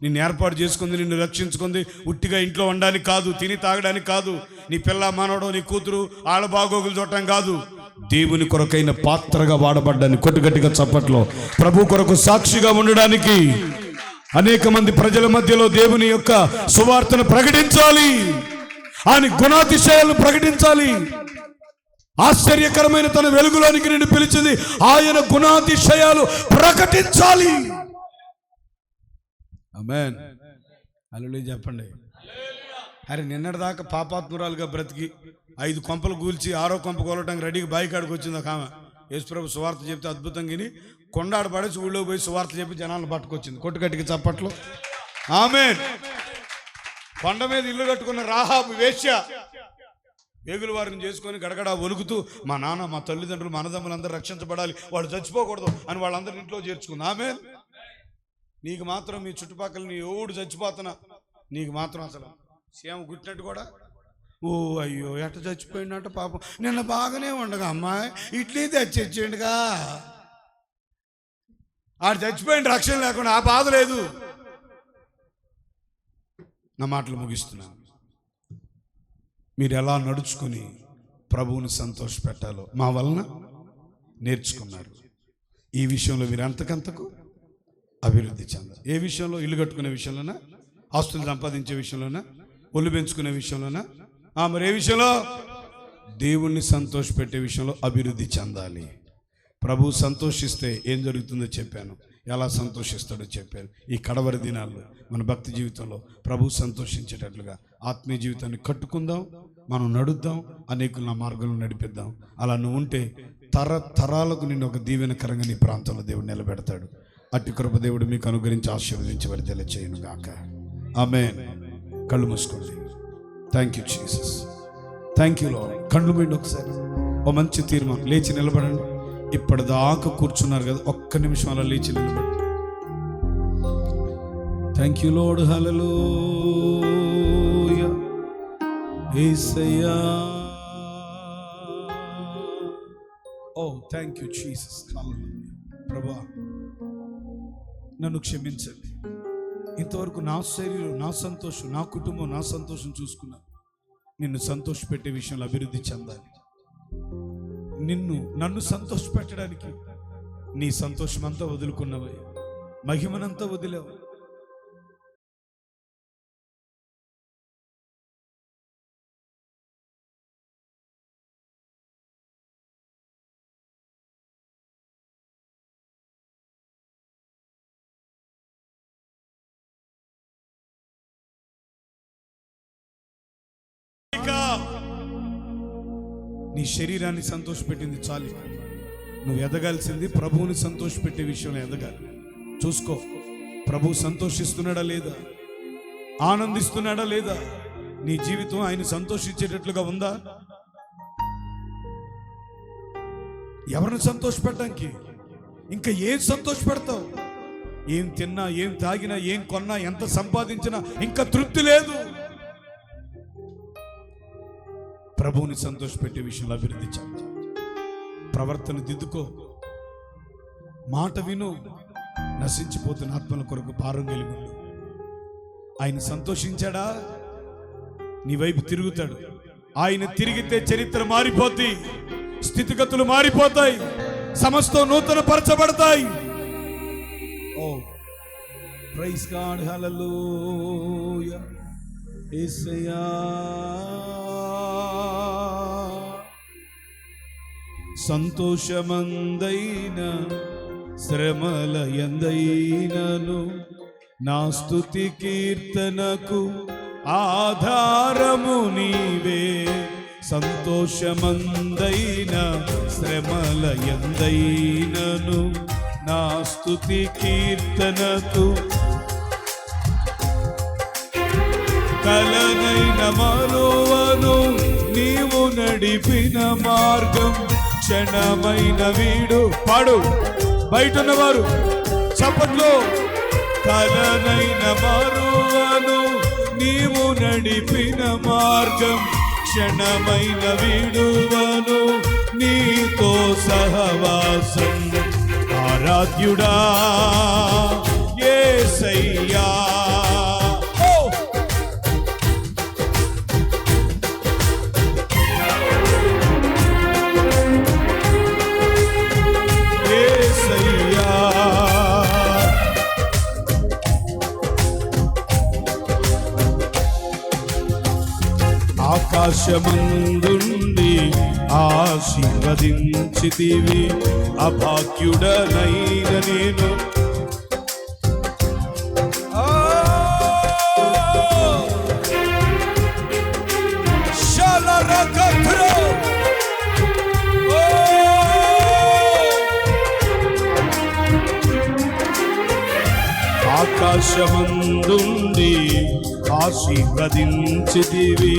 Speaker 1: నిన్ను ఏర్పాటు చేసుకుంది, నిన్ను రక్షించుకుంది ఉట్టిగా ఇంట్లో ఉండడానికి కాదు, తిని తాగడానికి కాదు, నీ పిల్ల మనవడు నీ కూతురు ఆళ్ళ బాగోగులు చూడటం కాదు, దేవుని కొరకైన పాత్రగా వాడబడ్డానికి. కొట్టుగట్టిగా చప్పట్లో ప్రభు కొరకు సాక్షిగా ఉండడానికి, అనేక మంది ప్రజల మధ్యలో దేవుని యొక్క సువార్తను ప్రకటించాలి, ఆయన గుణాతిశయాలను ప్రకటించాలి. ఆశ్చర్యకరమైన తన వెలుగులోనికి నిన్ను పిలిచింది, ఆయన గుణాతిశయాలు ప్రకటించాలి. ఆమేన్. హల్లెలూయా చెప్పండి. అరే నిన్నటిదాకా పాపాత్మురాలుగా బ్రతికి 5 కొంపలు కూల్చి 6వ కొంప కొలవటానికి రెడీగా బాయికాడికి వచ్చింది ఒక ఆమె. యేసుప్రభు సువార్త చెప్తే అద్భుతంగా విని కొండాడు పడేసి ఊళ్ళో పోయి సువార్త చెప్పి జనాలను పట్టుకొచ్చింది. కొట్టుగట్టికి చప్పట్లు. ఆమేన్. కొండ మీద ఇల్లు కట్టుకున్న రాహాబు వేశ్య వేగుల వారిని చేసుకొని గడగడ ఒలుగుతూ మా నాన్న మా తల్లిదండ్రులు మా అన్నదమ్ములందరూ రక్షించబడాలి, వాళ్ళు చచ్చిపోకూడదు అని వాళ్ళందరూ ఇంట్లో చేర్చుకుంది. ఆమేన్. నీకు మాత్రం మీ చుట్టుపక్కల నీ ఓడు చచ్చిపోతున్నా, నీకు మాత్రం అసలు సీమ గుట్టినట్టు కూడా ఓ అయ్యో ఎట్ట చచ్చిపోయిందంట పాపం, నిన్న బాగానే ఉండగా అమ్మాయి ఇడ్లీ తెచ్చిచ్చిండుగా, ఆడు చచ్చిపోయింది రక్షణ లేకుండా, ఆ బాధ లేదు. నా మాటలు ముగిస్తున్నాను. మీరు ఎలా నడుచుకొని ప్రభువుని సంతోషపెట్టాలో మా వలన నేర్చుకున్నారు. ఈ విషయంలో మీరు అంతకంతకు అభివృద్ధి చెందారు. ఏ విషయంలో? ఇల్లు కట్టుకునే విషయంలోనా, ఆస్తులు సంపాదించే విషయంలోనా, ఒళ్ళు పెంచుకునే విషయంలోనా? మరి ఏ విషయంలో? దేవుణ్ణి సంతోషపెట్టే విషయంలో అభివృద్ధి చెందాలి. ప్రభు సంతోషిస్తే ఏం జరుగుతుందో చెప్పాను, ఎలా సంతోషిస్తాడో చెప్పాను. ఈ కడవరి దినాల్లో మన భక్తి జీవితంలో ప్రభు సంతోషించేటట్లుగా ఆత్మీయ జీవితాన్ని కట్టుకుందాం, మనం నడుద్దాం, అనేకులు నా మార్గంలో నడిపిద్దాం. అలా నువ్వు ఉంటే తరతరాలకు నిన్ను ఒక దీవెనకరంగా నీ ప్రాంతంలో దేవుడు నిలబెడతాడు. అట్టి కృప దేవుడు మీకు అనుగ్రహించి ఆశీర్వదించి వర్ధిల్ల చేయను గాక. ఆమేన్. కళ్ళు మూసుకోండి. Thank you Jesus. Thank you lord. కళ్ళు మూయండి ఒకసారి. ఓ మంచి తీర్మానం. లేచి నిలబడండి. ఇప్పటిదాకా కూర్చున్నారు కదా, ఒక్క నిమిషం అలా లేచి నిలబడండి. Thank you lord. హల్లెలూయా. యేసయ్యా. Oh thank you Jesus. Hallelujah. ప్రభువా నన్ను క్షమించండి. ఇంతవరకు నా శరీరం, నా సంతోషం, నా కుటుంబం, నా సంతోషం చూసుకున్నాను. నిన్ను సంతోషపెట్టే విషయంలో అభివృద్ధి చెందాలి. నన్ను సంతోషపెట్టడానికి నీ సంతోషమంతా వదులుకున్నవయ్యా, మహిమనంతా వదిలేవు. నీ శరీరాన్ని సంతోషపెట్టింది చాలు. నువ్వు ఎదగాల్సింది ప్రభువుని సంతోషపెట్టే విషయంలో ఎదగాలి. చూసుకో, ప్రభు సంతోషిస్తున్నాడా లేదా, ఆనందిస్తున్నాడా లేదా, నీ జీవితం ఆయన సంతోషించేటట్లుగా ఉందా? ఎవరిని సంతోషపెట్టడానికి ఇంకా ఏం సంతోషపెడతావు? ఏం తిన్నా, ఏం తాగినా, ఏం కొన్నా, ఎంత సంపాదించినా ఇంకా తృప్తి లేదు. ప్రభువుని సంతోషపెట్టే విషయంలో అభివృద్ధి చెందు. ప్రవర్తన దిద్దుకో, మాట విను, నశించిపోతున్న ఆత్మల కొరకు భారం కలిగి ఉండు. ఆయన సంతోషించాడా, నీ వైపు తిరుగుతాడు. ఆయన తిరిగితే చరిత్ర మారిపోద్ది, స్థితిగతులు మారిపోతాయి, సమస్తం నూతన పరచబడతాయి. ఓ ప్రైజ్ గాడ్, హల్లెలూయా. యేసయ్యా, సంతోషమందైన శ్రమల యందైనను నా స్తుతి కీర్తనకు ఆధారము నీవే. సంతోషమందైన శ్రమల యందైనను నా స్తుతి కీర్తనకు కలనైన మరువను నీవు నడిపిన మార్గం. క్షణమైన వీడు పాడు, బయటున్నవారు చప్పట్లో. కలనైన మరువను నీవు నడిపిన మార్గం. క్షణమైన వీడువను నీతో సహవాసం. ఆరాధ్యుడా యేసయ్యా, ఆకాశమందుండి ఆశీర్వదించితివి, అభాగ్యుడనైన నేను. ఆకాశమందుండి ఆశీర్వదించితివి,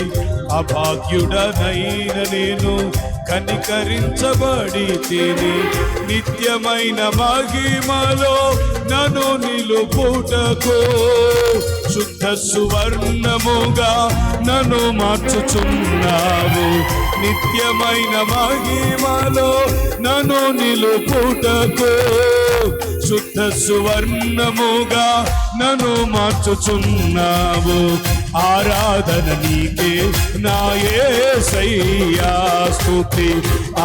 Speaker 1: అభాగ్యుడనైన నేను కనికరించబడి తిని. నిత్యమైన మహిమలో నన్ను నిలుపుటకు శుద్ధ సువర్ణముగా నన్ను మార్చుచున్నావు. నిత్యమైన మహిమలో నన్ను నిలుపుటకు శుద్ధ సువర్ణముగా నన్ను మార్చుచున్నావు. ఆరాధన నీకే నా యేసయ్యా, స్తుతి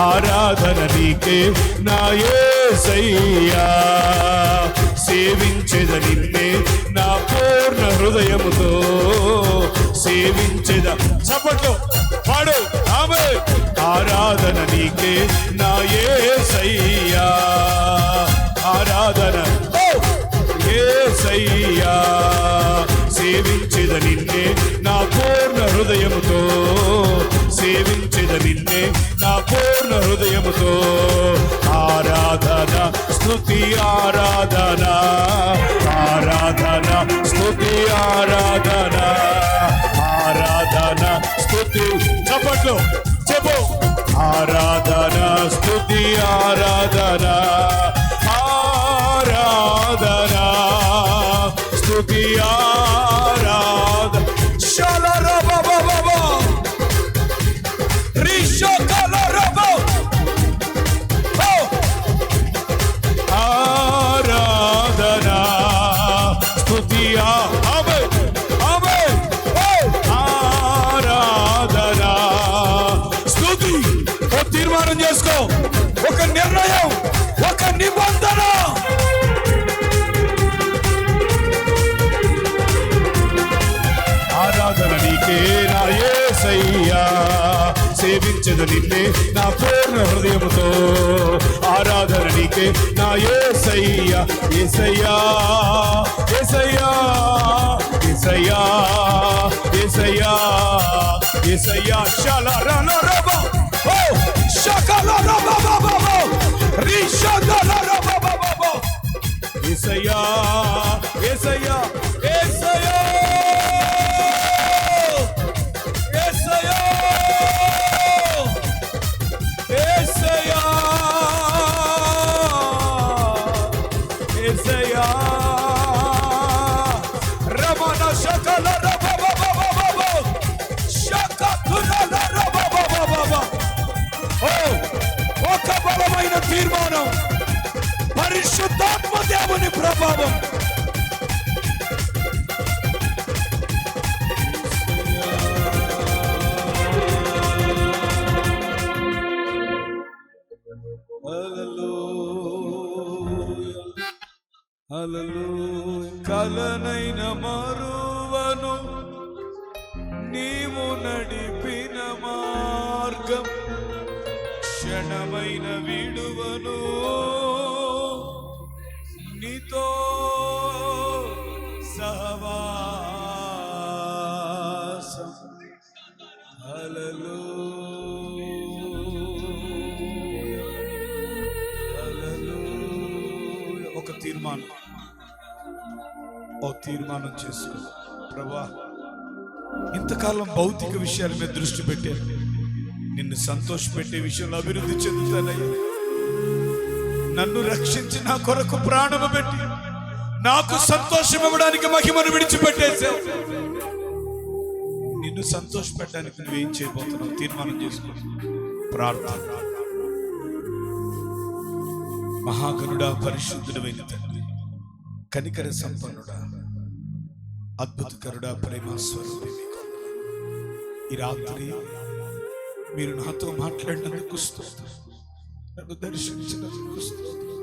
Speaker 1: ఆరాధన నీకే నా యేసయ్యా. సేవించెద నిన్నే నా పూర్ణ హృదయముతో, సేవించెద. చప్పట్లు పాడు, ఆమె. ఆరాధన నీకే నా యేసయ్యా, ఆరాధన యేసయ్యా. సేవించెద నిన్నే నా పూర్ణ హృదయముతో, సేవించెద నిన్నే నా పూర్ణ హృదయముతో. ఆరాధన స్తుతి ఆరాధన, ఆరాధన స్తుతి ఆరాధన, ఆరాధన స్తుతి. చప్పట్లు చెప్పు. ఆరాధన స్తుతి ఆరాధన, ఆరాధన స్తుతి ఆరాధన. ఆరాధన స్తుతి ఆరాధన స్తుతి. తీర్మానం చేసుకో, ఒక నిర్ణయం, ఒక నిబంధన. స్తుతించదు నిన్నే నా పూర్ణ హృదయముతో. ఆరాధన నీకే నా యేసయ్యా, యేసయ్యా, యేసయ్యా, యేసయ్యా, యేసయ్యా, యేసయ్యా. షలరనరబో ఓ షకలరబబబబో రిషదలరబబబబో. యేసయ్యా, యేసయ్యా, యేసయ్యా, యేసయ్యా, యేసయ్యా, యేసయ్యా. రమణ షకలరబబబబో షకతులరబబబబో. ఓ ఒక బలమైన తీర్మానం, పరిశుద్ధాత్మ దేవుని ప్రభావం. కలనైన మరువను నీవు నడిపిన మార్గం, క్షణమైన విడువను నీతో సహవాసం. హల్లెలూయా, హల్లెలూయా. ఒక తీర్మానం, ఓ తీర్మానం చేసుకో. ప్రభువా, ఇంతకాలం భౌతిక విషయాల మీద దృష్టి పెట్టాను, నిన్ను సంతోషపెట్టే విషయంలో అభివృద్ధి చెందుతానయ్యా. నన్ను రక్షించి నా కొరకు ప్రాణము పెట్టి నాకు సంతోషం ఇవ్వడానికి మహిమను విడిచిపెట్టేశావు. నిన్ను సంతోషపెట్టడానికి నువ్వేం చేయబోతున్నావు తీర్మానం చేసుకో. ప్రార్థన. మహాగణుడా, పరిశుద్ధుడైన తండ్రి, కనికర సంపన్నుడా, అద్భుతకరుడా, ప్రేమ స్వరూపి, ఈ రాత్రి మీరు నాతో మాట్లాడినందుకు స్తోత్రం, నన్ను దర్శించినందుకు స్తోత్రం.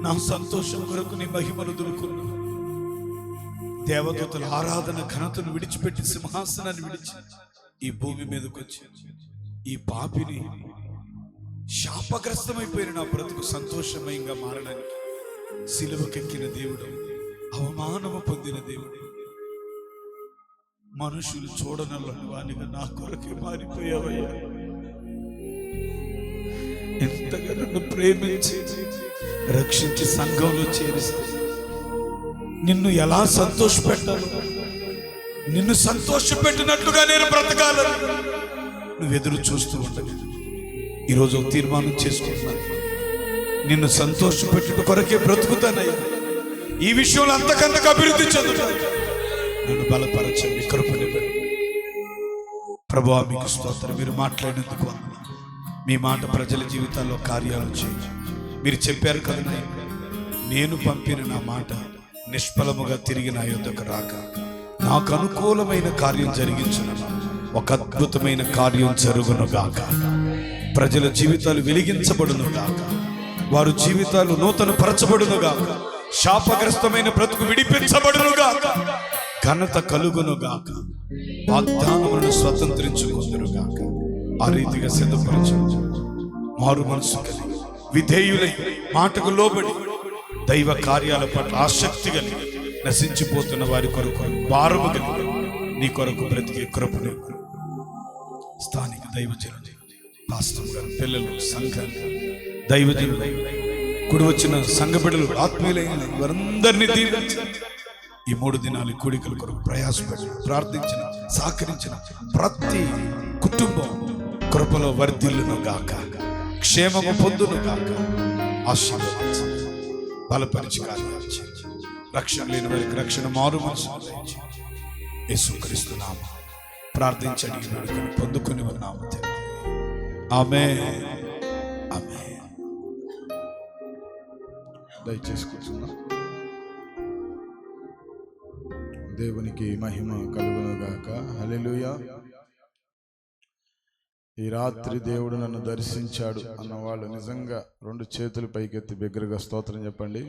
Speaker 1: నా సంతోషం కొరకు నీ మహిమను దొరుకున్నా. దేవదూతల ఆరాధన ఘనతను విడిచిపెట్టి సింహాసనాన్ని విడిచి ఈ భూమి మీదకి వచ్చి ఈ పాపిని, శాపగ్రస్తమైపోయిన నా బ్రతుకు సంతోషమయంగా మారడానికి సిలువకెక్కిన దేవుడు, అవమానము పొందిన దేవుడు, మనుషులు చూడనల్లని వానిగా నా కొరకే మారిపోయావయ్యా. ఎంతగా నన్ను ప్రేమించి రక్షించి సంఘంలో చేరిస్తే నిన్ను ఎలా సంతోషపెట్టాలి, నిన్ను సంతోషపెట్టినట్లుగా నేను బ్రతకాలని నువ్వు ఎదురు చూస్తూ ఉండదు. ఈరోజు ఒక తీర్మానం చేసుకుంటున్నాను, నిన్ను సంతోషపెట్టుట కొరకే బ్రతుకుతానయ్యా. ఈ విషయంలో అంతకంతకు అభివృద్ధి చెందుతాను. నన్ను బలపరచండి, కృపనివ్వండి. ప్రభువా, మీకు స్తోత్రం. మీరు మాట్లాడినందుకు మీ మాట ప్రజల జీవితాల్లో కార్యాలు చేయండి. మీరు చెప్పారు కదా, నేను పంపిన నా మాట నిష్ఫలముగా తిరిగి నా యొద్దకు రాక నాకు అనుకూలమైన కార్యం జరిగించును. ఒక అద్భుతమైన కార్యం జరుగును గాక. ప్రజల జీవితాలు వెలిగించబడును గాక. వారి జీవితాలు నూతన పరచబడును గాక. శాపగ్రస్తమైన బ్రతుకు విడిపించబడును గాక. ఘనత కలుగును గాక. వాగ్దానములను స్వతంత్రించుకుందురు గాక. ఆ రీతిగా సిద్ధపరచు. మారు మనసు కలిగి విధేయులై మాటకు లోబడి దైవ కార్యాల పట్ల ఆసక్తి కలిగి నశించిపోతున్న వారి కొరకు భారము కలిగి నీ కొరకు బ్రతికే కృపను స్థానిక దైవజనులు, పాస్టర్ గారు, పిల్లలు, సంఘాలు, దైవజనులు, కూడి వచ్చిన సంఘ బిడ్డలు, ఆత్మీయులైన వారందరినీ దీవించండి. ఈ 3 దినాలు కూడికల కొరకు ప్రయాసపడి ప్రార్థించిన, సహకరించిన ప్రతి కుటుంబం కృపలో వర్ధిల్లును గాక. క్షేమము పొందును గాక. ఆశీర్వదించి బలపరిచి కార్యాలు చేయించి రక్షణ లేని వారికి రక్షణ, మారు మనసు యేసుక్రీస్తు నామమున ప్రార్థించండి, పొందుకుని ఉన్నాము. ఆమేన్, ఆమేన్.
Speaker 2: దయచేసి కూర్చుందాం. దేవునికి మహిమ కలుగును గాక. హల్లెలూయా. ఈ రాత్రి దేవుడు నన్ను దర్శించాడు అన్నవాళ్ళు నిజంగా 2 చేతులు పైకెత్తి బిగ్గరగా స్తోత్రం చెప్పండి.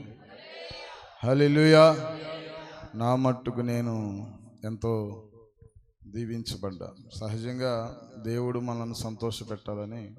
Speaker 2: హల్లెలూయా. నా మట్టుకు నేను ఎంతో దీవించబడ్డాం. సహజంగా దేవుడు మనల్ని సంతోషపెట్టాలని